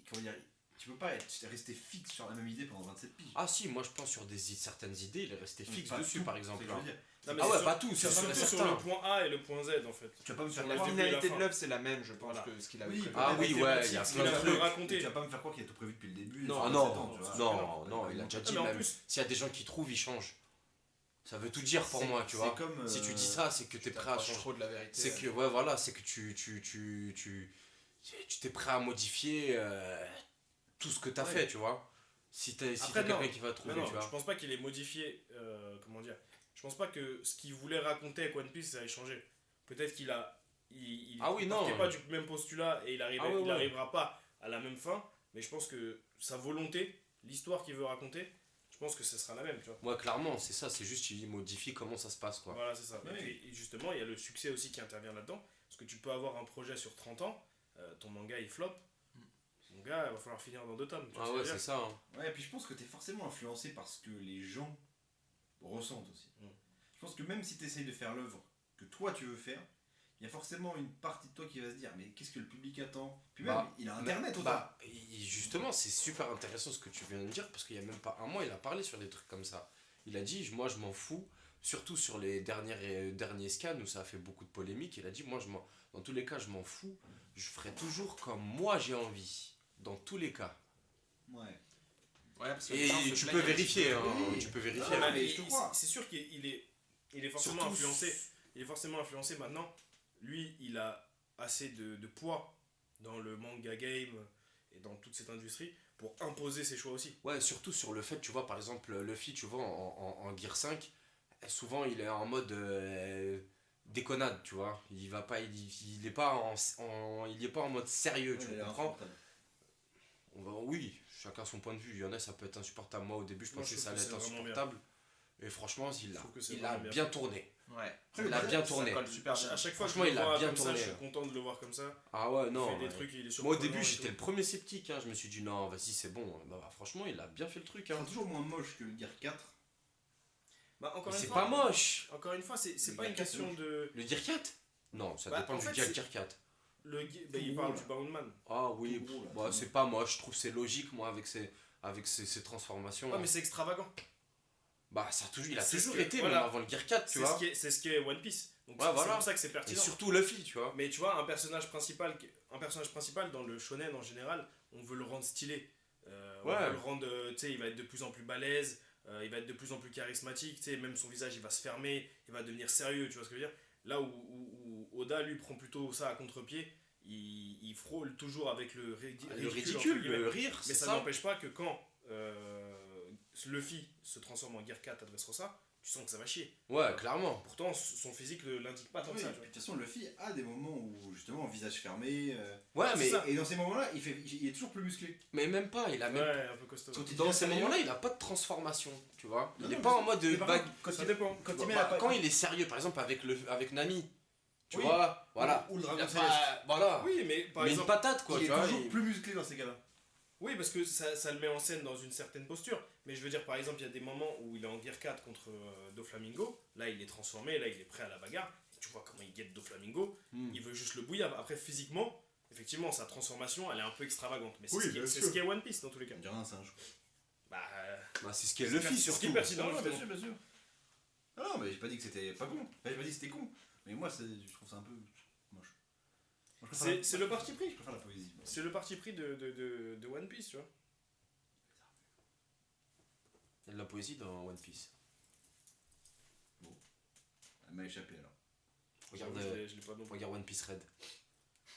comment dire, tu peux pas rester fixe sur la même idée pendant 27 piges. Ah si, moi je pense sur certaines idées, il est resté fixe Pas dessus tout, par c'est exemple. ce que je veux dire. Non, mais Ah c'est ouais, sur- pas tout, C'est c'est surtout sur certain. le point A et le point Z en fait. Tu vas pas me faire la La croire. début et finalité la de fin. l'œuvre, c'est la même, je pense, Voilà. que ce qu'il a Oui, prévu. Ah oui, peut-être ouais, des il y a petits- plein de Il a trucs. raconté. Tu vas pas me faire croire qu'il a tout prévu depuis le début. Non, sur 27 non, ans, tu vois. non, il a déjà dit mais en même. plus, S'il y a des gens qui trouvent, ils changent. Ça veut tout dire pour C'est- moi, tu vois. C'est comme. Si tu dis ça, c'est que t'es prêt à T'approches changer. trop de la vérité. C'est que, ouais, voilà, c'est que tu t'es prêt à modifier tout ce que t'as Ouais. fait, tu vois. Si t'as Après, quelqu'un non. qui va trouver, non, tu je vois. pense pas qu'il ait modifié. Comment dire? Je pense pas que ce qu'il voulait raconter avec One Piece ça ait changé. Peut-être qu'il a. Il Ah oui, partait non. pas du même postulat et il Ah ouais, ouais. arrivera pas à la même fin. Mais je pense que sa volonté, l'histoire qu'il veut raconter, je pense que ce sera la même, tu vois. Moi, clairement, c'est ça, c'est juste qu'il modifie comment ça se passe, quoi. Voilà, c'est ça. Ouais. Et justement, il y a le succès aussi qui intervient là-dedans. Parce que tu peux avoir un projet sur 30 ans, ton manga il flop. Mon gars, il va falloir finir dans 2 tomes. tu vois Ah ce que ouais, je veux c'est dire. ça. Hein. Ouais, et puis je pense que t'es forcément influencé par ce que les gens ressentent aussi. Mm. Je pense que même si t'essayes de faire l'œuvre que toi tu veux faire, il y a forcément une partie de toi qui va se dire mais qu'est-ce que le public attend? Puis même, Bah, il a internet autant. Bah, justement, c'est super intéressant ce que tu viens de dire, parce qu'il y a même pas un mois, il a parlé sur des trucs comme ça. Il a dit, moi je m'en fous, surtout sur les derniers scans où ça a fait beaucoup de polémiques. Il a dit, moi dans tous les cas, je m'en fous, je ferai toujours comme moi j'ai envie, dans tous les cas. Ouais. Ouais, parce que Et les gens se tu plaignent peux un petit vérifier, peu. hein, Oui. tu peux vérifier. Ah, Ah, mais mais je te crois. c'est sûr qu'il est forcément Surtout- influencé. Il est forcément influencé maintenant. Lui, il a assez de poids dans le manga game et dans toute cette industrie pour imposer ses choix aussi. Ouais, surtout sur le fait, tu vois, par exemple, Luffy, tu vois, en Gear 5, souvent il est en mode déconnade, tu vois. Il va pas, il est pas il est pas en mode sérieux, tu Ouais, il est comprends. insupportable. Oui, chacun son point de vue. Il y en a, ça peut être insupportable. Moi, au début, je Moi, pensais je que ça allait trouve être que c'est vraiment insupportable. Et franchement, Je trouve que c'est il a vraiment bien bien. tourné. Ouais. Il a bien Ça tourné. colle super bien. À chaque fois que je Franchement, le il a vois bien comme ça, tourné, je suis hein. content de le voir comme ça. Ah ouais, Il non. fait des ouais. trucs, il est Moi, au surprenant début, et j'étais tout. le premier sceptique. Hein. Je me suis dit, non, vas-y, c'est bon. Bah, franchement, il a bien fait le truc. C'est Hein. toujours moins moche que le Gear 4. Bah, encore Mais une c'est fois, pas moche. Encore une fois, c'est Le pas une Gear 4, question c'est de. Le Gear 4 Non, ça Bah, dépend en du fait, Gear c'est- 4. Il Tout parle gros, du Boundman. Ah oui, Tout gros, là, bah, tout c'est pas moche. Je trouve que c'est logique, moi, avec ces transformations. Ouais, mais c'est extravagant. Bah, il a C'est toujours ce que- été, voilà. même avant le Gear 4, tu vois. C'est ce qu'est One Piece. Donc Ouais, c'est voilà. pour ça que c'est Et pertinent. surtout Luffy, tu vois. Mais tu vois, un personnage principal dans le shonen en général, on veut le rendre stylé. On Ouais. veut le rendre, tu sais, il va être de plus en plus balèze, il va être de plus en plus charismatique, tu sais, même son visage il va se fermer, il va devenir sérieux, tu vois ce que je veux dire. Là où Oda lui prend plutôt ça à contre-pied, il frôle toujours avec le ridicule. Le entre ridicule, guillemets. le rire, Mais c'est ça ça. n'empêche pas que quand Luffy se transforme en Gear 4 à Dressrosa, tu sens que ça va chier. Ouais, clairement. Pourtant, son physique ne l'indique pas tant que Oui, ça. et Tu puis, de toute façon, Luffy a des moments où, justement, visage fermé. Ouais, c'est mais, ça. Et dans ces moments-là, il est toujours plus musclé. mais même pas. Il a vois. même... Ouais, un peu costaud. Quand il Dans devient ces sérieux- moments-là, il a pas de transformation, tu vois. Non, Il est non, pas mais en mode mais par bague. contre, quand Ça il dépend. quand Tu il met vois, la quand il est sérieux, par exemple avec Nami, tu Oui. vois, voilà. Ou le Il dragon a pas- céleste. Voilà. Oui, mais par mais exemple. une patate, quoi, il tu est vois. toujours il- plus musclé dans ces cas-là. Oui, parce que ça le met en scène dans une certaine posture. Mais je veux dire, par exemple, il y a des moments où il est en Gear 4 contre Doflamingo. Là, il est transformé, là, il est prêt à la bagarre. Tu vois comment il guette Doflamingo. Hmm. Il veut juste le bouillir. Après, physiquement, effectivement, sa transformation, elle est un peu extravagante. Mais c'est Oui, ce qui est- bien c'est sûr. ce qui est One Piece dans tous les cas. On dirait un singe. Bah, Bah, c'est ce qu'est C'est Luffy, ce qui est surtout. pertinent. Non, bien justement. sûr, bien sûr. Ah non, mais j'ai pas dit que c'était pas con. Enfin, j'ai pas dit que c'était con. Mais moi, je trouve ça un peu moche. Moi, je préfère C'est le parti pris. Je préfère la poésie. moi. C'est le parti pris de One Piece, tu vois. Il y a de la poésie dans One Piece. Elle m'a échappé alors. Regarde, Je l'ai pas non plus. regarde One Piece Red.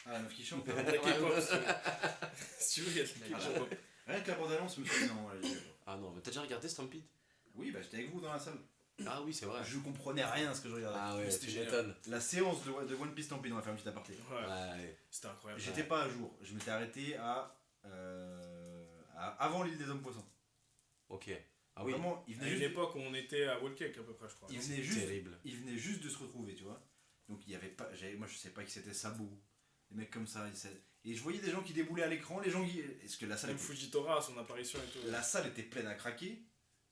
Ah, la meuf qui chante. Il y a K-pop, si tu veux, il y a de la K-pop. Rien que la bande-annonce me fait non. Là, Ah non, mais t'as déjà regardé Stampede? oui, bah j'étais avec vous dans la salle. Ah oui, c'est vrai. Je comprenais rien à ce que je regardais. Ah ouais, C'était tu génial. m'étonnes. La séance de One Piece Stampede, on a fait un petit aparté. Ouais, Ouais. c'était incroyable. J'étais pas à jour. Je m'étais arrêté à avant l'île des hommes poissons. Ok. Ah oui, Vraiment, il À venait une juste, époque où on était à Wall Cake à peu près, je crois. il venait juste, terrible. il venait juste de se retrouver, tu vois. Donc il y avait pas, moi je sais pas qui c'était, Sabo, des mecs comme ça. Et je voyais des gens qui déboulaient à l'écran, les gens qui, est-ce que la salle, Même Fujitora, son apparition et tout. la salle était pleine à craquer,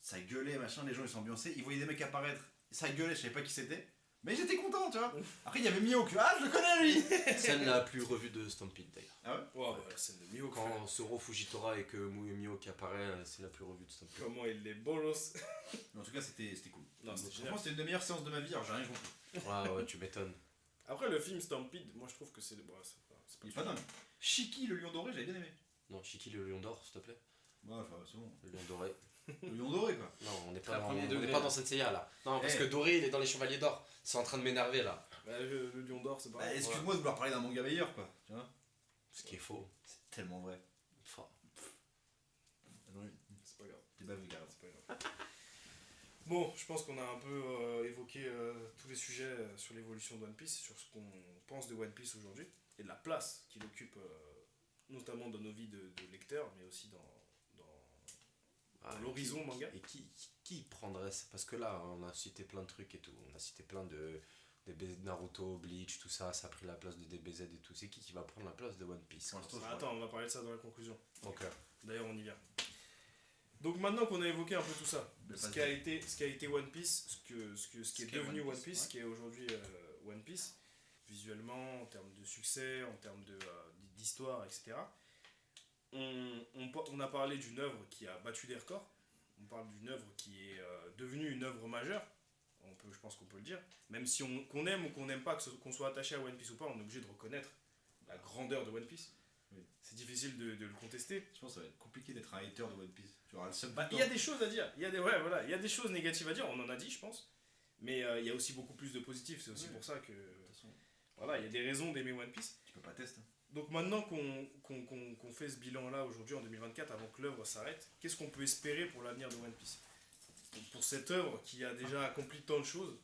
ça gueulait machin, les gens ils s'ambiançaient, ils voyaient des mecs apparaître, ça gueulait, je savais pas qui c'était, mais j'étais content, tu vois. Après il y avait Mihawk, ah je le connais lui. Scène la plus revue de Stampede d'ailleurs. Ah ouais. Ouais, bah, la scène de Mihawk, frère. Quand Zoro Fujitora et que Mihawk apparaît, c'est la plus revue de Stampede. Comment il les bolos. Mais en tout cas c'était cool. Non, c'était Franchement génial. c'était une des meilleures séances de ma vie, alors j'ai rien compris. Ah ouais, tu m'étonnes. Après, le film Stampede, moi je trouve que c'est. Bon, c'est Il est pas dingue. Shiki le lion doré, j'avais bien aimé. Non, Shiki le lion d'or, s'il te plaît. Ouais, enfin c'est bon. Le lion doré. Le lion doré quoi. Non, on n'est Très pas, dans, premier on degré, n'est pas là. dans Senseiya là. Non, parce Eh. que Doré il est dans les Chevaliers d'Or. C'est en train de m'énerver là. Bah, le lion d'or, c'est Bah, pareil. excuse-moi de vouloir parler d'un manga meilleur quoi. Tu vois. Ce qui est faux. C'est tellement vrai. Enfin, C'est pas grave. T'es baveux, gars. C'est pas grave. Bon, je pense qu'on a un peu évoqué tous les sujets sur l'évolution de One Piece, sur ce qu'on pense de One Piece aujourd'hui, et de la place qu'il occupe, notamment dans nos vies de lecteurs, mais aussi ah, dans l'horizon manga. Et qui prendrait ça? Parce que là, on a cité plein de trucs et tout. On a cité plein de Naruto, Bleach, tout ça. Ça a pris la place de DBZ et tout. C'est qui va prendre la place de One Piece? Pour l'instant, Ah, attends, on va parler de ça dans la conclusion. Donc, D'ailleurs, on y vient. Donc maintenant qu'on a évoqué un peu tout ça, Mais ce pas qui a été One Piece, ce qui est qu'est devenu One One Piece, Piece, ouais. ce qui est aujourd'hui One Piece, visuellement, en termes de succès, en termes d'histoire, etc. On a parlé d'une œuvre qui a battu des records, on parle d'une œuvre qui est devenue une œuvre majeure, je pense qu'on peut le dire, même si qu'on aime ou qu'on n'aime pas, qu'on soit attaché à One Piece ou pas, on est obligé de reconnaître la grandeur de One Piece. Oui. C'est difficile de le contester. Je pense que ça va être compliqué d'être un hater de One Piece. Tu auras le seul Bah, il y a des choses à dire, il y a des choses négatives à dire, on en a dit je pense, mais il y a aussi beaucoup plus de positifs, c'est aussi Ouais. pour ça que De toute façon, voilà, il y a des raisons d'aimer One Piece. tu peux pas tester. Donc maintenant qu'on fait ce bilan là aujourd'hui en 2024 avant que l'œuvre s'arrête, qu'est-ce qu'on peut espérer pour l'avenir de One Piece? Pour cette œuvre qui a déjà accompli tant de choses,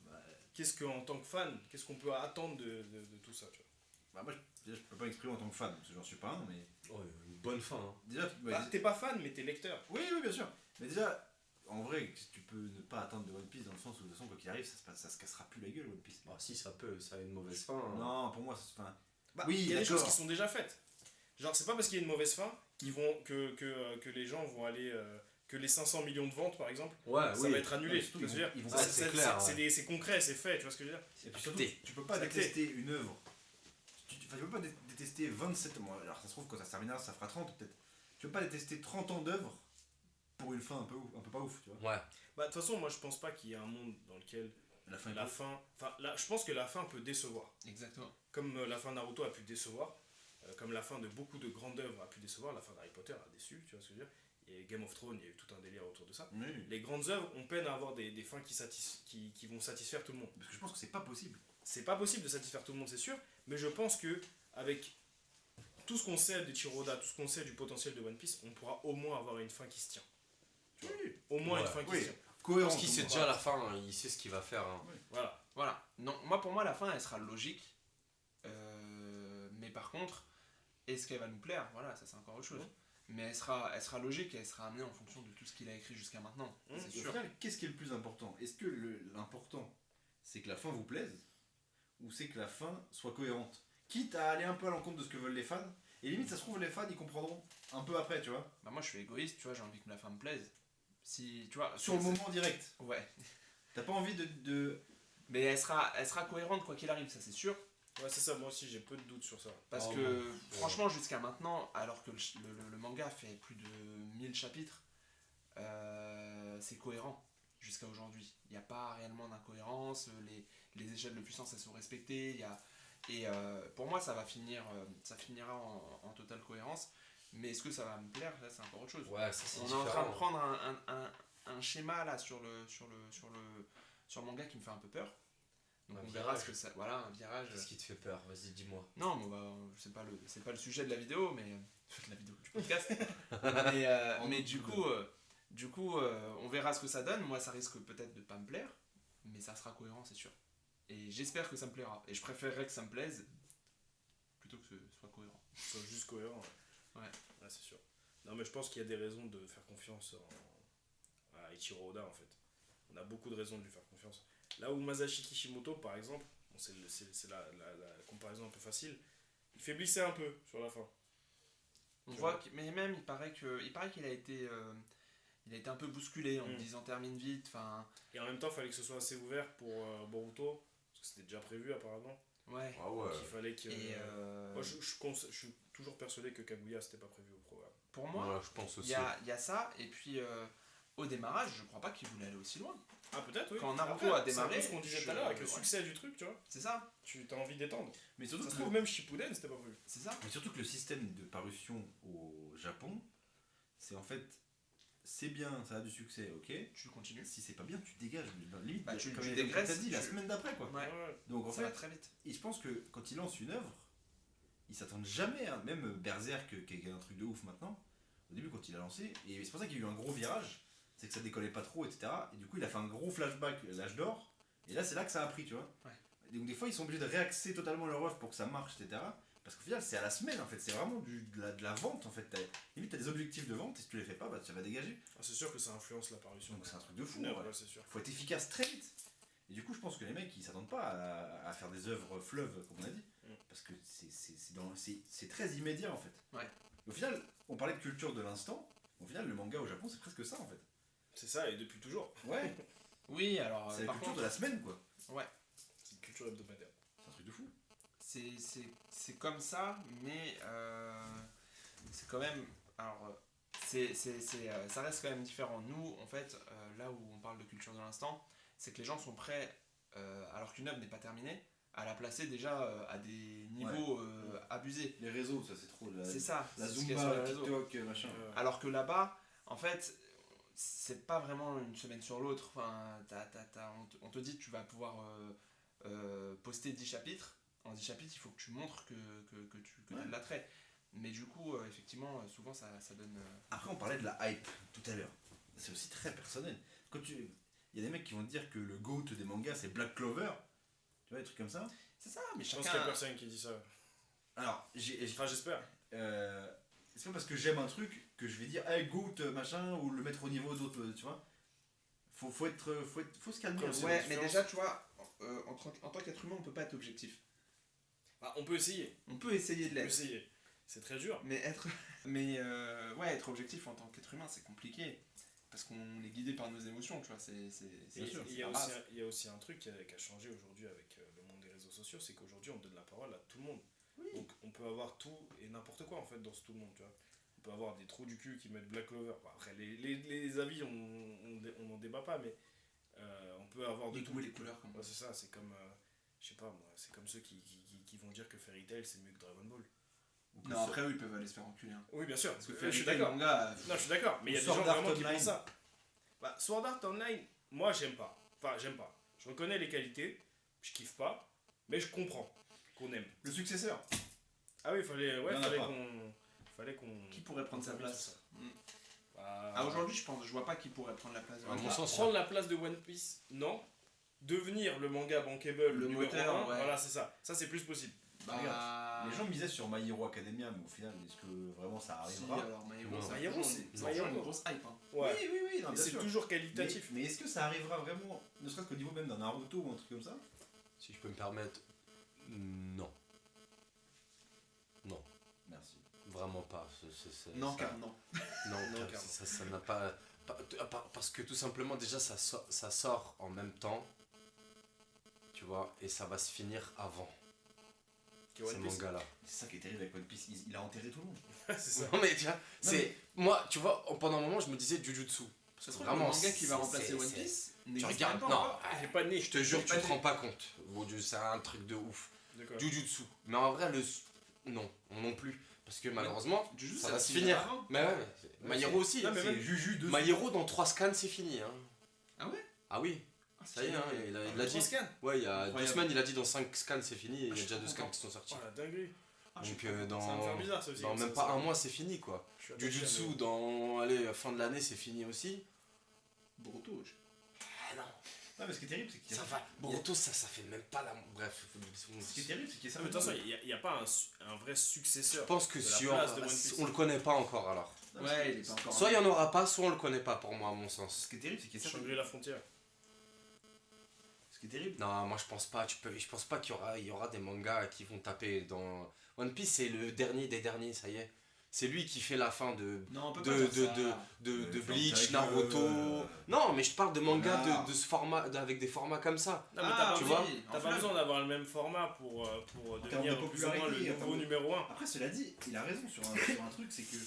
qu'est-ce qu'en tant que fan, qu'est-ce qu'on peut attendre de tout ça, tu vois? Bah, moi, déjà, je peux pas m'exprimer en tant que fan, parce que j'en suis pas un, mais. oh, une bonne fin. Hein. Déjà, Bah, t'es pas fan mais t'es lecteur. oui, bien sûr. Mais déjà, en vrai, tu peux ne pas attendre de One Piece dans le sens où, de toute façon, quoi qu'il arrive, ça se cassera plus la gueule, One Piece. Bah, si, ça peut, ça a une mauvaise fin. hein. Non, pour moi, c'est. Enfin, Bah, oui, il y a des d'accord. choses qui sont déjà faites. Genre, c'est pas parce qu'il y a une mauvaise fin que les gens vont aller. Que les 500 millions de ventes, par exemple, Ouais, ça oui. va être annulé. Ouais, surtout, Tu vois ce que je veux dire? ils vont Ça, pas- c'est clair, c'est concret, c'est fait, tu vois ce que je veux dire? Et puis surtout, Acté. tu peux pas Acté. détester une œuvre. Tu peux pas détester 27 mois. Alors ça se trouve, quand ça se terminera, ça fera 30 peut-être. Tu peux pas détester 30 ans d'œuvre pour une fin un peu pas ouf, tu vois. Ouais. Bah, de toute façon, moi je pense pas qu'il y ait un monde dans lequel La fin est la pas- fin. Enfin, je pense que la fin peut décevoir. Exactement. Comme la fin de Naruto a pu décevoir, comme la fin de beaucoup de grandes œuvres a pu décevoir, la fin d'Harry Potter a déçu, tu vois ce que je veux dire? Et Game of Thrones, il y a eu tout un délire autour de ça. Oui. Les grandes œuvres, on peine à avoir des fins qui vont satisfaire tout le monde. Parce que je pense que c'est pas possible. C'est pas possible de satisfaire tout le monde, c'est sûr, mais je pense que avec tout ce qu'on sait de Chiroda, tout ce qu'on sait du potentiel de One Piece, on pourra au moins avoir une fin qui se tient. Tu vois. Au moins Ouais. une fin qui Oui. se tient. cohérente. Parce qu'il sait déjà la fin, hein, il sait ce qu'il va faire. Hein. Voilà. Voilà. Non, pour moi, la fin, elle sera logique. Mais par contre, est-ce qu'elle va nous plaire? Voilà, ça c'est encore autre chose. Mais elle sera logique et elle sera amenée en fonction de tout ce qu'il a écrit jusqu'à maintenant. C'est Au sûr. final, qu'est-ce qui est le plus important? Est-ce que l'important, c'est que la fin vous plaise, ou c'est que la fin soit cohérente? Quitte à aller un peu à l'encontre de ce que veulent les fans, et limite, ça se trouve, les fans, ils comprendront un peu après, tu vois. Bah moi, je suis égoïste, tu vois, j'ai envie que la fin me plaise. Si, tu vois, Sur le moment direct. Ouais. T'as pas envie de... Mais elle sera cohérente quoi qu'il arrive, ça c'est sûr. Ouais, c'est ça, moi aussi j'ai peu de doutes sur ça. Parce Oh, que non. franchement, jusqu'à maintenant, alors que le manga fait plus de 1000 chapitres, c'est cohérent jusqu'à aujourd'hui. Il n'y a pas réellement d'incohérence, les échelles de puissance elles sont respectées. Pour moi, ça finira en totale cohérence. Mais est-ce que ça va me plaire? Là, c'est encore autre chose. Ouais, ça c'est On est différent. en train de prendre un schéma là sur le manga qui me fait un peu peur. Donc Un on verra virage. ce que ça. Voilà, un virage. Qu'est-ce qui te fait peur? Vas-y, dis-moi. Non, mais c'est pas le sujet de la vidéo, mais de la vidéo du podcast. mais du coup, on verra ce que ça donne. Moi, ça risque peut-être de pas me plaire, mais ça sera cohérent, c'est sûr. Et j'espère que ça me plaira. Et je préférerais que ça me plaise plutôt que ce soit cohérent. Soit juste cohérent. Ouais. Ouais, c'est sûr. Non, mais je pense qu'il y a des raisons de faire confiance à Ichiro Oda en fait. On a beaucoup de raisons de lui faire confiance. Là où Masashi Kishimoto, par exemple, bon, c'est la comparaison un peu facile, il faiblissait un peu sur la fin. On Tu voit vois. mais même il paraît qu'il a été un peu bousculé en Mm. me disant termine vite. Enfin, Et en même temps, il fallait que ce soit assez ouvert pour Boruto, parce que c'était déjà prévu apparemment. ouais. Ah ouais. Donc il fallait que. Et Moi, je suis toujours persuadé que Kaguya, c'était pas prévu au programme. pour moi, Moi, je pense il aussi. y a ça. Et puis au démarrage, je crois pas qu'il voulait aller aussi loin. Ah, peut-être, oui. Quand Naruto Après, a démarré, c'est un peu ce qu'on disait tout à l'heure avec le ouais. succès du truc, tu vois. C'est ça. Tu as envie d'étendre. Mais surtout, Ça se que trouve, même Shippuden, c'était pas prévu. C'est ça. mais surtout que le système de parution au Japon, c'est en fait... C'est bien, ça a du succès, ok. Tu continues. Si c'est pas bien, tu dégages. Limite, Bah, tu comme dégraisses, t'as dit, la tu- semaine d'après, quoi. Ouais. Donc en Ça va fait, très vite. et je pense que quand ils lancent une œuvre, ils s'attendent jamais, hein, même Berserk, qui est un truc de ouf maintenant, au début quand il a lancé, et c'est pour ça qu'il y a eu un gros virage, c'est que ça décollait pas trop, etc. Et du coup, il a fait un gros flashback, l'âge d'or, et là, c'est là que ça a pris, tu vois. Ouais. Et donc des fois, ils sont obligés de réaxer totalement leur œuvre pour que ça marche, etc. Parce qu'au final, c'est à la semaine, en fait, c'est vraiment de la vente, en fait. Limite, t'as des objectifs de vente, et si tu les fais pas, bah, ça va dégager. Ah, c'est sûr que ça influence la parution. Donc c'est un truc de fou, Ouais, ouais. ouais, c'est sûr. Faut être efficace très vite. Et du coup, je pense que les mecs, ils s'attendent pas à faire des œuvres fleuves, comme on a dit. Mm. Parce que c'est très immédiat, en fait. Ouais. Au final, on parlait de culture de l'instant. Au final, le manga au Japon, c'est presque ça, en fait. C'est ça, et depuis toujours. Ouais, Oui, alors c'est la par culture contre, de la semaine, quoi. C'est une culture hebdomadaire. C'est un truc de fou. c'est comme ça, mais c'est quand même. Alors, ça reste quand même différent. Nous, en fait, là où on parle de culture de l'instant, c'est que les gens sont prêts, alors qu'une œuvre n'est pas terminée, à la placer déjà à des niveaux abusés. Les réseaux, ça, c'est trop. C'est ça. La c'est ce qu'il y a sur Zumba, les réseaux. TikTok, machin. Alors que là-bas, en fait, c'est pas vraiment une semaine sur l'autre. Enfin, on te dit tu vas pouvoir poster 10 chapitres. En 10 chapitres, il faut que tu montres que tu as de l'attrait. Mais du coup, effectivement, souvent ça donne. Après, on parlait de la hype tout à l'heure. C'est aussi très personnel. Il y a des mecs qui vont te dire que le GOAT des mangas, c'est Black Clover. Tu vois, des trucs comme ça. C'est ça, mais Je pense qu'il y a chacun. personne qui dit ça. Alors, Enfin, j'espère. c'est pas parce que j'aime un truc que je vais dire hey GOAT machin ou le mettre au niveau d'autres, tu vois. Faut se calmer. Comme aussi. c'est Ouais, la mais différence. déjà, tu vois, en tant qu'être humain, on peut pas être objectif. Bah, on peut essayer. On peut essayer de On peut l'être. essayer. C'est très dur. Mais être objectif en tant qu'être humain, c'est compliqué. Parce qu'on est guidé par nos émotions, tu vois. C'est Et sûr, il c'est y a la aussi base. il y a aussi un truc qui a changé aujourd'hui avec le monde des réseaux sociaux, c'est qu'aujourd'hui on donne la parole à tout le monde. Oui. Donc on peut avoir tout et n'importe quoi en fait dans ce tout le monde, tu vois. On peut avoir des trous du cul qui mettent Black Clover. Bon, après les avis on n'en débat pas, mais on peut avoir de Les tout. goûts et les couleurs, comme Ouais, c'est ça, c'est comme je sais pas moi, c'est comme ceux qui vont dire que Fairy Tail c'est mieux que Dragon Ball. Ou que Non, ça- après, eux, ils peuvent aller se faire enculer. Hein. Oui, bien sûr. Parce que je Fairy suis Tail, d'accord. manga, Non, je suis d'accord, mais il y a Ou des gens Sword Art vraiment qui Online. pensent ça. Bah, Sword Art Online, moi j'aime pas. Enfin, j'aime pas. Je reconnais les qualités, je kiffe pas, mais je comprends qu'on aime. Le successeur. Ah oui, fallait Il y en a pas. qu'on. Qui pourrait prendre sa qu'on place sur ça. Aujourd'hui, je vois pas qui pourrait prendre la place de À mon One Piece. sens, Prendre la place de One Piece, non. Devenir le manga bankable Le numéro moteur, 1, ouais. voilà, c'est ça. Ça, c'est plus possible. Bah, Les gens misaient sur My Hero Academia, mais au final, est-ce que vraiment ça si, arrivera alors My Hero, Non. ça a My Hero, toujours- c'est- ça a My toujours Hero. une grosse hype. Hein. Ouais. Oui, non, Et bien c'est sûr. toujours qualitatif. Mais est-ce que ça arrivera vraiment, ne serait-ce qu'au niveau même d'un Naruto ou un truc comme ça? Si je peux me permettre, non. Non, Merci. vraiment pas. Non, ça- car non. Non, Non, car carrément. ça n'a parce que tout simplement, déjà, ça sort en même temps. Tu vois, et ça va se finir avant Qui est One ce Piece. manga-là. C'est ça qui est terrible avec One Piece, il a enterré tout le monde. c'est ça. Non, mais tu vois, moi, tu vois, pendant un moment, je me disais Jujutsu. Ça se trouve, Vraiment, le manga qui va c'est- remplacer c'est- One c'est- Piece Tu n'existe regardes, même pas non, encore. Il est pas né. je te jure, tu pas te dit. rends pas compte. Mon Dieu, c'est un truc de ouf. D'accord. Jujutsu. Mais en vrai, non, non plus. Parce que malheureusement, Jujutsu, ça ça va va se se finir. finir avant. Mais ouais, My Hero aussi. Non, mais C'est même- Juju de My Hero, dans 3 scans, c'est fini. Hein. Ah ouais Ah oui, ça y est, hein, il l'a dit. Scan. Ouais, il y a 2 Incroyable. semaines, il a dit dans 5 scans, c'est fini. Et il y a je déjà suis 2 scans content. qui sont sortis. Oh la dinguerie. Ah, je Donc suis content. Ça va me faire dans bizarre ça aussi. dans comme même ça, pas ça. un mois, c'est fini quoi. Je suis attaché à Jujutsu, mes- dans allez, fin de l'année, c'est fini aussi. Boruto, wesh. Ah non, Non, mais ce qui est terrible, c'est qu'il y a. ça va. Boruto, ça fait même pas la. Bref. Ce qui est terrible, c'est qu'il y a Ah, ça. mais attention, il n'y a pas un vrai Je successeur. pense que de la si place de One Piece. on le connaît pas encore alors. Ouais, il est pas encore. Soit il y en aura pas, soit on le connaît pas pour moi à mon sens. Ce qui est terrible, c'est qu'il y a ça. Shangri-La frontière. Ce qui est terrible. Non, moi je pense pas. Je pense pas qu'il y aura des mangas qui vont taper dans. One Piece, c'est le dernier des derniers, ça y est. C'est lui qui fait la fin de Non, on peut de, pas de, dire de, ça. de Enfin, Bleach, avec, Naruto. Non, mais je parle de mangas Voilà. de ce format, avec des formats comme ça. Non, mais Ah, t'as tu pas, vois, besoin- t'as pas besoin d'avoir le même format pour devenir termes de plus ou moins le popularité, en nouveau termes de- numéro 1. Après, cela dit, il a raison sur un truc, c'est que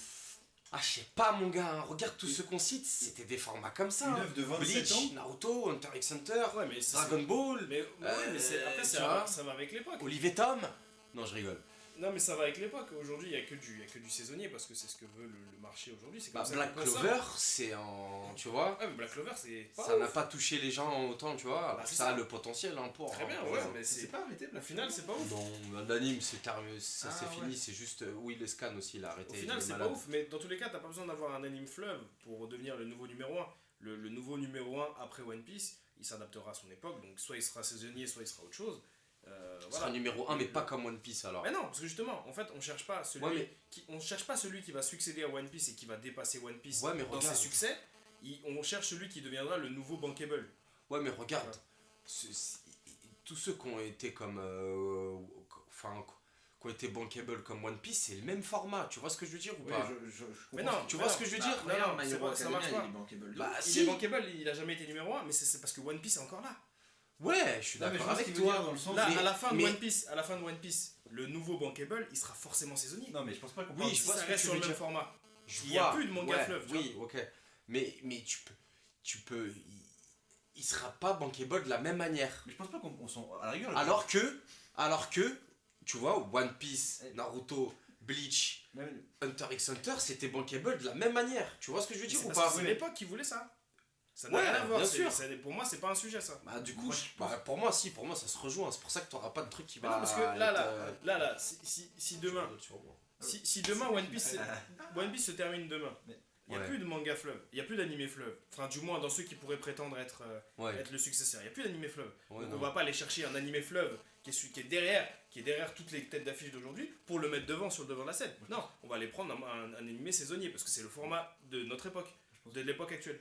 Ah, je sais pas, mon gars, hein. Regarde tout ce qu'on cite, c'était des formats comme ça. une hein. œuvre de 27 Bleach, ans. Naruto, Hunter x Hunter, Ouais, mais c'est- Dragon Ball, Mais, ouais, mais après, tu ça vois. va avec l'époque. Olive et Tom. Non, je rigole. Non, mais ça va avec l'époque. Aujourd'hui, il n'y a que du saisonnier parce que c'est ce que veut le marché aujourd'hui. C'est comme Bah, ça Black qu'on consomme. Clover, c'est en. Tu vois, Ouais, mais Black Clover, c'est pas ça n'a ouf. pas touché les gens autant, tu vois. Alors Bah, que c'est ça a ça. le potentiel hein, pour. Très bien, pour- ouais, mais C'est c'est pas arrêté, au Black final, c'est pas ouf. Non, l'anime, c'est ça Ah, c'est ouais. fini, c'est juste. Oui, les scans aussi, il a arrêté. Au il final, est c'est pas malade. ouf, mais dans tous les cas, t'as pas besoin d'avoir un anime fleuve pour devenir le nouveau numéro 1. Le nouveau numéro 1 après One Piece, il s'adaptera à son époque, donc soit il sera saisonnier, soit il sera autre chose. Ce sera numéro 1, mais pas comme One Piece alors. Mais non, parce que justement, en fait, on cherche pas celui, Ouais, mais- on cherche pas celui qui va succéder à One Piece et qui va dépasser One Piece Ouais, mais dans regarde. ses succès. On cherche celui qui deviendra le nouveau bankable. Ouais, mais regarde, Ouais. tous ceux qui ont été comme. Enfin, qui ont été bankable comme One Piece, c'est le même format, tu vois ce que je veux dire ou Ouais, pas je Mais comprends non, Tu vois ce que je veux dire non, Regarde, non, My c'est Hero pas- ça marche Academia, pas. il est bankable. Bah, Il si. est bankable, il a jamais été numéro 1, mais c'est parce que One Piece est encore là. Ouais, je suis Non, mais je d'accord vois ce avec qu'il veut dire toi. dans le sens. Là, Mais- à la fin de mais- One Piece, le nouveau bankable, il sera forcément saisonnier. Non, mais je pense pas qu'on Oui, parle je Si vois ça ce que reste tu sur le veux même dire. format. Je Il y a vois, plus de manga ouais, fleuve, tu Oui, ok. Mais tu peux. Il sera pas bankable de la même manière. Mais je pense pas qu'on s'en. À la rigueur, Alors que, tu vois, One Piece, Naruto, Bleach, même- Hunter x Hunter, c'était bankable de la même manière. Tu vois ce que je veux dire C'est ou parce pas que c'est l'époque qui voulait ça. Ça n'a Ouais, rien à voir. bien c'est- sûr. pour moi, c'est pas un sujet ça. Bah du coup, Moi, je pense- pour moi si, pour moi ça se rejoint. C'est pour ça que t'auras pas de truc qui Mais va. non, parce que là, si demain, Ouais. si demain One Piece se termine demain, il n'y a Ouais. plus de manga fleuve, il n'y a plus d'anime fleuve. Enfin, du moins dans ceux qui pourraient prétendre être le successeur, il n'y a plus d'anime fleuve. Ouais, Donc non. on va pas aller chercher un animé fleuve qui est derrière toutes les têtes d'affiche d'aujourd'hui pour le mettre sur le devant de la scène. Non, on va aller prendre un animé saisonnier parce que c'est le format de notre époque, de l'époque actuelle.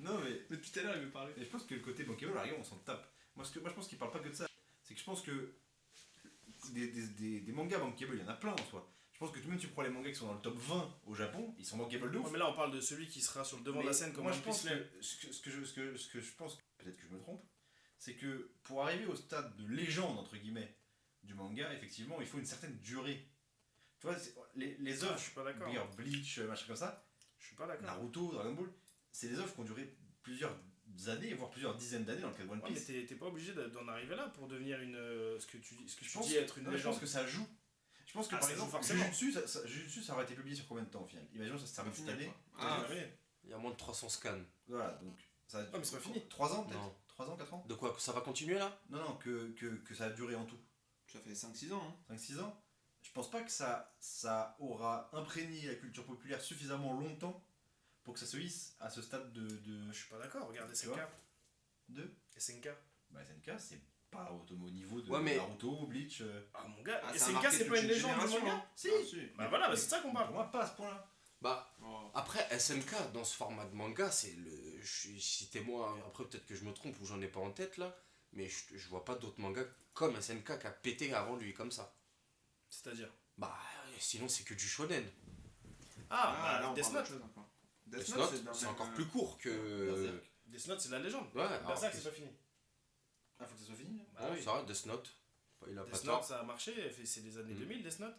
Non, mais. Mais depuis tout à l'heure, il veut parler. Mais je pense que le côté bankable, à la rigueur, on s'en tape. Moi, je pense qu'il parle pas que de ça. C'est que je pense que des mangas bankable, il y en a plein en soi. Je pense que même tu prends les mangas qui sont dans le top 20 au Japon, ils sont bankable de Ouais, ouf. mais là on parle de celui qui sera sur le devant de la scène comme moi, One je pense Piece l'est. que ce que je pense, peut-être que je me trompe, c'est que pour arriver au stade de légende, entre guillemets, du manga, effectivement, il faut une certaine durée. Tu vois, les Ah, œuvres, je suis pas d'accord. Regarde, Bleach, machin comme ça, Je suis pas d'accord. Naruto, Dragon Ball, c'est des œuvres qui ont duré plusieurs années, voire plusieurs dizaines d'années dans le cas de One Ouais, mais Piece. t'es pas obligé d'en arriver là pour devenir ce que tu Je pense dis être une non, mais je légende. pense que ça joue. Je pense que Ah, par ça joue exemple, forcément. Jujutsu, ça aurait été publié sur combien de temps au final? Imaginons ça se termine cette année. Ah, oui. Il y a moins de 300 scans. Voilà, donc ça a Ah, mais c'est pas fini. 3 ans peut-être? Non. 3 ans, 4 ans? De quoi? Ça va continuer là? Non, que ça a duré en tout. ça fait 5-6 ans. Hein. 5-6 ans? Je pense pas que ça aura imprégné la culture populaire suffisamment longtemps pour que ça se hisse à ce stade Je suis pas d'accord, regarde Tu SNK. vois SNK. Bah, SNK, c'est pas au niveau de Ouais, mais- Naruto, Bleach. Ah mon gars, Ah, ça a SNK marqué c'est toute pas une une légende du génération, manga hein. Si. Ah, si. Bah voilà, bah, c'est de ça qu'on parle. Pour moi, pas à ce point-là. Bah, Oh. après, SNK, dans ce format de manga, c'est le. Citez-moi, après peut-être que je me trompe ou j'en ai pas en tête là, mais je vois pas d'autres mangas comme SNK qui a pété avant lui comme ça. C'est-à-dire. Bah, sinon c'est que du shonen. Ah, là, on Death parle Note. d'autre chose encore. Death Death Note, Note, dans c'est le encore même- plus court que. Berserk. Death Note c'est de la légende. Ouais, alors Berserk que- c'est pas fini. Ah, faut que ça soit fini. Bah Bon, oui. ça va, Death Note. Il a pas Death tort. Note ça a marché, c'est les années Mm. 2000 Death Note.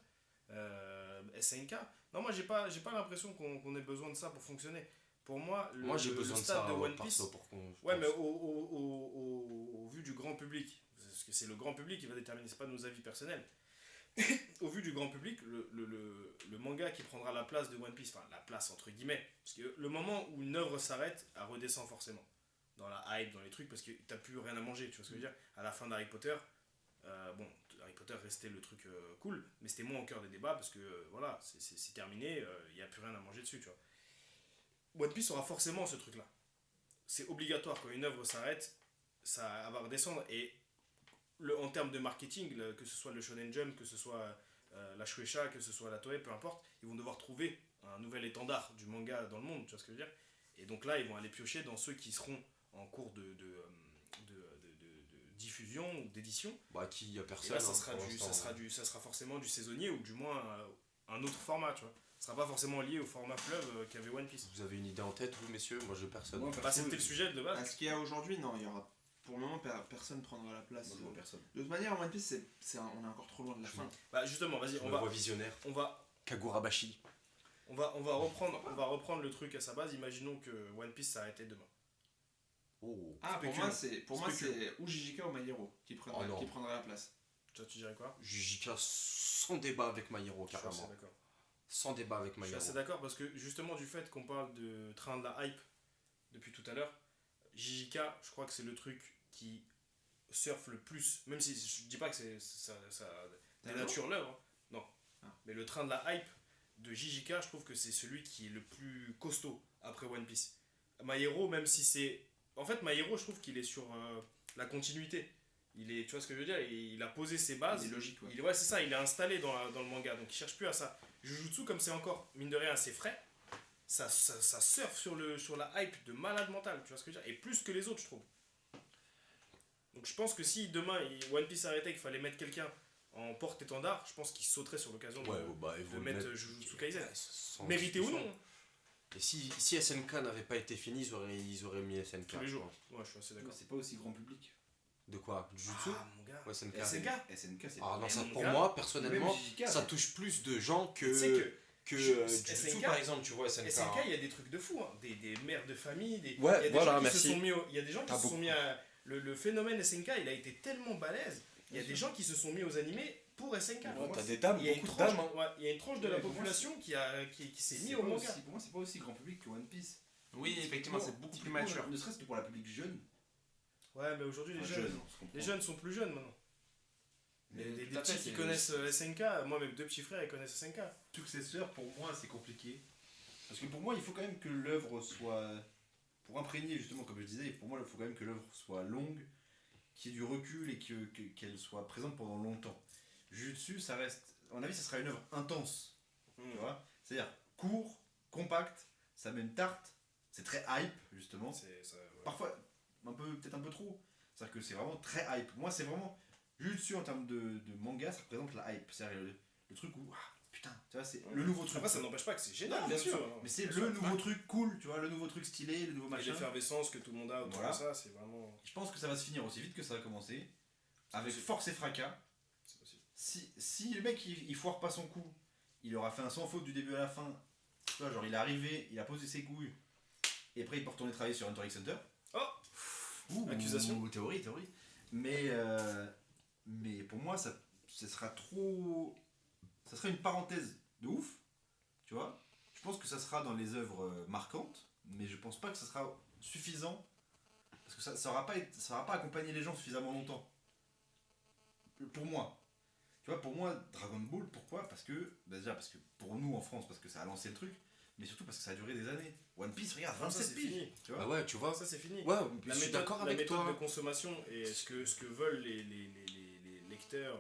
SNK. Non moi j'ai pas l'impression qu'on ait besoin de ça pour fonctionner. Pour moi, Moi j'ai besoin le de stade ça de One perso Piece. pour qu'on. Ouais, mais au vu du grand public, parce que c'est le grand public qui va déterminer, c'est pas nos avis personnels. Au vu du grand public, le manga qui prendra la place de One Piece, enfin la place entre guillemets, parce que le moment où une œuvre s'arrête, elle redescend forcément. Dans la hype, dans les trucs, parce que t'as plus rien à manger, tu vois ce que je veux dire. À la fin d'Harry Potter, bon, Harry Potter restait le truc cool, mais c'était moins au cœur des débats, parce que voilà, c'est terminé, il n'y a plus rien à manger dessus, tu vois. One Piece aura forcément ce truc-là. C'est obligatoire, quand une œuvre s'arrête, ça va redescendre. Et en termes de marketing, que ce soit le Shonen Jump, que ce soit la Shueisha, que ce soit la Toei, peu importe, ils vont devoir trouver un nouvel étendard du manga dans le monde, tu vois ce que je veux dire. Et donc là, ils vont aller piocher dans ceux qui seront en cours de diffusion ou d'édition. Bah, qui y a Et personne. là, ça hein, sera, pour l'instant. ça sera forcément du saisonnier ou du moins un autre format, tu vois. Ça sera pas forcément lié au format fleuve qu'avait One Piece. Vous avez une idée en tête, vous, messieurs? Moi, j'ai personne. Moi, Bah, perso, c'était le sujet de À base. ce qu'il y a aujourd'hui, non, il y aura. Pour le moment, personne prendra la place. moi, je vois personne. De toute manière, One Piece, on est encore trop loin de la fin. Bah, justement, vas-y, Je me vois visionnaire. Kagurabashi. on va reprendre le truc à sa base. Imaginons que One Piece s'arrêtait demain. Oh. Ah, pour moi, Spécule. c'est ou Jijika ou Mayero qui Oh non. prendra la place. Toi, tu dirais quoi? Jujika sans débat avec Mayero, Je suis assez carrément. d'accord. Sans débat avec Je suis Mayero. assez d'accord parce que justement du fait qu'on parle de train de la hype depuis tout à l'heure, JJK, je crois que c'est le truc qui surfe le plus, même si je dis pas que ça dénature l'œuvre, hein. Non. Ah. Mais le train de la hype de JJK, je trouve que c'est celui qui est le plus costaud après One Piece. My Hero, même si c'est... En fait, My Hero, je trouve qu'il est sur la continuité. Il est, tu vois ce que je veux dire, il a posé ses bases. C'est logique, ouais. Ouais, c'est ça, il est installé dans le manga, donc il cherche plus à ça. Jujutsu, comme c'est encore, mine de rien, assez frais, ça surfe sur la hype de malade mental, tu vois ce que je veux dire, et plus que les autres, je trouve. Donc je pense que si demain One Piece arrêtait qu'il fallait mettre quelqu'un en porte-étendard, je pense qu'il sauterait sur l'occasion Ouais, de, bah, ils de vont le mettre mettre- Jujutsu Kaisen. Ouais, sans Mérité ou discussion. non, Et si SNK n'avait pas été fini, ils auraient mis SNK. tous les je jours. pense. Ouais, je suis assez d'accord. C'est pas aussi grand public. De quoi? Jujutsu? Ah, mon gars. Ou SNK? SNK? SNK, c'est Ah non, Mais ça, mon pour gars, moi, personnellement, même JJK, ça c'est- touche plus de gens Tu sais que SNK, Jujutsu, par exemple, tu vois, SNK. SNK, il y a des trucs de fou, hein. Des mères de famille, Ouais, il y a des voilà, gens qui merci. se sont mis il y a des gens qui Pas se sont beaucoup. mis à le phénomène SNK, il a été tellement balèze. Il y a des gens qui se sont mis aux animés pour SNK. Ouais, T'as des dames, Il y a une beaucoup de tranche, dames. hein. ouais, il y a une tranche de la Ouais, pour moi, population qui s'est C'est mis pas au manga. aussi- Pour moi, c'est pas aussi grand public que One Piece. Oui, effectivement, c'est beaucoup plus Typiquement, mature. Ne serait-ce que pour la public jeune. Ouais, mais aujourd'hui les Enfin, jeunes, on se comprend. les jeunes sont plus jeunes maintenant. Mais Des tout à fait, petits qui c'est- connaissent SNK, moi mes deux petits frères ils connaissent SNK. Successeur, pour moi, c'est compliqué. Parce que pour moi, il faut quand même que l'œuvre soit. Pour imprégner, justement, comme je disais, pour moi, il faut quand même que l'œuvre soit longue, qu'il y ait du recul et qu'elle soit présente pendant longtemps. Jujutsu, ça reste. À mon avis, ça sera une œuvre intense. Tu vois. C'est-à-dire court, compact, ça met une tarte, c'est très hype, justement. C'est ça. Ouais. Parfois, peut-être un peu trop. C'est-à-dire que c'est vraiment très hype. Moi, c'est vraiment. Jujutsu, en termes de manga, ça représente la hype. C'est-à-dire le truc où. Ah, putain, tu vois, c'est le nouveau truc. Après ça n'empêche pas que c'est génial, Non, bien bien sûr. sûr. hein. Mais c'est Bien le sûr. nouveau truc cool, tu vois, le nouveau truc stylé, le nouveau Et machin. l'effervescence que tout le monde a autour Voilà. de ça, c'est vraiment. Je pense que ça va se finir aussi vite que ça va commencer. Avec possible. force et fracas. C'est possible. Si le mec il foire pas son coup, il aura fait un sans faute du début à la fin. Tu vois, genre il est arrivé, il a posé ses couilles. Et après il peut retourner travailler sur Hunter x Hunter. Oh Ouh, Accusation. Théorie. Mais pour moi, ça sera trop. Ça sera une parenthèse de ouf. Tu vois. Je pense que ça sera dans les œuvres marquantes. Mais je pense pas que ça sera suffisant. Parce que ça aura pas accompagné les gens suffisamment longtemps. Pour moi. Tu vois, pour moi, Dragon Ball, pourquoi? Parce que. Bah déjà, parce que pour nous en France, parce que ça a lancé le truc. mais surtout parce que ça a duré des années. One Piece, regarde, Ça, 27 c'est piges. fini. Tu vois Ah ouais, tu vois. Ça, c'est fini. Ouais, La je suis méthode, d'accord la avec méthode toi. de consommation et ce que veulent les lecteurs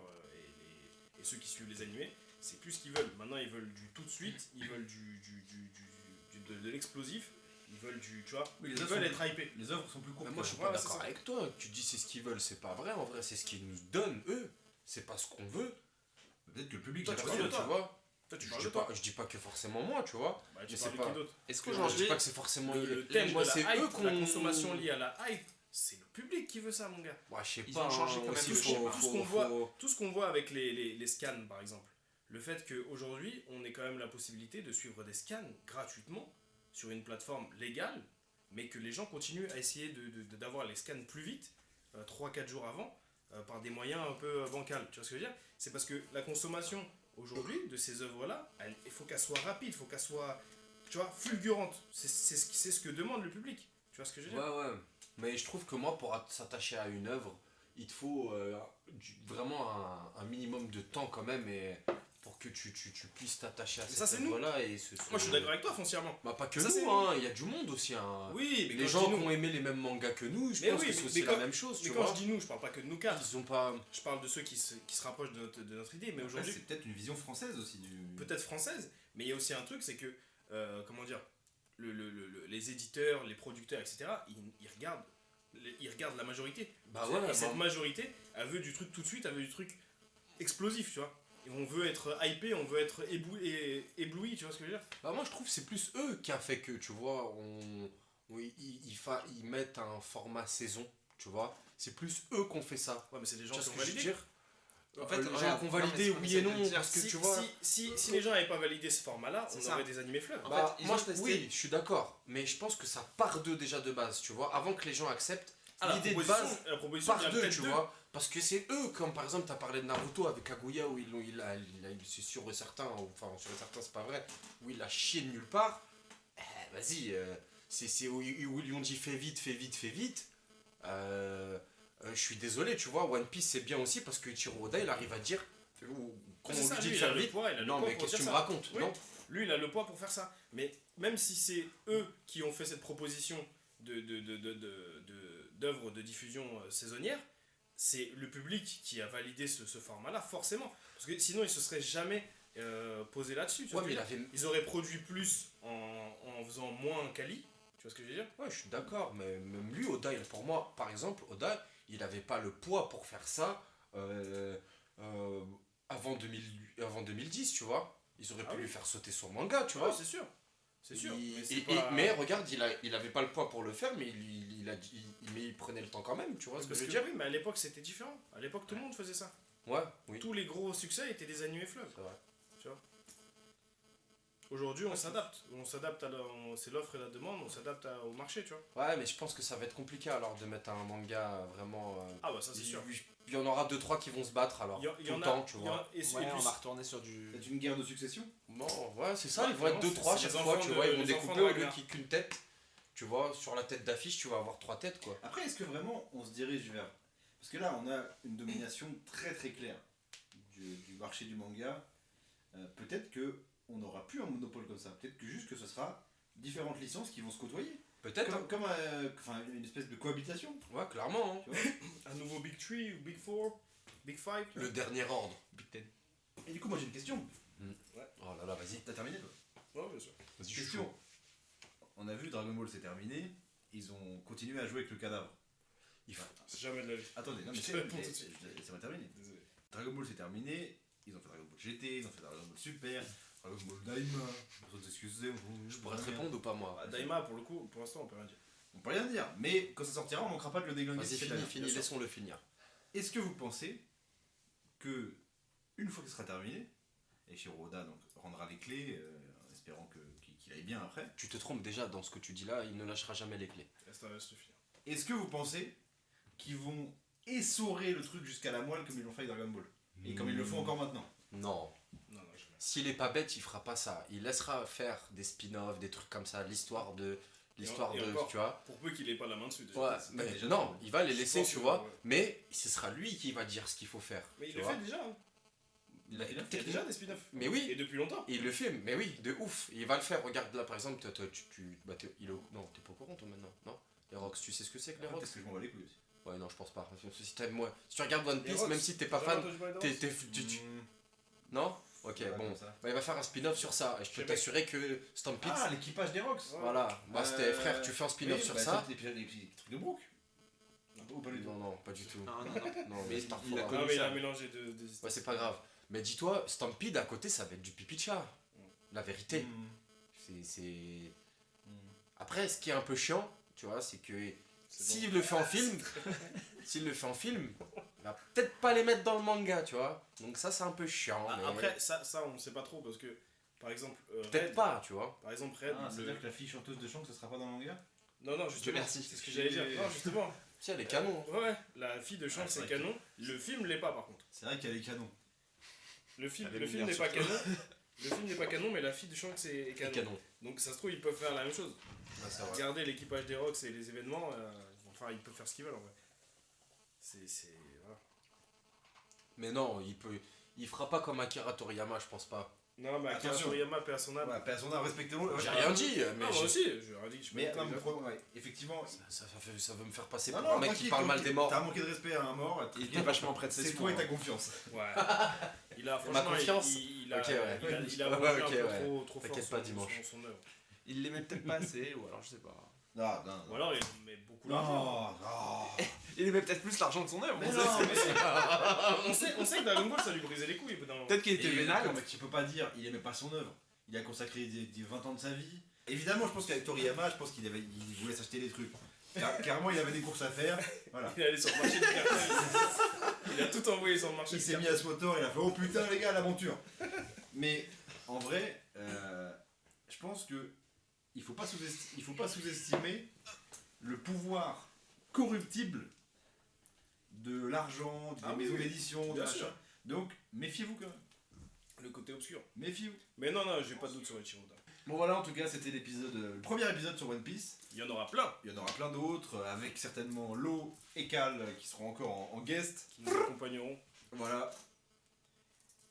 et ceux qui suivent les animés, c'est plus ce qu'ils veulent. Maintenant, ils veulent du tout de suite, ils veulent de l'explosif, ils veulent du. Tu vois, Oui, les ils œuvres veulent sont être hypés. Les œuvres sont plus courtes. Mais moi, je suis Ouais, pas c'est d'accord ça. avec toi. Tu dis c'est ce qu'ils veulent, c'est pas vrai. En vrai, c'est ce qu'ils nous donnent, eux. C'est pas ce qu'on veut. Peut-être que le public Toi, l'a tu pas parles vu. de Tu toi. vois. Toi, tu Je parles dis de toi. pas, je dis pas que forcément moi, tu vois. Bah, tu Mais parles c'est de qui pas- d'autre Est-ce Je qu'aujourd'hui, dis pas que c'est forcément. Le thème moi, de c'est la eux hype, qu'on. la consommation liée à la hype, c'est le public qui veut ça, mon gars. Ouais, je sais Ils pas. ont changé hein, quand même aussi, le faut- schéma. Tout ce faut- qu'on voit, faut- tout ce qu'on voit avec les scans, par exemple. Le fait qu'aujourd'hui, on ait quand même la possibilité de suivre des scans gratuitement sur une plateforme légale, mais que les gens continuent à essayer d'avoir les scans plus vite, 3-4 jours avant, par des moyens un peu bancals. Tu vois ce que je veux dire? C'est parce que la consommation, aujourd'hui, de ces œuvres-là, il faut qu'elle soit rapide, il faut qu'elle soit, tu vois, fulgurante. C'est ce que demande le public. Tu vois ce que je veux dire? Ouais, ouais. Mais je trouve que moi, pour s'attacher à une œuvre, il te faut vraiment un minimum de temps quand même et pour que tu puisses t'attacher à Mais cette ça, c'est nous. œuvre-là. Moi, je suis d'accord avec toi, foncièrement. Bah, pas que Ça, c'est nous, hein. Il y a du monde aussi. Hein. Oui, mais Les quand gens je qui dis nous, ont aimé les mêmes mangas que nous, je Mais pense oui, que c'est mais aussi quand- la même chose, mais tu quand vois. je dis nous, je parle pas que de nous quatre. Ils ont pas. Je parle de ceux qui se rapprochent de notre idée, mais Après, aujourd'hui, c'est peut-être une vision française aussi du. peut-être française, mais il y a aussi un truc, c'est que, comment dire, les éditeurs, les producteurs, etc., ils regardent la majorité. Bah ouais, Et cette bah, majorité, elle veut du truc tout de suite, elle veut du truc explosif, tu vois. Et on veut être hypé, on veut être ébloui, tu vois ce que je veux dire? bah, moi je trouve que c'est plus eux qui a fait que, tu vois, ils mettent un format saison, tu vois. C'est plus eux qui ont fait ça. Ouais, mais c'est des gens Tu vois qui ce ont que je veux validé. dire En fait, les gens regarde, qui ont non, mais validé, c'est ce qu'on oui essaie et de non, dire. parce que Si, tu vois. si les gens n'avaient pas validé ce format-là, C'est on ça. aurait des animés fleuves. En Bah, fait, ils moi, ont testé. oui, je suis d'accord, mais je pense que ça part d'eux déjà de base, tu vois, avant que les gens acceptent. Ah, L'idée de base la proposition part vient d'eux, peut-être tu d'eux. vois, parce que c'est eux, comme par exemple, tu as parlé de Naruto avec Kaguya, où c'est sûr et certain, enfin, sûr et certain, c'est pas vrai, où il a chié de nulle part. Vas-y, c'est où ils lui ont dit fais vite, fais vite, fais vite. Je suis désolé, tu vois, One Piece c'est bien aussi parce que Ichiro Oda il arrive à dire, quand C'est on ça, lui dit lui, de il a faire le vite, poids, il a le non poids mais pour qu'est-ce que tu dire me ça. racontes, Oui. non? Lui, il a le poids pour faire ça. Mais même si c'est eux qui ont fait cette proposition d'œuvres de diffusion saisonnière, c'est le public qui a validé ce format-là, forcément. Parce que sinon, ils se seraient jamais posés là-dessus. tu vois Ouais, ce mais que je veux dire. il avait. Ils auraient produit plus en faisant moins quali. Tu vois ce que je veux dire? Ouais, je suis d'accord, mais même lui, Oda, pour moi, par exemple, Oda, il avait pas le poids pour faire ça avant 2010, tu vois. Ils auraient Ah pu oui. lui faire sauter son manga, tu Ouais, vois. c'est sûr. C'est sûr. Il- Mais c'est et- pas- mais regarde, il avait pas le poids pour le faire, mais mais il prenait le temps quand même, tu vois ce que Parce je veux que dire? oui, mais à l'époque, c'était différent. À l'époque, tout le monde faisait ça. Ouais, oui. Tous les gros succès étaient des animés fleuves. C'est vrai. Aujourd'hui, on s'adapte. On s'adapte c'est l'offre et la demande, on s'adapte au marché, tu vois. Ouais, mais je pense que ça va être compliqué alors de mettre un manga vraiment. Ah bah ça, c'est sûr. Il y en aura 2-3 qui vont se battre alors. Il y tout en le a, temps, tu il y en vois. a- et Ouais, puis- on va retourner sur du. C'est une guerre de succession. Bon, ouais, c'est ça, Ouais, ils vont être vraiment, 2-3 c'est chaque les fois, enfants tu vois, ils vont les enfants découper de au la lieu guerre. qu'une tête. Tu vois, sur la tête d'affiche, tu vas avoir 3 têtes quoi. Après, est-ce que vraiment on se dirige vers. Parce que là, on a une domination très très claire du marché du manga. Peut-être que on n'aura plus un monopole comme ça. Peut-être que juste que ce sera différentes licences qui vont se côtoyer. Peut-être, hein. Comme enfin, une espèce de cohabitation. Ouais, clairement. Hein. Un nouveau Big 3 ou Big 4, Big 5. Le dernier ordre. Big Ten. Et du coup, moi j'ai une question. Oh là là, vas-y. T'as terminé toi? Ouais, bien sûr. Vas-y, je suis Question. chaud. On a vu Dragon Ball c'est terminé. Ils ont continué à jouer avec le cadavre. Il faut- C'est jamais de la vie. Attendez, non mais Je te c'est- réponds tout de suite. laissez-moi terminer. Désolé. Dragon Ball c'est terminé. Ils ont fait Dragon Ball GT, ils ont fait Dragon Ball Super, Dragon Ball Daima. Pour s'excuser, Je pourrais te répondre ou pas moi? Bah, Daima, pour le coup, pour l'instant, on peut rien dire. On peut rien dire, mais quand ça sortira, on manquera pas de le déglinguer. Vas-y, cette fini, année. fini, sûr. laissons-le finir. Est-ce que vous pensez que une fois que ce sera terminé, et Shiro Oda donc rendra les clés, en espérant qu'il aille bien après, Tu te trompes déjà dans ce que tu dis là, il ne lâchera jamais les clés. Laisse te finir. est-ce que vous pensez qu'ils vont essorer le truc jusqu'à la moelle comme ils l'ont fait avec Dragon Ball et comme ils le font encore maintenant? Non. Non, jamais. S'il est pas bête, il fera pas ça. Il laissera faire des spin-offs, des trucs comme ça, l'histoire de, Et encore, tu vois. Pour peu qu'il ait pas la main dessus. déjà. Ouais, c'est mais déjà non, trop. il va les Je laisser, pense tu que, vois. ouais. Mais ce sera lui qui va dire ce qu'il faut faire. Mais il tu le vois. fait déjà. Hein. Il a fait Il y a déjà des spin-offs. Mais oui. Et depuis longtemps. Il le filme, mais oui, de ouf. Il va le faire. Regarde là, par exemple, bah, non, t'es pas au courant toi maintenant, non? Les Rox, tu sais ce que c'est que les Rox? Qu'est-ce que je m'en bats les couilles aussi. Ouais, non, je pense pas. Si t'aimes moi, si tu regardes One Les Piece, Rox, même si t'es pas t'as jamais fan, entendu parler de Rox non? Ok, Voilà, bon. comme ça. Bah, il va faire un spin-off sur ça. Et je peux Québec. t'assurer que Stampede. Ah, l'équipage des Rocks. Ouais. Voilà. Bah, c'était frère, tu fais un spin-off Oui, sur bah, ça. c'est les petits trucs de Brooke. Ou pas du tout. Non, non, pas du tout. Non, non, non. Non, Mais mais il parfois. a Ah, connu mais il ça. a mélangé des histoires. Ouais, c'est pas grave. Mais dis-toi, Stampede à côté, ça va être du pipi de chat. La vérité. C'est. Après, ce qui est un peu chiant, tu vois, c'est que C'est s'il bon. le fait en film, s'il le fait en film, il va peut-être pas les mettre dans le manga, tu vois. Donc ça, c'est un peu chiant. Ah, mais après, ça, on sait pas trop parce que, par exemple, peut-être Red, pas, tu vois. par exemple, Red, Ah, le- c'est-à-dire que la fille chanteuse de chant, ce sera pas dans le manga. non, non, justement, merci. c'est ce que j'allais dire. Non, justement, Si, elle est canon. ouais, la fille de Shanks Ah, c'est c'est vrai canon. Le film l'est pas, par contre. C'est vrai qu'elle est canon. Le film Elle est n'est mignonne, pas canon. Le film n'est pas canon, mais la fille de Shanks est C'est canon. canon. Donc ça se trouve, ils peuvent faire la même chose. Ouais, c'est vrai. Regardez l'équipage des Rocks et les événements, enfin, ils peuvent faire ce qu'ils veulent en vrai. Voilà. Mais non, il fera pas comme Akira Toriyama, je pense pas. Non, mais Akira Attention. Toriyama, paix à son âme. Ouais, personne n'a respecté moi. J'ai rien dit, mais Non, moi j'ai- aussi, j'ai rien dit que je Mais peux non, pas mais dire. ouais, effectivement. ça veut me faire passer Non, pour non, un mec qui tranquille, parle mal tranquille. des morts. T'as manqué de respect à un mort. Il était vachement près de ses C'est sous, toi et hein. ta confiance. Ouais. Il a franchement, confiance. il a, Ok, ouais. il a Ouais, vendu ok, un peu ouais. trop fort T'inquiète pas, dimanche. son œuvre. Il l'aimait peut-être pas assez, ou alors je sais pas. Non, non, Ou non. alors il met beaucoup d'argent. Non, Il aimait peut-être plus l'argent de son œuvre. Mais on non, sait. Mais on sait que Dragon Ball ça lui brisait les couilles. au bout d'un moment. Peut-être qu'il était Et vénal. d'accord, mais tu peux pas dire, il aimait pas son œuvre. Il a consacré des 20 ans de sa vie. Évidemment, je pense qu'avec Toriyama, je pense qu'il voulait s'acheter des trucs. Carrément, il avait des courses à faire. Voilà. Il est allé sur le marché du carton. Il a tout envoyé sur le marché Il du s'est carton. mis à ce moteur, il a fait oh putain les gars, l'aventure. Mais en vrai, je pense que il faut pas sous-estimer le pouvoir corruptible de l'argent, des Ah oui, maisons oui. d'édition, de Bien machin. sûr. Donc méfiez-vous quand même. Le côté obscur. Méfiez-vous. Mais non, non, j'ai pas de doute sur Ichiro Oda. Bon voilà, en tout cas, c'était le premier épisode sur One Piece. Il y en aura plein Il y en aura plein d'autres, avec certainement Lo et Cal qui seront encore en guest. qui nous accompagneront. Voilà.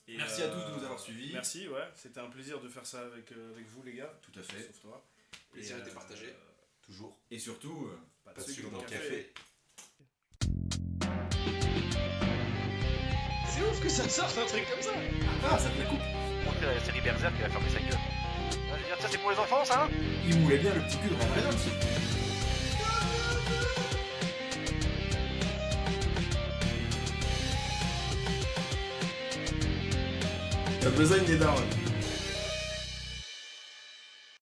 Et, Merci à tous de nous avoir suivis. Merci, ouais. C'était un plaisir de faire ça avec vous, les gars. Tout à fait. Sauf toi. Plaisir Et, était partagé. Toujours. Et surtout, Pas de Pas de sucre sucre dans le dans le café. C'est ouf que ça sorte un truc comme ça. ah, ça te la coupe. On dirait la série Berserk qui va fermer sa gueule. Je veux dire, ça c'est pour les enfants ça, hein. Il moulait bien le petit cul de Ryan Reynolds. T'as besoin des darons.